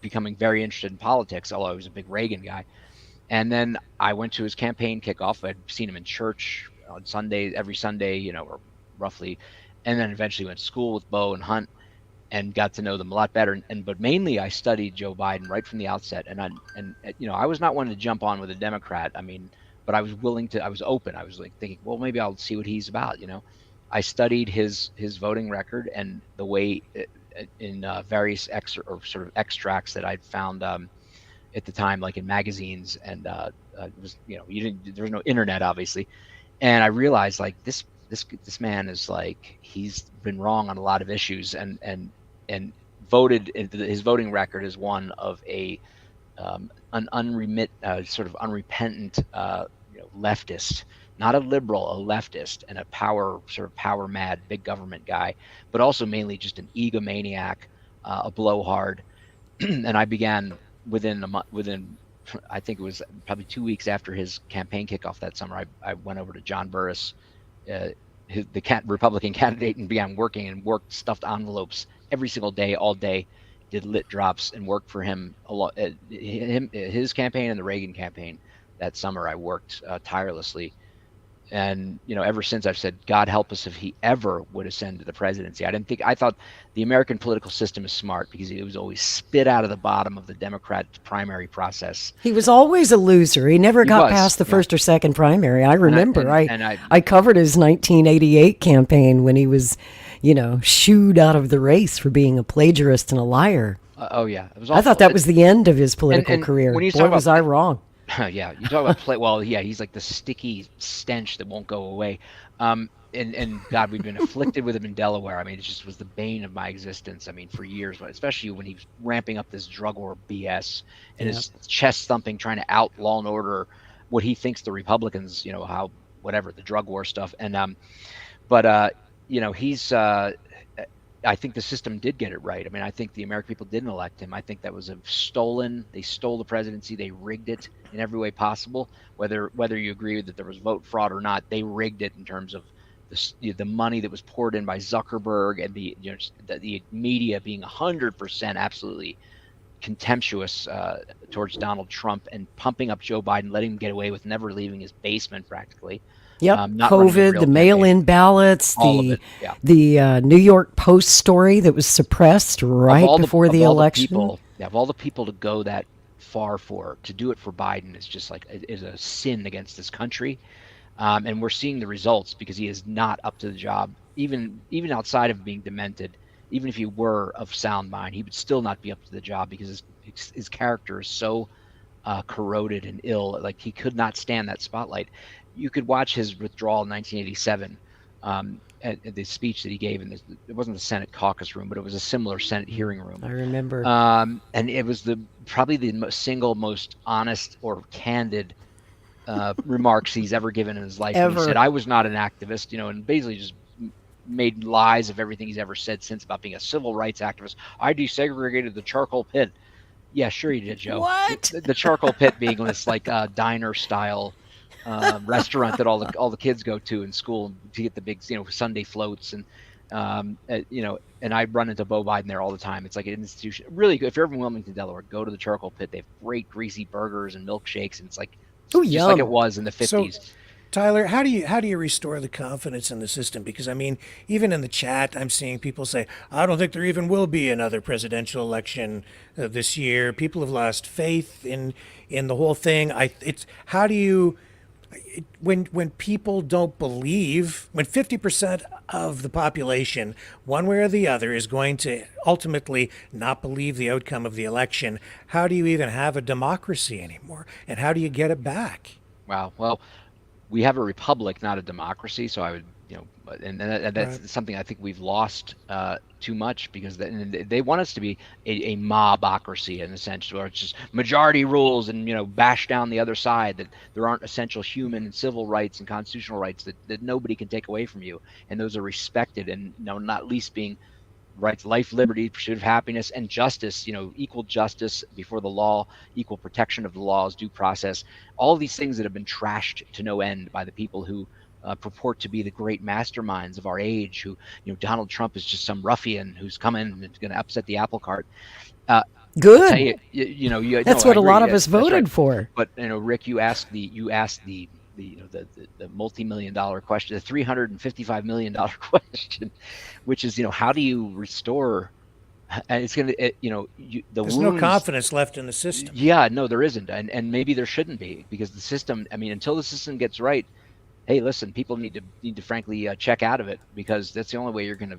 becoming very interested in politics, although I was a big Reagan guy. And then I went to his campaign kickoff. I'd seen him in church on Sunday, every Sunday, or roughly, and then eventually went to school with Bo and Hunt and got to know them a lot better. But mainly I studied Joe Biden right from the outset. And I was not one to jump on with a Democrat. I mean, but I was I was open. I was like thinking, well, maybe I'll see what he's about. I studied his voting record and the way in various extracts that I'd found at the time, like in magazines, and there was no internet, obviously. And I realized, like, this man is, like, he's been wrong on a lot of issues, and voted, his voting record is one of an unrepentant leftist, not a liberal, a leftist, and a power mad big government guy, but also mainly just an egomaniac, a blowhard. And I began within I think it was probably 2 weeks after his campaign kickoff that summer, I went over to John Burris, the Republican candidate, and began worked stuffed envelopes every single day, all day, did lit drops, and worked for him a lot. His campaign and the Reagan campaign that summer, I worked tirelessly. And, ever since, I've said, God help us if he ever would ascend to the presidency. I thought the American political system is smart because it was always spit out of the bottom of the Democrat primary process. He was always a loser. He never got past the first or second primary. I remember. I covered his 1988 campaign when he was, shooed out of the race for being a plagiarist and a liar. Oh, yeah. It was awful. I thought that was the end of his political career. When Boy, was I wrong. Yeah, you talk about well, yeah, he's like the sticky stench that won't go away. And God, we've been afflicted with him in Delaware. I mean, it just was the bane of my existence. I mean, for years, especially when he was ramping up this drug war BS and his chest thumping, trying to out Law and Order, what he thinks the Republicans, the drug war stuff. And he's I think the system did get it right. I mean, I think the American people didn't elect him. I think that was they stole the presidency. They rigged it in every way possible. Whether you agree that there was vote fraud or not, they rigged it in terms of the money that was poured in by Zuckerberg and the media being 100% absolutely contemptuous towards Donald Trump and pumping up Joe Biden, letting him get away with never leaving his basement practically. Yep, not running a COVID, real the mail-in ballots, All of it, yeah. the New York Post story that was suppressed right before the election. Of all the people to go that far to do it for Biden is just like is a sin against this country, and we're seeing the results because he is not up to the job. Even outside of being demented, even if he were of sound mind, he would still not be up to the job because his character is so corroded and ill. Like he could not stand that spotlight. You could watch his withdrawal in 1987, at the speech that he gave it wasn't the Senate caucus room, but it was a similar Senate hearing room. I remember. And it was probably the single most honest or candid remarks he's ever given in his life. He said, "I was not an activist," and basically just made lies of everything he's ever said since about being a civil rights activist. I desegregated the charcoal pit. Yeah, sure you did, Joe. What? The charcoal pit being this like diner style restaurant that all the kids go to in school to get the big Sunday floats and and I run into Beau Biden there all the time. It's like an institution. Really good. If you're ever in Wilmington, Delaware, go to the charcoal pit. They have great greasy burgers and milkshakes, and it's like just like it was in the 50s. So, Tyler, how do you restore the confidence in the system? Because I mean, even in the chat, I'm seeing people say, "I don't think there even will be another presidential election this year." People have lost faith in the whole thing. How do you, when people don't believe, when 50% of the population, one way or the other, is going to ultimately not believe the outcome of the election, how do you even have a democracy anymore? And how do you get it back? Wow. Well, we have a republic, not a democracy. So I would, and that's right. Something I think we've lost too much because they want us to be a mobocracy in a sense, where it's just majority rules and bash down the other side, that there aren't essential human and civil rights and constitutional rights that nobody can take away from you, and those are respected, and not least being rights, life, liberty, pursuit of happiness, and justice, equal justice before the law, equal protection of the laws, due process, all these things that have been trashed to no end by the people who purport to be the great masterminds of our age, who, Donald Trump is just some ruffian who's come in and is going to upset the apple cart. Good. That's what a lot of us voted for. But, Rick, you asked the multi-million-dollar question, the $355 million question, which is, how do you restore? And it's going to, there's no confidence left in the system. Yeah, no, there isn't, and maybe there shouldn't be, because the system. I mean, until the system gets right, hey, listen, people need to frankly check out of it, because that's the only way you're going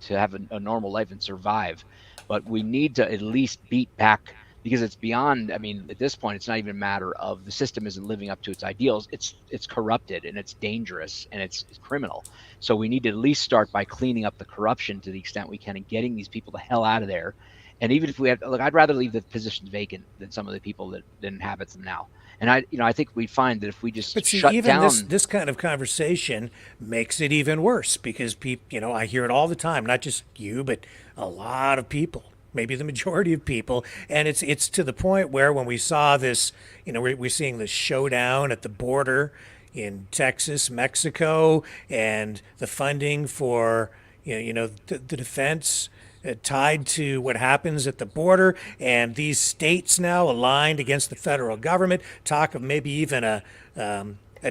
to have a normal life and survive. But we need to at least beat back, because it's beyond. I mean, at this point, it's not even a matter of the system isn't living up to its ideals. It's corrupted, and it's dangerous, and it's criminal. So we need to at least start by cleaning up the corruption to the extent we can, and getting these people the hell out of there. And even if we have, I'd rather leave the positions vacant than some of the people that inhabit them now. And I think we find that if we just shut down, this kind of conversation makes it even worse, because people, I hear it all the time, not just you, but a lot of people, maybe the majority of people, and it's to the point where when we saw this, we're seeing the showdown at the border in Texas, Mexico, and the funding for the defense tied to what happens at the border, and these states now aligned against the federal government, talk of maybe even a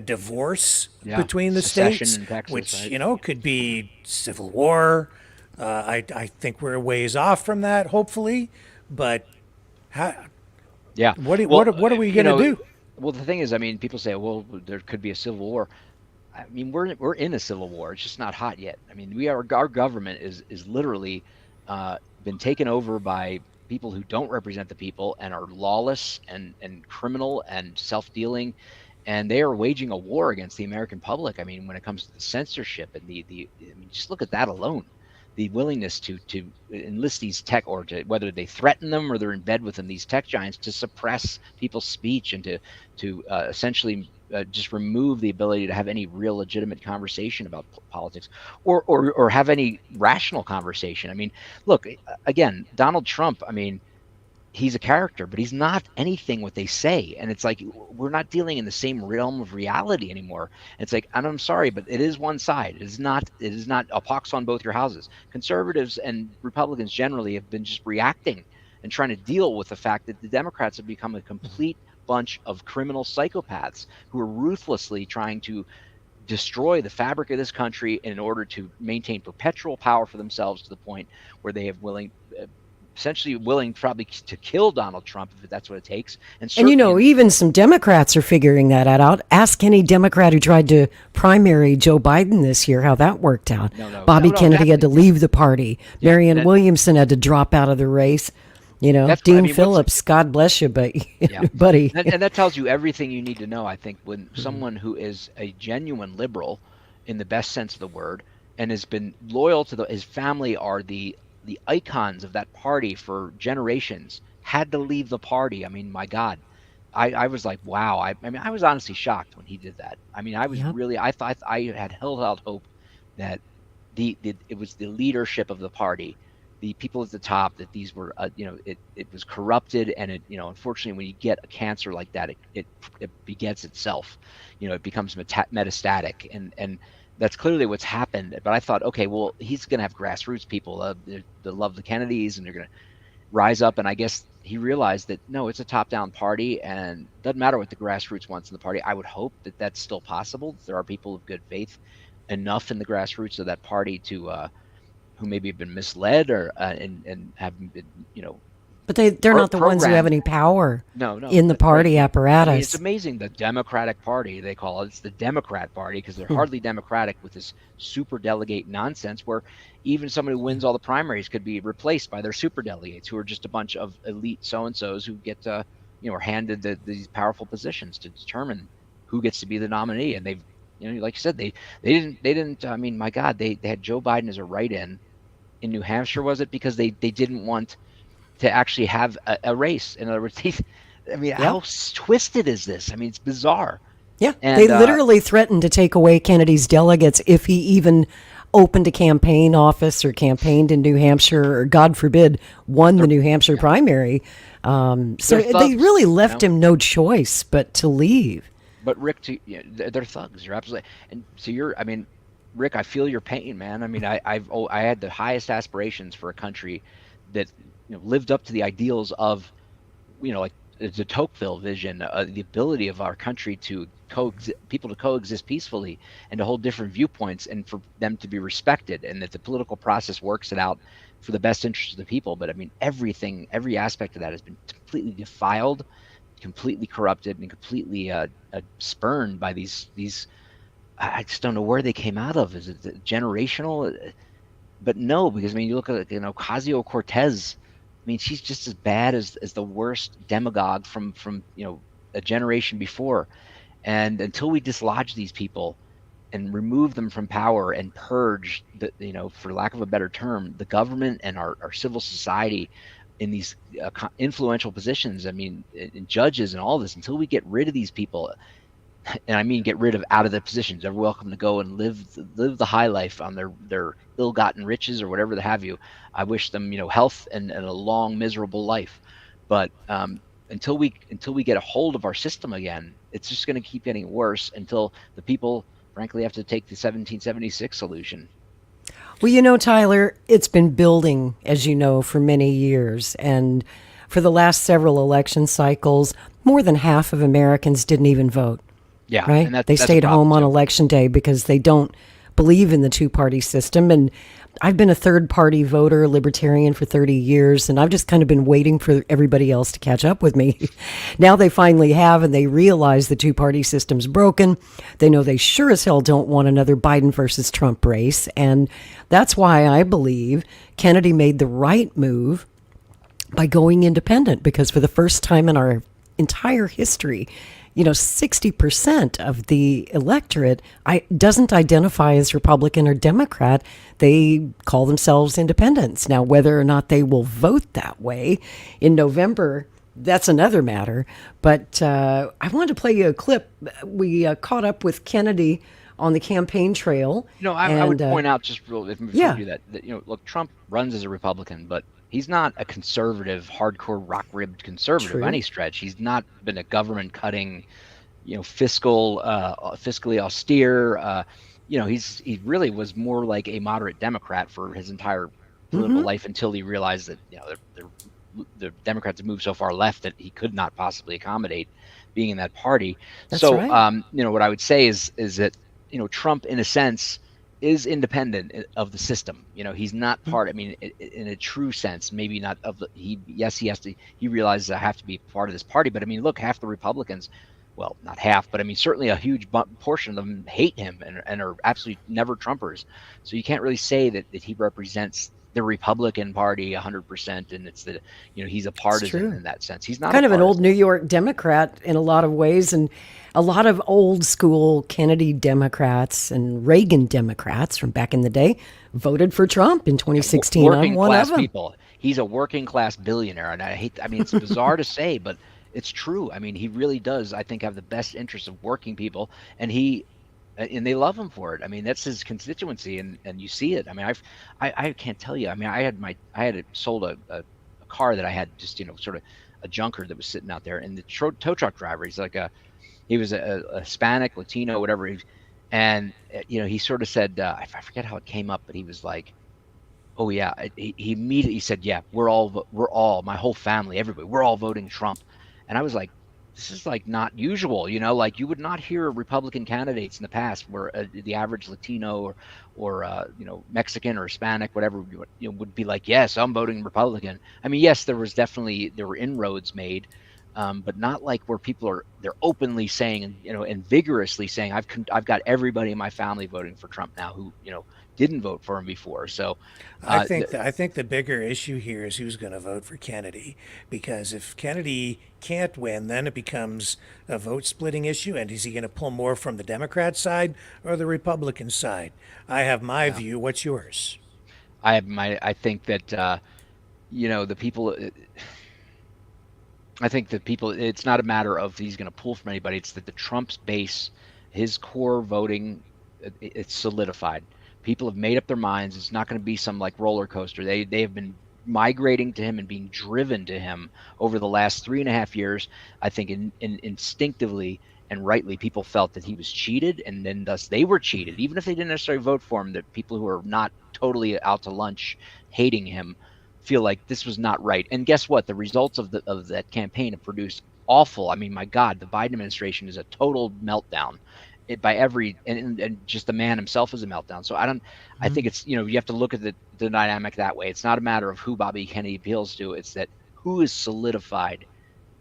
divorce between the states, in Texas, which right? Could be civil war. I think we're a ways off from that, hopefully, but what are we going to do? Well, the thing is, I mean, people say, well, there could be a civil war. I mean, we're in a civil war. It's just not hot yet. I mean, our government is literally been taken over by people who don't represent the people and are lawless and criminal and self-dealing, and they are waging a war against the American public. I mean, when it comes to the censorship and I mean, just look at that alone. the willingness to enlist these tech, or to, whether they threaten them or they're in bed with them, these tech giants, to suppress people's speech and to essentially just remove the ability to have any real legitimate conversation about politics, or have any rational conversation. I mean, look, again, Donald Trump, I mean, he's a character, but he's not anything what they say. And it's like, we're not dealing in the same realm of reality anymore. And it's like, and I'm sorry, but it is one side. It is not a pox on both your houses. Conservatives and Republicans generally have been just reacting and trying to deal with the fact that the Democrats have become a complete bunch of criminal psychopaths who are ruthlessly trying to destroy the fabric of this country in order to maintain perpetual power for themselves, to the point where they have essentially willing probably to kill Donald Trump if that's what it takes. And even some Democrats are figuring that out. Ask any Democrat who tried to primary Joe Biden this year how that worked out. Bobby Kennedy had to leave the party. Marianne Williamson had to drop out of the race. Dean Phillips, God bless you, buddy. And that tells you everything you need to know, I think, when someone who is a genuine liberal, in the best sense of the word, and has been loyal to his family, are the icons of that party for generations, had to leave the party. I mean, my God, I was like, wow. I mean, I was honestly shocked when he did that. I mean, I was really, I thought I had held out hope that it was the leadership of the party, the people at the top, that these were, it was corrupted. And it, unfortunately, when you get a cancer like that, it begets itself, it becomes metastatic, and that's clearly what's happened. But I thought, okay, well, he's going to have grassroots people that love the Kennedys, and they're going to rise up. And I guess he realized that, no, it's a top-down party, and it doesn't matter what the grassroots wants in the party. I would hope that that's still possible. There are people of good faith enough in the grassroots of that party to who maybe have been misled or and haven't been, But they're not the ones who have any power in the party apparatus. I mean, it's amazing. The Democratic Party, they call it. It's the Democrat Party, because they're hardly democratic with this super delegate nonsense, where even somebody who wins all the primaries could be replaced by their super delegates, who are just a bunch of elite so-and-sos who get, are handed these powerful positions to determine who gets to be the nominee. And they've, like you said, they didn't. I mean, my God, they had Joe Biden as a write-in in New Hampshire, was it? Because they didn't want to actually have a race. In other words, how twisted is this? I mean, it's bizarre. Yeah, and they literally threatened to take away Kennedy's delegates if he even opened a campaign office or campaigned in New Hampshire, or God forbid, won the New Hampshire primary. So they really left him no choice but to leave. But Rick, they're thugs. You're absolutely, and so Rick, I feel your pain, man. I mean, I had the highest aspirations for a country that lived up to the ideals of, like the Tocqueville vision, the ability of our country to people to coexist peacefully and to hold different viewpoints, and for them to be respected, and that the political process works it out for the best interest of the people. But I mean, every aspect of that has been completely defiled, completely corrupted, and completely spurned by these. I just don't know where they came out of. Is it generational? But no, because you look at Ocasio-Cortez. I mean, she's just as bad as the worst demagogue from a generation before. And until we dislodge these people and remove them from power and purge for lack of a better term, the government and our civil society in these influential positions, in judges and all this, until we get rid of these people, and I mean get rid of out of the positions, they're welcome to go and live the high life on their ill-gotten riches or whatever they have you. I wish them health and a long miserable life. But until we get a hold of our system again, it's just going to keep getting worse until the people frankly have to take the 1776 solution. Well, Tyler, it's been building, as you know, for many years, and for the last several election cycles, more than half of Americans didn't even vote. Yeah, right. And they stayed home on election day because they don't believe in the two-party system. And I've been a third-party voter, libertarian, for 30 years, and I've just kind of been waiting for everybody else to catch up with me. Now they finally have, and they realize the two-party system's broken. They know they sure as hell don't want another Biden versus Trump race, and that's why I believe Kennedy made the right move by going independent, because for the first time in our entire history, 60% of the electorate doesn't identify as Republican or Democrat. They call themselves independents. Now, whether or not they will vote that way in November, that's another matter. But I wanted to play you a clip. We caught up with Kennedy on the campaign trail. I would point out just real before yeah. we do that, look, Trump runs as a Republican, but he's not a conservative, hardcore, rock-ribbed conservative True. by any stretch. He's not been a government-cutting, fiscally austere. He really was more like a moderate Democrat for his entire political life until he realized that the Democrats have moved so far left that he could not possibly accommodate being in that party. That's so, right. What I would say is that Trump, in a sense, is independent of the system. He's not part. I mean, in a true sense, maybe not of the. He has to. He realizes I have to be part of this party. But I mean, look, half the Republicans, well, not half, but I mean, certainly a huge portion of them hate him and are absolutely never Trumpers. So you can't really say that he represents the Republican Party 100%, and it's he's a partisan in that sense. He's not kind of an old New York Democrat in a lot of ways, and a lot of old school Kennedy Democrats and Reagan Democrats from back in the day voted for Trump in 2016. Working I'm one class of them. people. He's a working class billionaire, and I mean, it's bizarre to say, but it's true. I mean, he really does, I think, have the best interests of working people, and they love him for it. I mean, that's his constituency, and you see it. I mean, I can't tell you. I mean, I had sold a car that I had just sort of a junker that was sitting out there, and the tow truck driver, he was a Hispanic, Latino, whatever, and he sort of said, I forget how it came up, but he was like, oh yeah, he immediately said, yeah, we're all my whole family, everybody, we're all voting Trump, and I was like, this is like not usual, like you would not hear Republican candidates in the past where the average Latino or Mexican or Hispanic, whatever, would be like, yes, I'm voting Republican. I mean, yes, there were inroads made, but not like where they're openly saying and vigorously saying, I've got everybody in my family voting for Trump now who didn't vote for him before. So I think the bigger issue here is who's going to vote for Kennedy, because if Kennedy can't win, then it becomes a vote splitting issue. And is he going to pull more from the Democrat side or the Republican side? I have my view. What's yours? I think that the people. I think that people. It's not a matter of he's going to pull from anybody. It's that the Trump's base, his core voting, it's solidified. People have made up their minds. It's not going to be some like roller coaster. They have been migrating to him and being driven to him over the last 3.5 years. I think instinctively and rightly, people felt that he was cheated, and then thus they were cheated. Even if they didn't necessarily vote for him, that people who are not totally out to lunch hating him feel like this was not right. And guess what? The results of that campaign have produced awful. I mean, my God, the Biden administration is a total meltdown. And just the man himself is a meltdown. So I think it's, you have to look at the dynamic that way. It's not a matter of who Bobby Kennedy appeals to. It's that who is solidified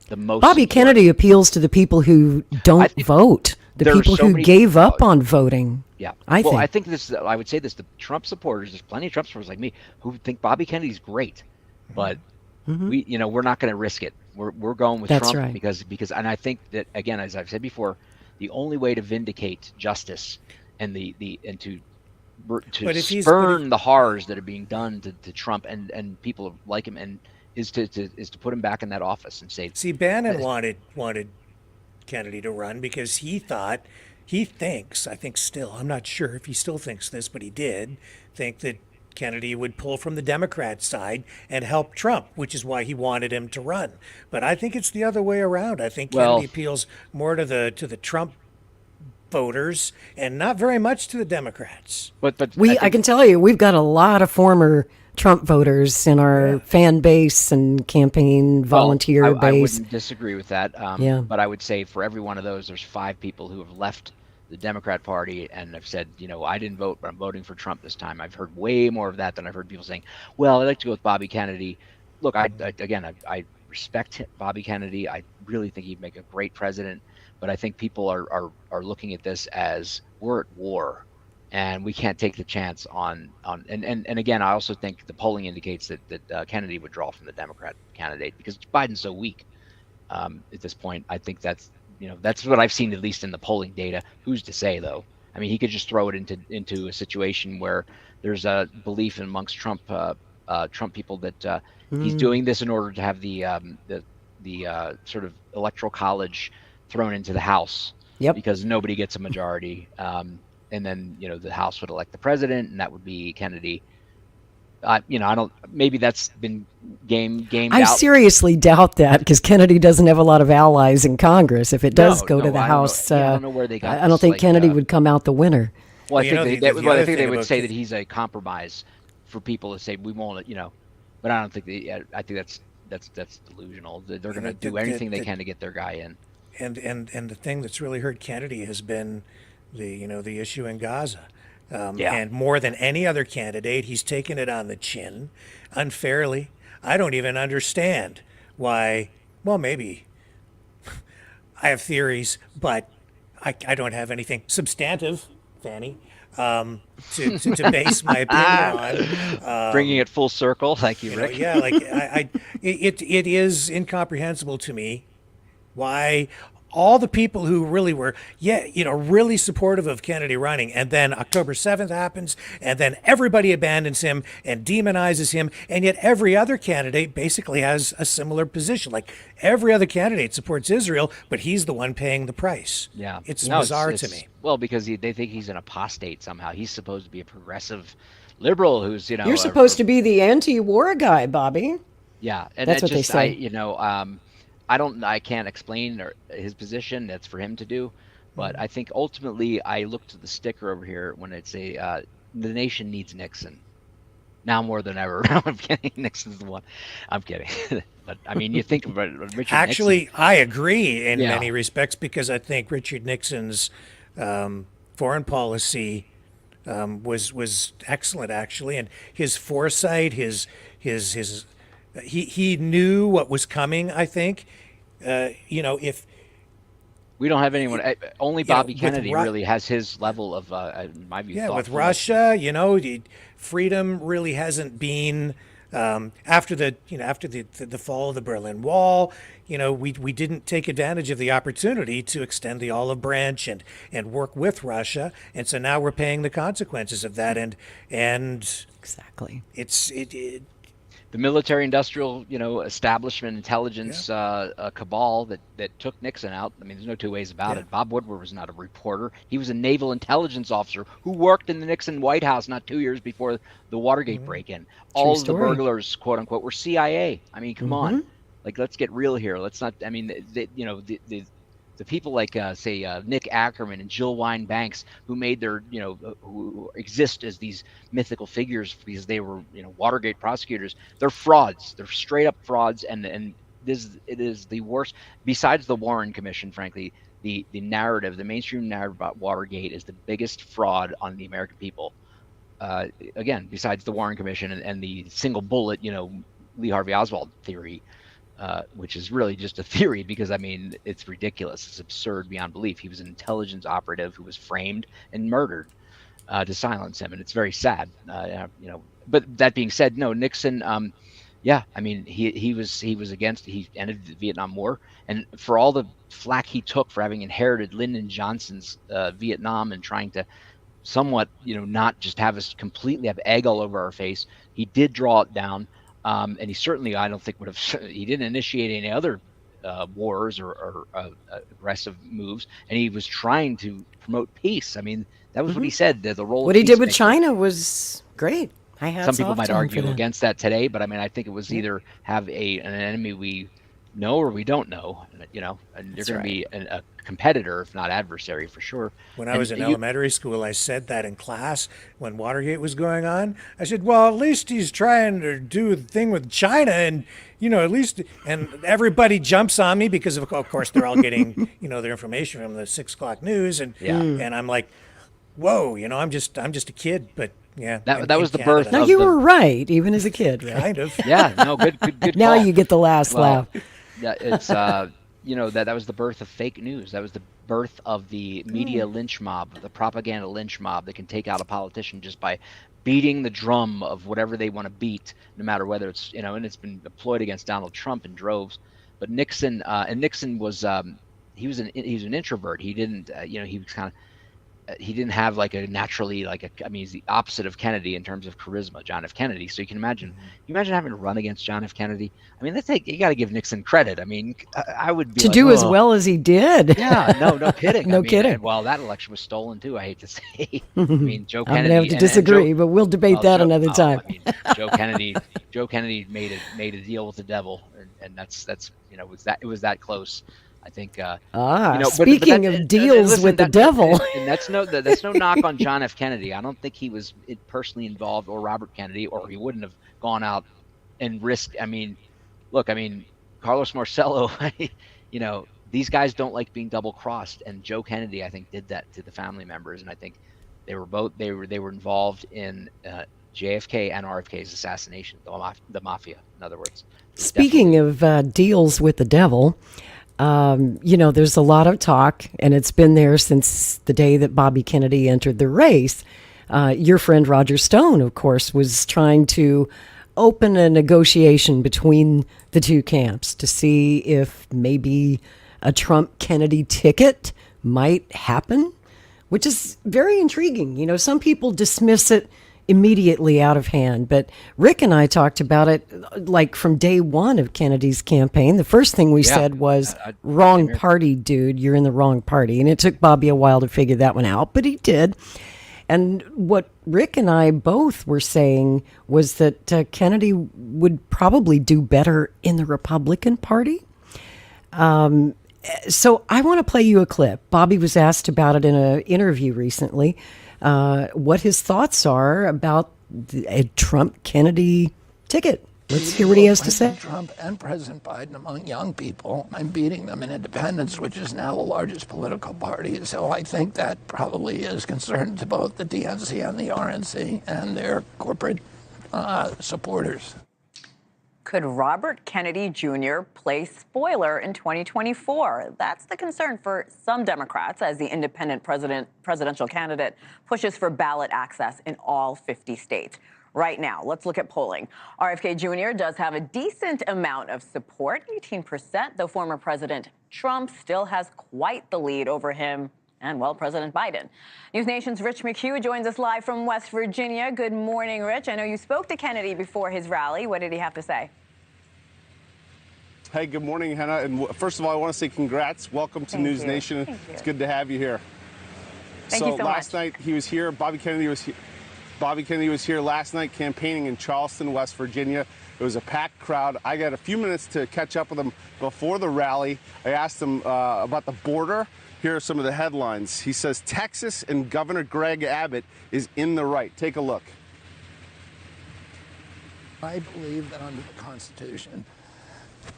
the most. Bobby Kennedy appeals to the people who don't vote, the people who gave up on voting. Yeah. I think I would say this, the Trump supporters, there's plenty of Trump supporters like me who think Bobby Kennedy's great, but we're not going to risk it. We're going with That's Trump right. because and I think that, again, as I've said before, the only way to vindicate justice and to spurn the horrors that are being done to Trump and people like him and is to put him back in that office and say. See, Bannon wanted Kennedy to run because he thinks, I think still, I'm not sure if he still thinks this, but he did think that Kennedy would pull from the Democrat side and help Trump, which is why he wanted him to run. But I think it's the other way around. I think Kennedy appeals more to the Trump voters and not very much to the Democrats. But I can tell you, we've got a lot of former Trump voters in our fan base and campaign volunteer base. I wouldn't disagree with that. Yeah. But I would say for every one of those, there's 5 people who have left the Democrat Party and have said, I didn't vote, but I'm voting for Trump this time. I've heard way more of that than I've heard people saying, well, I'd like to go with Bobby Kennedy. Look, I respect Bobby Kennedy. I really think he'd make a great president. But I think people are looking at this as we're at war, and we can't take the chance on and again, I also think the polling indicates that Kennedy would draw from the Democrat candidate because Biden's so weak at this point. I think that's that's what I've seen, at least in the polling data. Who's to say, though? I mean, he could just throw it into a situation where there's a belief amongst Trump people that he's doing this in order to have the sort of electoral college thrown into the House, because nobody gets a majority, and then the House would elect the president, and that would be Kennedy. I don't. Maybe that's been gamed I out. seriously doubt that, because Kennedy doesn't have a lot of allies in Congress. If it does go to the House, I don't know where they got I don't think Kennedy would come out the winner. Well, I think they would say that he's a compromise for people to say we won't, but I don't think I think that's delusional. They're going to do anything they can to get their guy in. And the thing that's really hurt Kennedy has been the issue in Gaza. And more than any other candidate, he's taken it on the chin unfairly. I don't even understand why. Well, maybe I have theories, but I don't have anything substantive, Fani, to base my opinion on. Bringing it full circle, thank you, Rick. It is incomprehensible to me why all the people who really were, really supportive of Kennedy running, and then October 7th happens, and then everybody abandons him and demonizes him, and yet every other candidate basically has a similar position. Like, every other candidate supports Israel, but he's the one paying the price. Yeah. It's bizarre to me. Well, because they think he's an apostate somehow. He's supposed to be a progressive liberal who's, You're supposed to be the anti-war guy, Bobby. Yeah, and that's what they say. I can't explain his position. That's for him to do. But I think ultimately, I looked at the sticker over here when it's the nation needs Nixon now more than ever. I'm kidding. Nixon's the one. I'm kidding. But I mean, you think about Richard Actually, Nixon. I agree in many respects, because I think Richard Nixon's foreign policy was excellent, actually, and his foresight, he knew what was coming. I think, if we don't have anyone, only Bobby Kennedy really has his level of, in my view. Yeah, with Russia, freedom really hasn't been after the fall of the Berlin Wall. We didn't take advantage of the opportunity to extend the olive branch and work with Russia, and so now we're paying the consequences of that. And exactly, the military-industrial, establishment, intelligence cabal that took Nixon out. I mean, there's no two ways about it. Bob Woodward was not a reporter. He was a naval intelligence officer who worked in the Nixon White House not 2 years before the Watergate break-in. All of the burglars, quote-unquote, were CIA. I mean, come on. Like, let's get real here. Let's not – I mean, the people like, say, Nick Ackerman and Jill Wine Banks, who made their, who exist as these mythical figures because they were, Watergate prosecutors, they're frauds. They're straight up frauds. And it is the worst. Besides the Warren Commission, frankly, the narrative, the mainstream narrative about Watergate is the biggest fraud on the American people. Again, besides the Warren Commission and the single bullet, Lee Harvey Oswald theory. Which is really just a theory, because I mean, it's ridiculous. It's absurd beyond belief. He was an intelligence operative who was framed and murdered to silence him, and it's very sad. But that being said, no, Nixon. I mean, he ended the Vietnam War, and for all the flack he took for having inherited Lyndon Johnson's Vietnam and trying to somewhat, not just have us completely have egg all over our face, he did draw it down. And he certainly, I don't think he didn't initiate any other wars or aggressive moves, and he was trying to promote peace. I mean, that was what he said. The role. What he did with China was great. Some people might argue against that today, but I mean, I think it was either have an enemy we know or we don't know, and you're going to be a competitor, if not adversary, for sure. When I was in elementary school, I said that in class when Watergate was going on. I said, well, at least he's trying to do the thing with China, and at least, and everybody jumps on me because of course they're all getting their information from the 6 o'clock news, and I'm like, whoa, I'm just a kid, but yeah. That was the birth. No, you were right, even as a kid, right? Kind of. Yeah. No. Good. Now call. You get the last laugh. Yeah, it's that was the birth of fake news. That was the birth of the media lynch mob, the propaganda lynch mob that can take out a politician just by beating the drum of whatever they want to beat, no matter whether it's and it's been deployed against Donald Trump in droves. But Nixon was he was an introvert. He didn't he was kind of he didn't have like a naturally he's the opposite of Kennedy in terms of charisma, John F. Kennedy. So you can imagine having to run against John F. Kennedy. I mean, you got to give Nixon credit. I mean, I would be to do as well as he did. Yeah, no kidding. No kidding. Well, that election was stolen too. I hate to say. I mean, Joe Kennedy. I'm gonna have to disagree, but we'll debate that another time. I mean, Joe Kennedy made a deal with the devil, and that's it was that close. I think. Speaking of deals with the devil, and that's no knock on John F. Kennedy. I don't think he was personally involved, or Robert Kennedy, or he wouldn't have gone out and risked. I mean, look, Carlos Marcello. These guys don't like being double crossed, and Joe Kennedy, I think, did that to the family members, and I think they were involved in JFK and RFK's assassination, the mafia, in other words. Speaking of deals with the devil. There's a lot of talk, and it's been there since the day that Bobby Kennedy entered the race. Your friend Roger Stone, of course, was trying to open a negotiation between the two camps to see if maybe a Trump-Kennedy ticket might happen, which is very intriguing. Some people dismiss it immediately out of hand. But Rick and I talked about it like from day one of Kennedy's campaign. The first thing we said was, wrong party, dude. You're in the wrong party. And it took Bobby a while to figure that one out, but he did. And what Rick and I both were saying was that Kennedy would probably do better in the Republican Party. So I want to play you a clip. Bobby was asked about it in an interview recently. What his thoughts are about a Trump-Kennedy ticket. Let's hear what he has to say. Trump and President Biden among young people. I'm beating them in independents, which is now the largest political party. So I think that probably is concern to both the DNC and the RNC and their corporate supporters. Could Robert Kennedy Jr. play spoiler in 2024? That's the concern for some Democrats as the independent presidential candidate pushes for ballot access in all 50 states. Right now, let's look at polling. RFK Jr. does have a decent amount of support, 18%, though former President Trump still has quite the lead over him and, well, President Biden. News Nation's Rich McHugh joins us live from West Virginia. Good morning, Rich. I know you spoke to Kennedy before his rally. What did he have to say? Hey, good morning, Hannah. And first of all, I want to say congrats. Welcome to News Nation. It's good to have you here. Thank you so last much. night he was here. Bobby Kennedy was here last night campaigning in Charleston, West Virginia. It was a packed crowd. I got a few minutes to catch up with him before the rally. I asked him about the border. Here are some of the headlines. He says Texas and Governor Greg Abbott is in the right. Take a look. I believe that under the Constitution,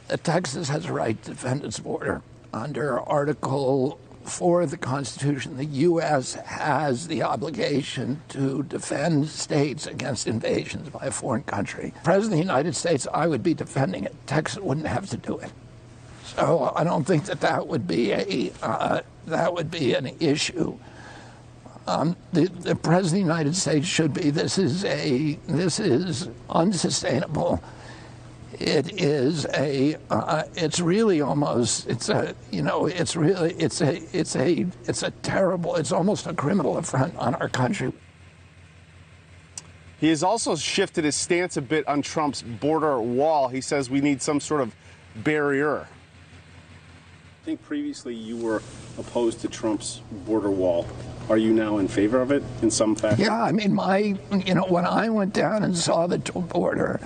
that Texas has a right to defend its border. Under Article 4 of the Constitution, the U.S. has the obligation to defend states against invasions by a foreign country. President of the United States, I would be defending it. Texas wouldn't have to do it. So I don't think that would be an issue. The President of the United States should be. This is unsustainable. It's really almost. It's a terrible. It's almost a criminal affront on our country. He has also shifted his stance a bit on Trump's border wall. He says we need some sort of barrier. I think previously you were opposed to Trump's border wall. Are you now in favor of it in some fashion? Yeah, I mean, when I went down and saw the border,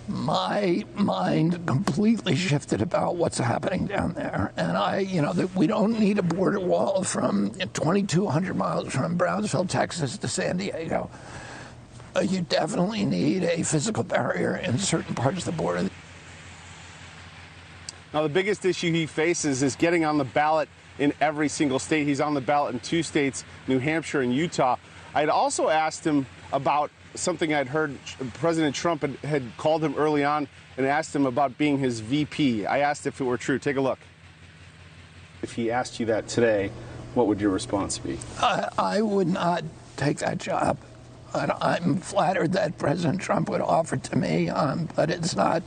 my mind completely shifted about what's happening down there. And that we don't need a border wall from 2,200 miles from Brownsville, Texas to San Diego. You definitely need a physical barrier in certain parts of the border. Now, the biggest issue he faces is getting on the ballot in every single state. He's on the ballot in 2 states, New Hampshire and Utah. I'd also asked him about something I'd heard President Trump had called him early on and asked him about being his VP. I asked if it were true. Take a look. If he asked you that today, what would your response be? I would not take that job. I'm flattered that President Trump would offer it to me, but it's not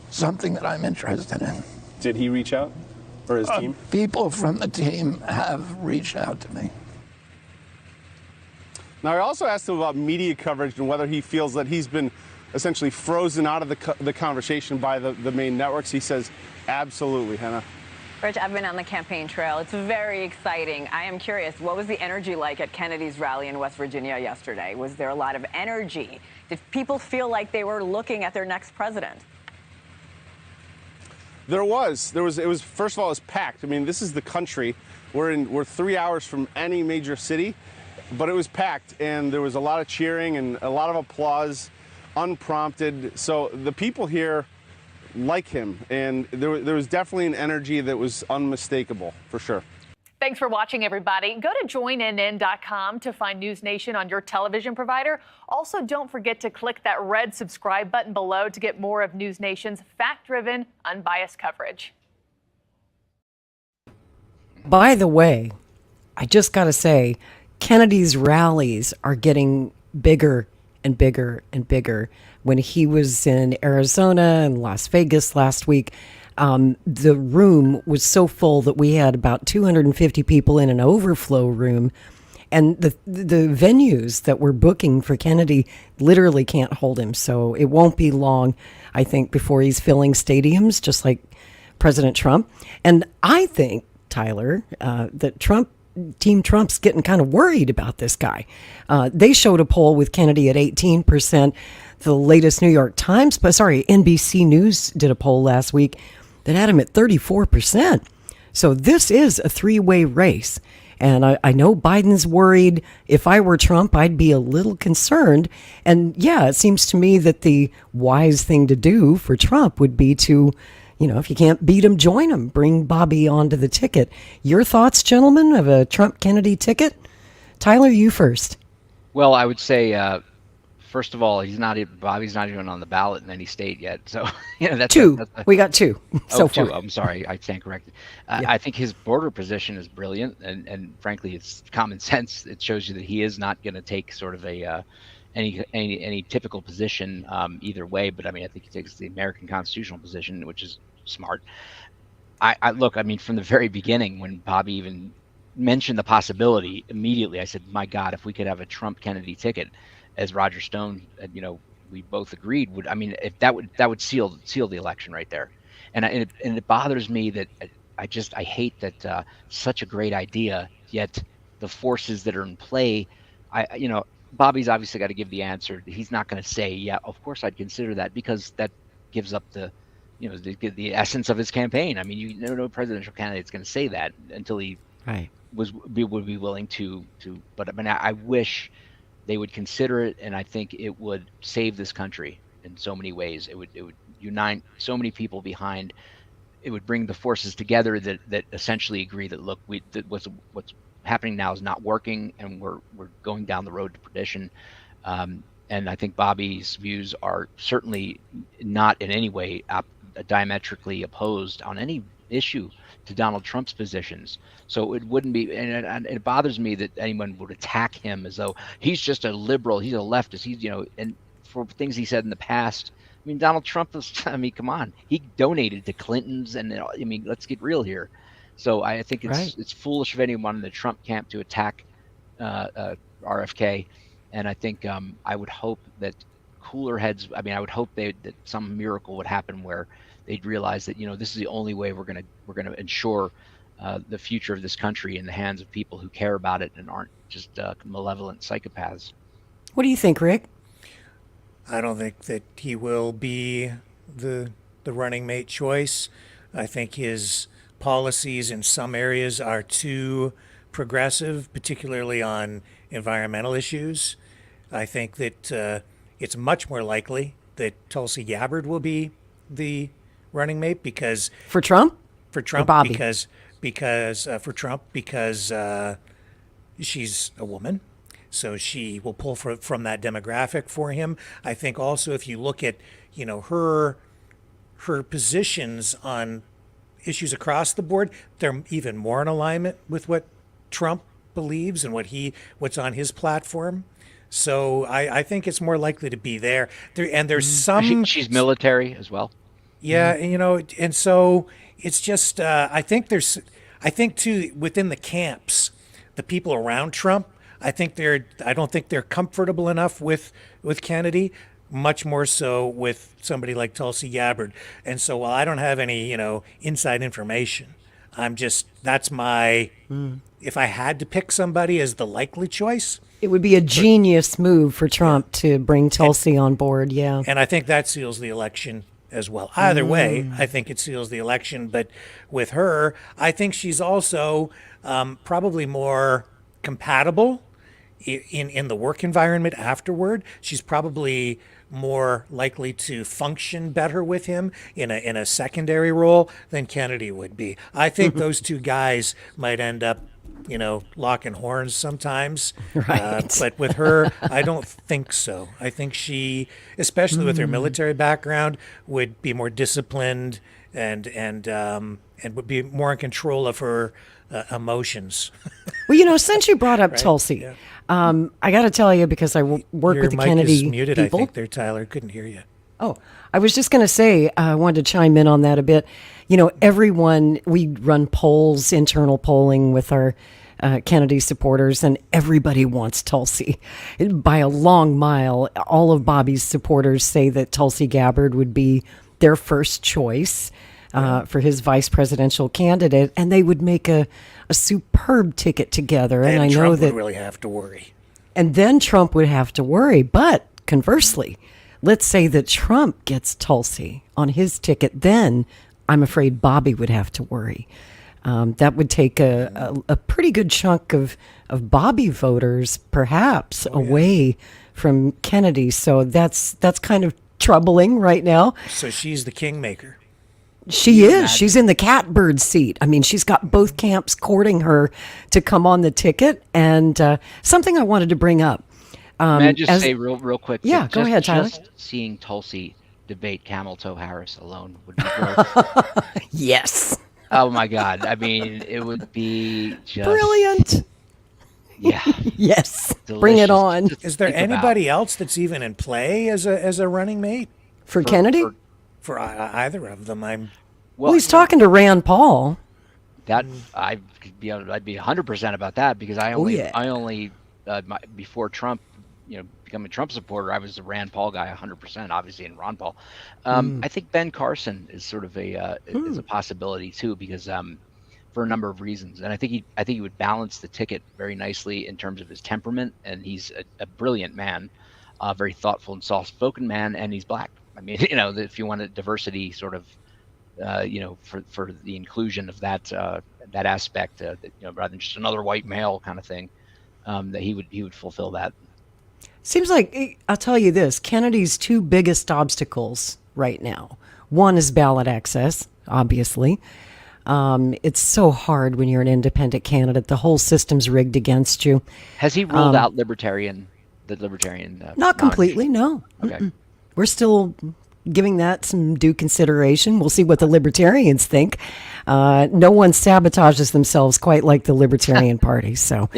something that I'm interested in. Did he reach out? or his team? People from the team have reached out to me. Now, I also asked him about media coverage and whether he feels that he's been essentially frozen out of the conversation by the main networks. He says, absolutely, Hannah. Rich, I've been on the campaign trail. It's very exciting. I am curious, what was the energy like at Kennedy's rally in West Virginia yesterday? Was there a lot of energy? Did people feel like they were looking at their next president? There was. It was, first of all, it was packed. I mean, this is the country. We're 3 hours from any major city, but it was packed, and there was a lot of cheering and a lot of applause, unprompted. So the people here like him, and there was definitely an energy that was unmistakable, for sure. Thanks for watching, everybody. Go to joinnn.com to find News Nation on your television provider. Also, don't forget to click that red subscribe button below to get more of News Nation's fact-driven, unbiased coverage. By the way, I just got to say, Kennedy's rallies are getting bigger and bigger and bigger. When he was in Arizona and Las Vegas last week, the room was so full that we had about 250 people in an overflow room. And the venues that we're booking for Kennedy literally can't hold him. So it won't be long, I think, before he's filling stadiums, just like President Trump. And I think, Tyler, that Team Trump's getting kind of worried about this guy. They showed a poll with Kennedy at 18%. The latest New York Times, NBC News did a poll last week that had him at 34%. So this is a three-way race. And I know Biden's worried. If I were Trump, I'd be a little concerned. And yeah, it seems to me that the wise thing to do for Trump would be to, if you can't beat him, join him. Bring Bobby onto the ticket. Your thoughts, gentlemen, of a Trump-Kennedy ticket? Tyler, you first. Well, I would say, first of all, Bobby's not even on the ballot in any state yet. So, that's two. We got two so far. Two. I'm sorry, I stand corrected. I think his border position is brilliant, and frankly, it's common sense. It shows you that he is not going to take sort of any typical position either way. But I mean, I think he takes the American constitutional position, which is smart. I look. I mean, from the very beginning, when Bobby even mentioned the possibility, immediately I said, "My God, if we could have a Trump-Kennedy ticket." As Roger Stone, we both agreed would. I mean, if that would seal the election right there, and it bothers me that I hate that such a great idea, yet the forces that are in play. Bobby's obviously got to give the answer. He's not going to say, yeah, of course I'd consider that, because that gives up the essence of his campaign. I mean, no presidential candidate's going to say that until he would be willing to. But I mean, I wish they would consider it, and I think it would save this country in so many ways. It would unite so many people behind. It would bring the forces together that essentially agree that look, what's happening now is not working, and we're going down the road to perdition. And I think Bobby's views are certainly not in any way diametrically opposed on any issue to Donald Trump's positions. So it wouldn't be, and it bothers me that anyone would attack him as though he's just a liberal, he's a leftist, he's, and for things he said in the past. I mean, Donald Trump was, come on, he donated to Clinton's, and I mean, let's get real here. So I think it's foolish of anyone in the Trump camp to attack RFK. And I think I would hope that cooler heads, I would hope that some miracle would happen where they'd realize that, this is the only way we're gonna ensure the future of this country in the hands of people who care about it and aren't just malevolent psychopaths. What do you think, Rick? I don't think that he will be the running mate choice. I think his policies in some areas are too progressive, particularly on environmental issues. I think that it's much more likely that Tulsi Gabbard will be the running mate because for Trump, because for Trump, because she's a woman, so she will pull from that demographic for him. I think also if you look at her positions on issues across the board, they're even more in alignment with what Trump believes and what's on his platform. So I think it's more likely to be there. There's some. She's military as well. Yeah, and so it's just I think too within the camps, the people around Trump, I don't think they're comfortable enough with Kennedy, much more so with somebody like Tulsi Gabbard. And so while I don't have any, inside information, that's my, if I had to pick somebody as the likely choice. It would be a genius move for Trump to bring Tulsi on board, yeah. And I think that seals the election as well. Either way, I think it seals the election. But with her, I think she's also probably more compatible in the work environment afterward. She's probably more likely to function better with him in a secondary role than Kennedy would be. I think those two guys might end up, locking horns sometimes. Right. But with her, I don't think so. I think she, especially with her military background, would be more disciplined and would be more in control of her emotions. Well, since you brought up Tulsi, I got to tell you, because I work Your with the mic Kennedy is muted, people. I think there, Tyler. Couldn't hear you. Oh, I was just going to say, I wanted to chime in on that a bit. Everyone, we run polls, internal polling with our Kennedy supporters, and everybody wants Tulsi. By a long mile, all of Bobby's supporters say that Tulsi Gabbard would be their first choice for his vice presidential candidate, and they would make a superb ticket together. And I know Trump that would really have to worry. And then Trump would have to worry. But conversely, let's say that Trump gets Tulsi on his ticket, then I'm afraid Bobby would have to worry. That would take a pretty good chunk of Bobby voters, perhaps, away from Kennedy. So that's kind of troubling right now. So she's the kingmaker. She is. She's in the catbird seat. I mean, she's got both camps courting her to come on the ticket. And something I wanted to bring up. May I just say real quick? Yeah, go ahead, Tyler. Just seeing Tulsi debate Camel Toe Harris alone would be great. Yes. Oh my God! I mean, it would be just brilliant. Yeah. Yes. Delicious. Bring it on. Is there anybody else that's even in play as a running mate for Kennedy? For either of them, Well, he's talking to Rand Paul. That I'd be 100% about that, because I only before Trump, becoming a Trump supporter, I was a Rand Paul guy 100%, obviously, in Ron Paul. I think Ben Carson is sort of is a possibility too, because for a number of reasons, and I think he would balance the ticket very nicely in terms of his temperament, and he's a brilliant man, very thoughtful and soft-spoken man, and he's black. I mean, if you want a diversity sort of, for the inclusion of that aspect, rather than just another white male kind of thing, that he would fulfill that. Seems like, I'll tell you this, Kennedy's two biggest obstacles right now. One is ballot access, obviously. It's so hard when you're an independent candidate. The whole system's rigged against you. Has he ruled out the libertarian? Not completely, no. Okay. We're still giving that some due consideration. We'll see what the libertarians think. No one sabotages themselves quite like the Libertarian Party. So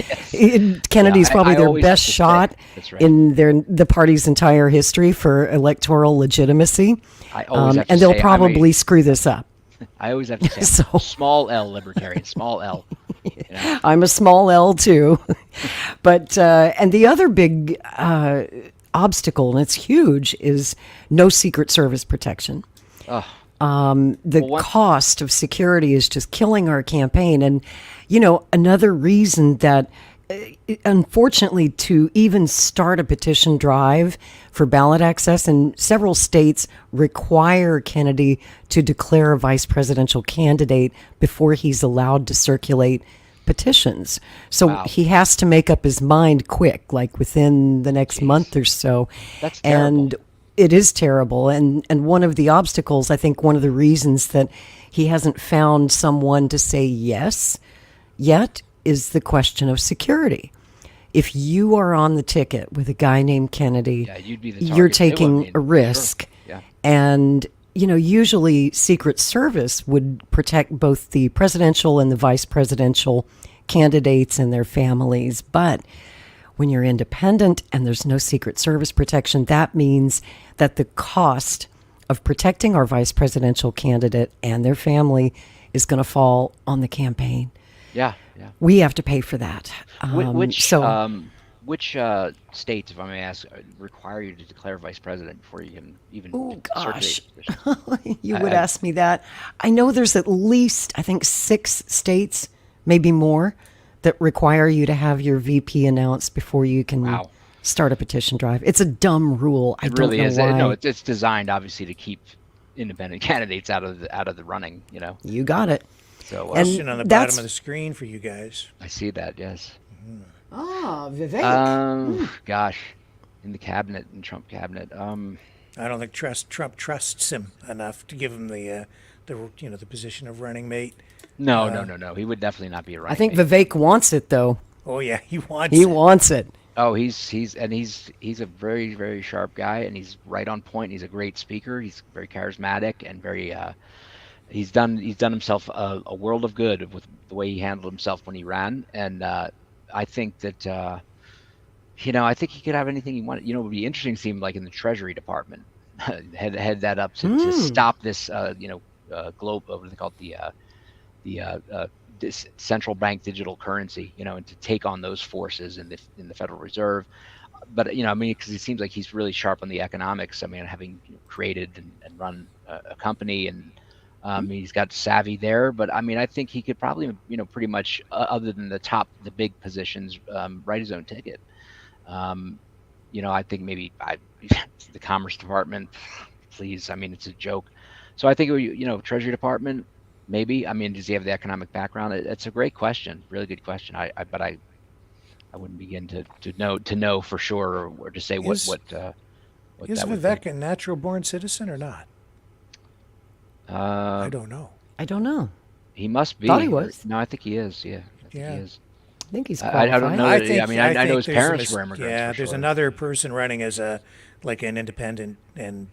Kennedy's probably their best shot in the party's entire history for electoral legitimacy. And they'll probably screw this up. I always have to say small L libertarian, small L. I'm a small L too. But and the other big obstacle, and it's huge, is no Secret Service protection. The cost of security is just killing our campaign. And, another reason that, unfortunately, to even start a petition drive for ballot access, and several states require Kennedy to declare a vice presidential candidate before he's allowed to circulate petitions. So he has to make up his mind quick, like within the next month or so. That's terrible. And it is terrible. And one of the obstacles, I think one of the reasons that he hasn't found someone to say yes yet, is the question of security. If you are on the ticket with a guy named Kennedy, you'd be the target. You're taking a risk. Sure. Yeah. And usually Secret Service would protect both the presidential and the vice presidential candidates and their families. But when you're independent and there's no Secret Service protection, that means that the cost of protecting our vice presidential candidate and their family is going to fall on the campaign. Yeah. We have to pay for that. Which states, if I may ask, require you to declare vice president before you can even gosh. circulate? You would ask me that. I know there's at least, I think, 6 states, maybe more, that require you to have your VP announced before you can start a petition drive. It's a dumb rule. I don't know why. No, it's designed obviously to keep independent candidates out of the running. You got it. So question on the bottom of the screen for you guys. I see that. Yes. Vivek. Gosh, in the cabinet, in Trump cabinet. I don't think Trump trusts him enough to give him the position of running mate. No. He would definitely not be a running I think mate. Vivek wants it though. Oh yeah, he wants it. Oh, he's a very, very sharp guy, and he's right on point. He's a great speaker. He's very charismatic and very. He's done himself a world of good with the way he handled himself when he ran, and I think that I think he could have anything he wanted. It would be interesting to see him like in the Treasury Department, head that up to stop this globe. What do they call it? This central bank digital currency, and to take on those forces in the Federal Reserve. But because it seems like he's really sharp on the economics. Having created and run a company, and he's got savvy there. But I think he could probably, pretty much other than the big positions, write his own ticket. I think maybe the Commerce Department, please. It's a joke. So I think Treasury Department. Maybe. Does he have the economic background? It's a great question, really good question. But I wouldn't begin to know for sure or to say what is that Vivek a natural born citizen or not? I don't know. He must be. Thought he was. No, I think he is. Yeah, I think he is. I think he's qualified. I don't know. I know his parents were immigrants. Yeah, for there's sure. another person running as an independent, and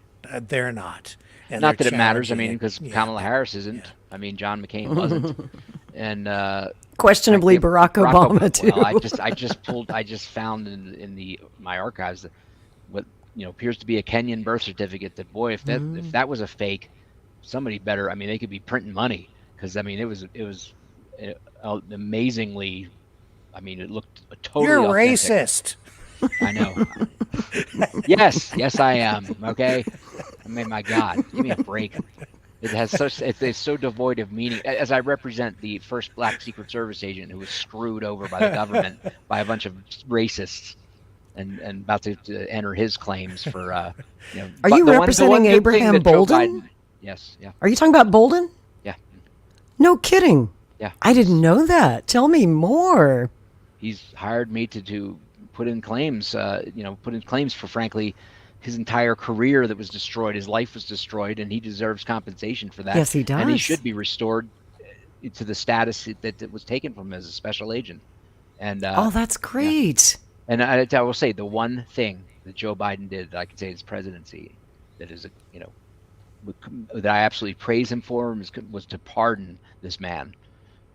they're not. And Not they're that it matters. challenging Because it. Kamala Harris isn't. John McCain wasn't. And questionably Barack Obama too. Well, I just found in my archives that what appears to be a Kenyan birth certificate. That boy, if that was a fake, somebody better. They could be printing money because it was amazingly. It looked totally. You're authentic. racist. I know. Yes, I am. Okay. My God, give me a break. It has it's so devoid of meaning. As I represent the first black Secret Service agent who was screwed over by the government by a bunch of racists, and about to enter his claims for. Are you representing Abraham Bolden? Yes. Yeah. Are you talking about Bolden? Yeah. No kidding. Yeah. I didn't know that. Tell me more. He's hired me to put in claims. For frankly. His entire career that was destroyed, his life was destroyed, and he deserves compensation for that. Yes, he does. And he should be restored to the status that was taken from him as a special agent. And that's great. Yeah. And I will say the one thing that Joe Biden did, that I can say his presidency, that is that I absolutely praise him for, was to pardon this man,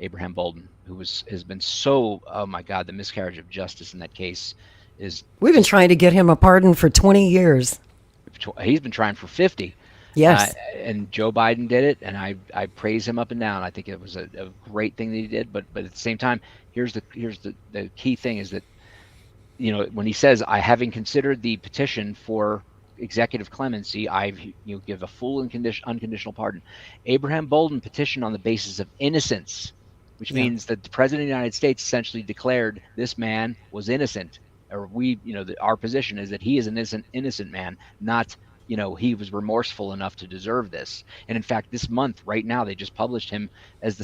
Abraham Bolden, who has been so, oh my God, the miscarriage of justice in that case. We've been trying to get him a pardon for 20 years. He's been trying for 50. Yes. And Joe Biden did it, and I praise him up and down. I think it was a great thing that he did. But at the same time, here's the key thing is that, when he says, having considered the petition for executive clemency, I give a full and unconditional pardon. Abraham Bolden petitioned on the basis of innocence, which means that the President of the United States essentially declared this man was innocent. Or our position is that he is an innocent man, not, he was remorseful enough to deserve this. And in fact, this month, right now, they just published him as the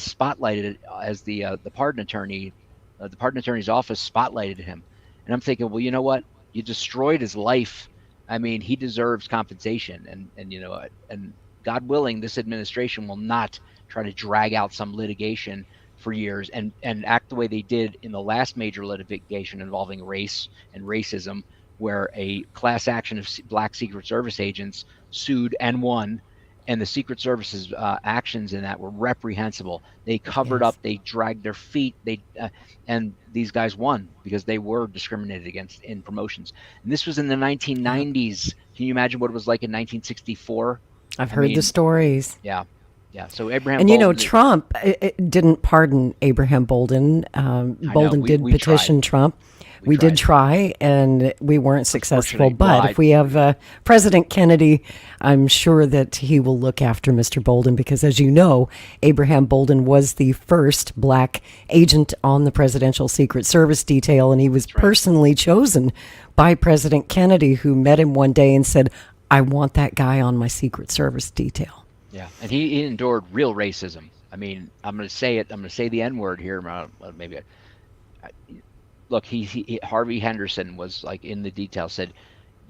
pardon attorney. The pardon attorney's office spotlighted him. And I'm thinking, well, you know what? You destroyed his life. He deserves compensation. And God willing, this administration will not try to drag out some litigation for years and act the way they did in the last major litigation involving race and racism, where a class action of black Secret Service agents sued and won, and the Secret Service's actions in that were reprehensible. They covered up, they dragged their feet, and these guys won because they were discriminated against in promotions. And this was in the 1990s. Can you imagine what it was like in 1964? I've heard the stories. Yeah. Yeah. So Abraham and Bolden, Trump didn't pardon Abraham Bolden. Bolden did petition Trump. We did try, and we weren't successful. But if we have President Kennedy, I'm sure that he will look after Mr. Bolden because, as you know, Abraham Bolden was the first black agent on the Presidential Secret Service detail, and he was personally chosen by President Kennedy, who met him one day and said, "I want that guy on my Secret Service detail." Yeah, and he endured real racism. I mean, I'm going to say it. I'm going to say the N-word here. Maybe. Look, Harvey Henderson was like in the detail, said,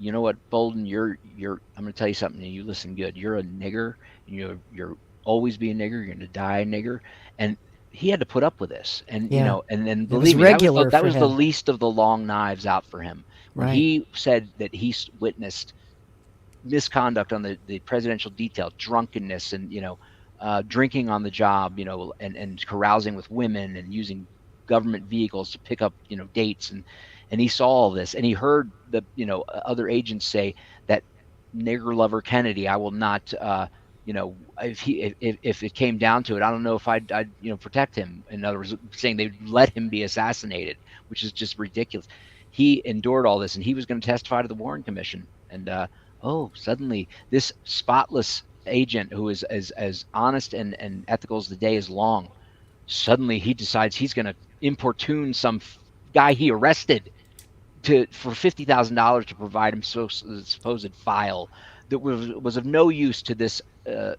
"You know what, Bolden, you're I'm going to tell you something, and you listen good. You're a nigger, and you're always be a nigger. You're going to die a nigger." And he had to put up with this, and and then believe me, that was the least of the long knives out for him. When he said that he witnessed misconduct on the presidential detail, drunkenness, and drinking on the job, and carousing with women and using government vehicles to pick up dates, and he saw all this, and he heard the other agents say that nigger lover Kennedy, I will not if it came down to it, I don't know if I'd protect him. In other words, saying they'd let him be assassinated, which is just ridiculous. He endured all this, and he was going to testify to the Warren Commission, and suddenly this spotless agent who is as honest and ethical as the day is long, suddenly he decides he's going to importune some guy he arrested for $50,000 to provide him supposed file that was of no use to this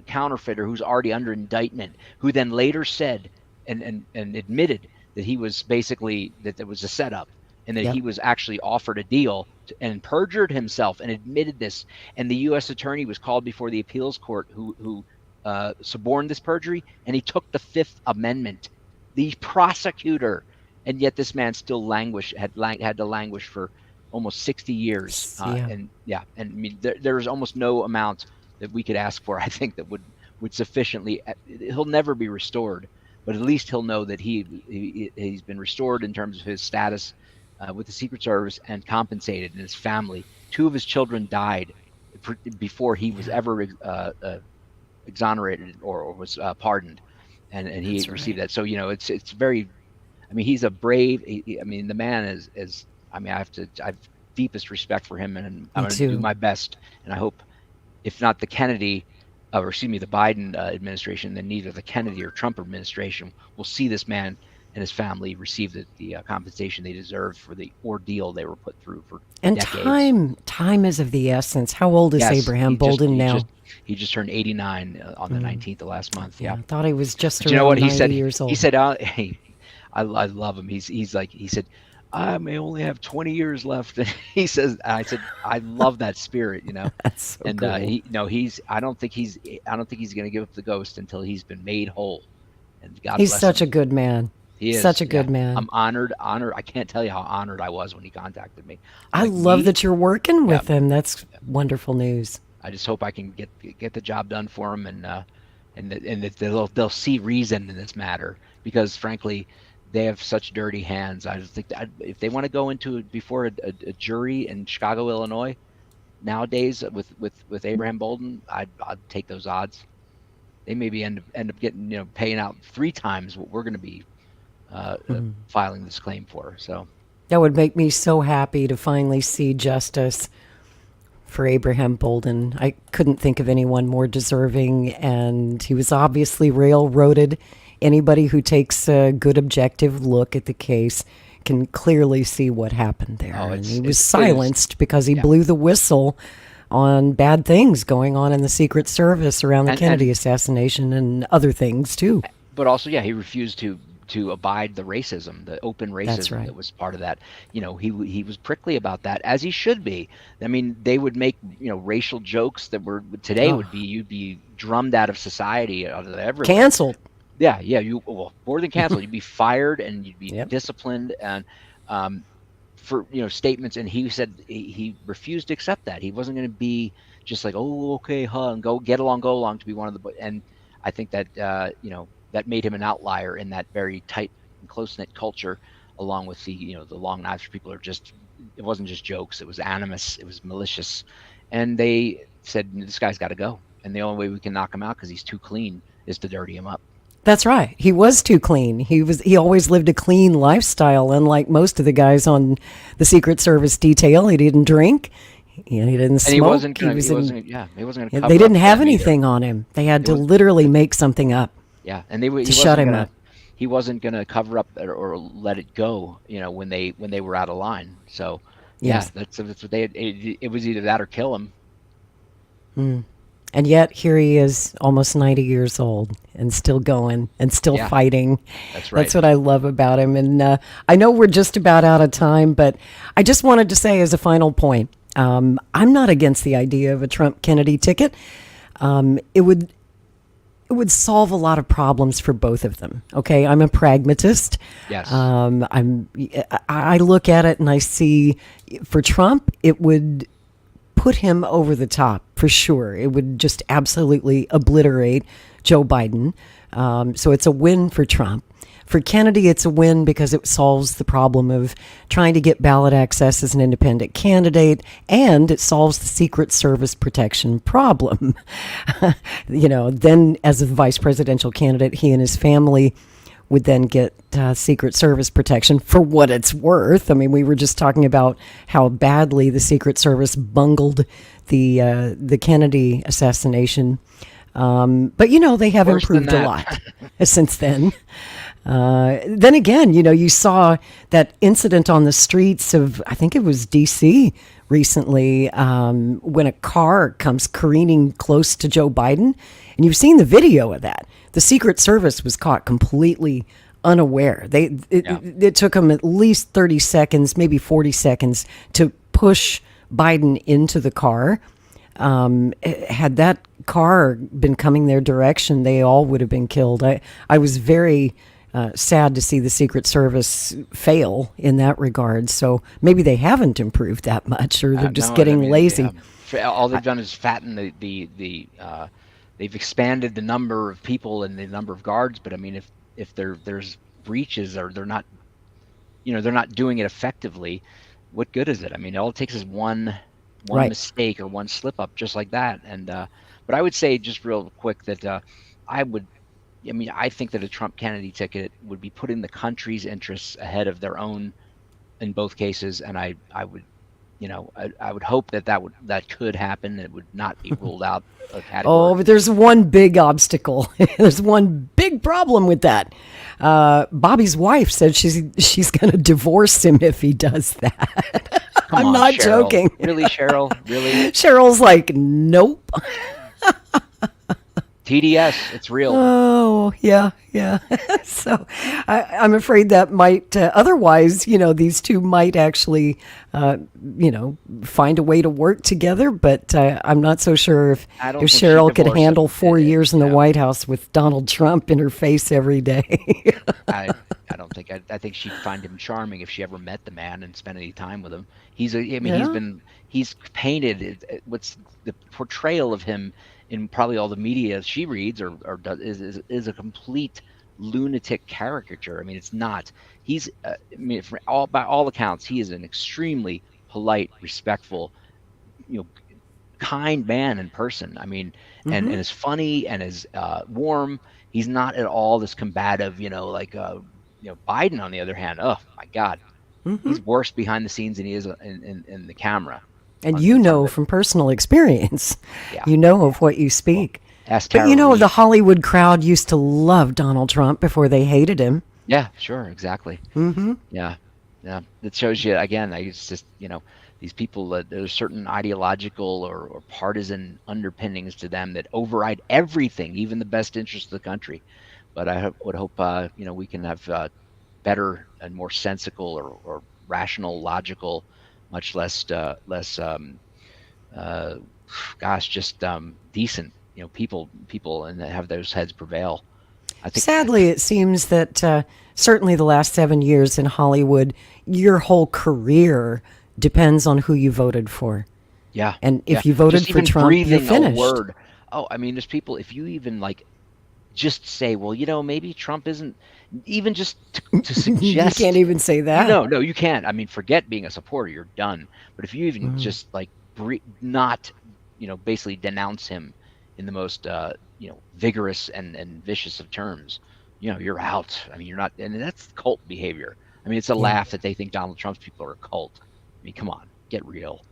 counterfeiter who's already under indictment, who then later said and admitted that he was basically that there was a setup, and that he was actually offered a deal and perjured himself and admitted this. And the U.S. attorney was called before the appeals court who suborned this perjury, and he took the Fifth Amendment, the prosecutor, and yet this man still had to languish for almost 60 years. And I mean, there's almost no amount that we could ask for, I think, that would sufficiently. He'll never be restored, but at least he'll know that he's been restored in terms of his status with the Secret Service and compensated, and his family. 2 of his children died before he was ever exonerated or was pardoned, and he received that. So it's very. I mean, he's a brave. I mean, the man is. I mean, I have deepest respect for him, and I'm going to do my best. And I hope, if not the Kennedy, the Biden administration, then neither the Kennedy or Trump administration will see this man and his family receive the compensation they deserve for the ordeal they were put through for decades. Time is of the essence. How old is Abraham Bolden now? He just turned 89 on the 19th of last month. Yeah, I thought he was just around 90 years old. He said, "Hey, I love him." He said, "I may only have 20 years left." And I said, "I love that spirit, That's so and cool. I don't think he's going to give up the ghost until he's been made whole. And God he's bless such him. a good man. He is such a good man. I'm honored. I can't tell you how honored I was when he contacted me. I love that you're working with him. That's wonderful news. I just hope I can get the job done for him, and that they'll see reason in this matter, because frankly, they have such dirty hands. I just think that if they want to go into before a jury in Chicago, Illinois, nowadays with Abraham Bolden, I'd take those odds. They maybe end up getting paying out 3 times what we're going to be filing this claim for. So that would make me so happy to finally see justice for Abraham Bolden. I couldn't think of anyone more deserving, and he was obviously railroaded. Anybody who takes a good objective look at the case can clearly see what happened there. And he was silenced because he blew the whistle on bad things going on in the Secret Service around the Kennedy assassination and other things too. But also, he refused to abide the racism, the open racism that was part of that. He was prickly about that, as he should be. I mean, they would make racial jokes that were today would be you'd be drummed out of society, out of everywhere. Canceled. Yeah, more than canceled. You'd be fired, and you'd be disciplined, and for statements. And he said he refused to accept that. He wasn't going to be just like, oh, okay, and go along to be one of the. And I think that that made him an outlier in that very tight and close-knit culture, along with the long knives. People are just, it wasn't just jokes. It was animus. It was malicious, and they said, this guy's got to go. and the only way we can knock him out because he's too clean is to dirty him up. That's right. He was too clean. He always lived a clean lifestyle, unlike most of the guys on the Secret Service detail. He didn't drink. He didn't smoke. And he wasn't going to. They didn't have anything on him. They had to literally make something up. Yeah, and to shut him up. He wasn't going to cover up or let it go. When they were out of line. So yes, that's what they. It was either that or kill him. And yet here he is, almost 90 years old, and still going and still fighting. That's right. That's what I love about him. And I know we're just about out of time, but I just wanted to say as a final point, I'm not against the idea of a Trump-Kennedy ticket. It would solve a lot of problems for both of them. Okay, I'm a pragmatist. Yes. I look at it and I see for Trump, it would put him over the top for sure. It would just absolutely obliterate Joe Biden. So it's a win for Trump. For Kennedy, it's a win because it solves the problem of trying to get ballot access as an independent candidate, and it solves the Secret Service protection problem. Then as a vice presidential candidate, he and his family would then get Secret Service protection for what it's worth. I mean, we were just talking about how badly the Secret Service bungled the Kennedy assassination. But, they have improved a lot since then. Then again, you saw that incident on the streets of, I think it was D.C. recently, when a car comes careening close to Joe Biden. And you've seen the video of that. The Secret Service was caught completely unaware. It took them at least 30 seconds, maybe 40 seconds to push Biden into the car. Had that car been coming their direction, they all would have been killed. I was very sad to see the Secret Service fail in that regard. So maybe they haven't improved that much, or they're just getting lazy. All they've done is fatten they've expanded the number of people and the number of guards. But I mean, if there's breaches or they're not doing it effectively, what good is it? I mean, all it takes is one mistake or one slip up, just like that. And but I would say just real quick that I think that a Trump Kennedy ticket would be putting the country's interests ahead of their own in both cases, and I would hope that could happen. It would not be ruled out of category. Oh, but there's one big obstacle. There's one big problem with that. Bobby's wife said she's going to divorce him if he does that. I'm not Cheryl. joking. Really, Cheryl? Really? Cheryl's like, nope. TDS, it's real. Oh, yeah. So I'm afraid that might, otherwise, these two might actually, find a way to work together. But I'm not so sure if Cheryl could handle 4 years in the White House with Donald Trump in her face every day. I don't think. I think she'd find him charming if she ever met the man and spent any time with him. He's painted. What's the portrayal of him in probably all the media she reads or does is a complete lunatic caricature. I mean, it's not. He's by all accounts, he is an extremely polite, respectful, kind man in person. I mean, and is funny and is warm. He's not at all this combative, Biden, on the other hand, oh my God, he's worse behind the scenes than he is in the camera. And from personal experience, of what you speak. But the Hollywood crowd used to love Donald Trump before they hated him. Yeah, sure, exactly. Yeah. That shows you again. It's just these people. There's certain ideological or partisan underpinnings to them that override everything, even the best interests of the country. But I would hope we can have better and more sensical or rational, logical, much less decent people and have those heads prevail. I think sadly it seems that certainly the last 7 years in Hollywood, your whole career depends on who you voted for. Yeah. And if you voted for Trump, you're finished. A word. Oh, I mean, there's people, if you even just say, well, maybe Trump isn't, even just to suggest. You can't even say that. No, you can't. I mean, forget being a supporter. You're done. But if you even just not, basically denounce him in the most vigorous and vicious of terms, you're out. I mean, you're not, and that's cult behavior. I mean, it's a laugh that they think Donald Trump's people are a cult. I mean, come on, get real.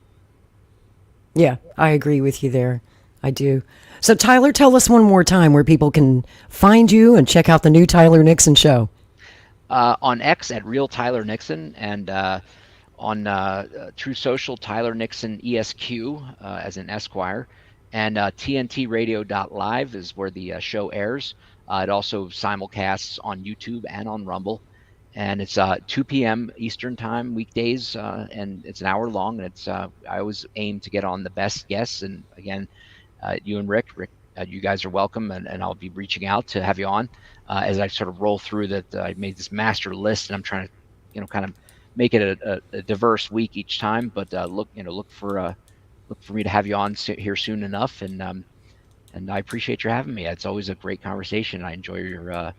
Yeah, I agree with you there. I do. So, Tyler, tell us one more time where people can find you and check out the new Tyler Nixon show. On X at Real Tyler Nixon, and on True Social, Tyler Nixon ESQ, as in Esquire, and TNTradio.live is where the show airs. It also simulcasts on YouTube and on Rumble, and it's 2 p.m. Eastern time weekdays, and it's an hour long. And it's I always aim to get on the best guests, and again, you and Rick, you guys are welcome, and I'll be reaching out to have you on as I sort of roll through that. I made this master list, and I'm trying to, kind of make it a diverse week each time. But look for me to have you on here soon enough, and I appreciate your having me. It's always a great conversation. I enjoy your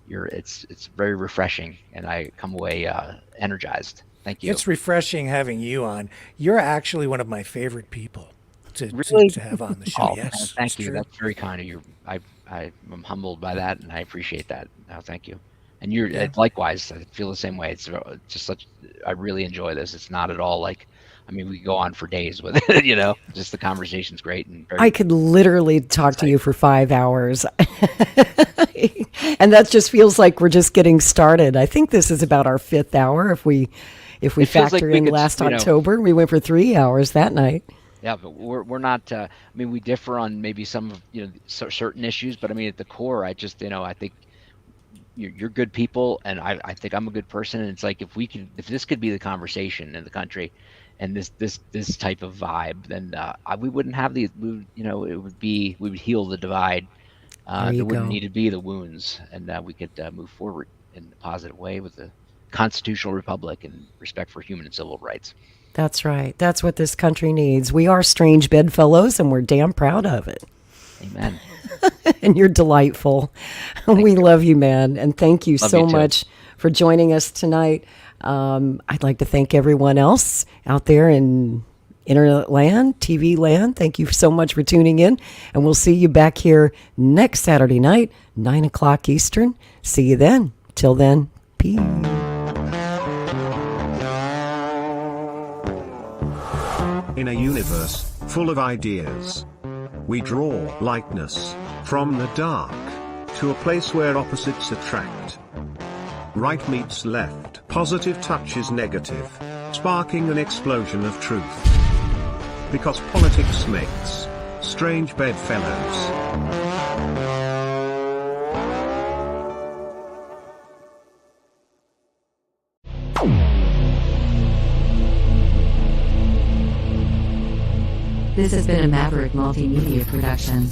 it's very refreshing, and I come away energized. Thank you. It's refreshing having you on. You're actually one of my favorite people to have on the show. Oh, yes, thank you. That's very kind of you. I'm humbled by that, and I appreciate that. Thank you. And you're likewise. I feel the same way. It's just I really enjoy this. It's not at all like, I mean, we go on for days with it. Just the conversation's great, and I could literally talk to you for 5 hours, and that just feels like we're just getting started. I think this is about our 5th hour. If we factor in last October, we went for 3 hours that night. Yeah, but we're not. I mean, we differ on maybe some of certain issues, but I mean, at the core, I just I think you're good people, and I think I'm a good person. And it's like if this could be the conversation in the country, and this type of vibe, then we wouldn't have we would heal the divide. There wouldn't need to be the wounds, and we could move forward in a positive way with the constitutional republic and respect for human and civil rights. That's right. That's what this country needs. We are strange bedfellows, and we're damn proud of it. Amen. And you're delightful. We love you, man. And thank you so much for joining us tonight. I'd like to thank everyone else out there in internet land, TV land. Thank you so much for tuning in. And we'll see you back here next Saturday night, 9 o'clock Eastern. See you then. Till then, peace. In a universe full of ideas, we draw lightness from the dark to a place where opposites attract. Right meets left, positive touches negative, sparking an explosion of truth. Because politics makes strange bedfellows. This has been a Maverick Multimedia production.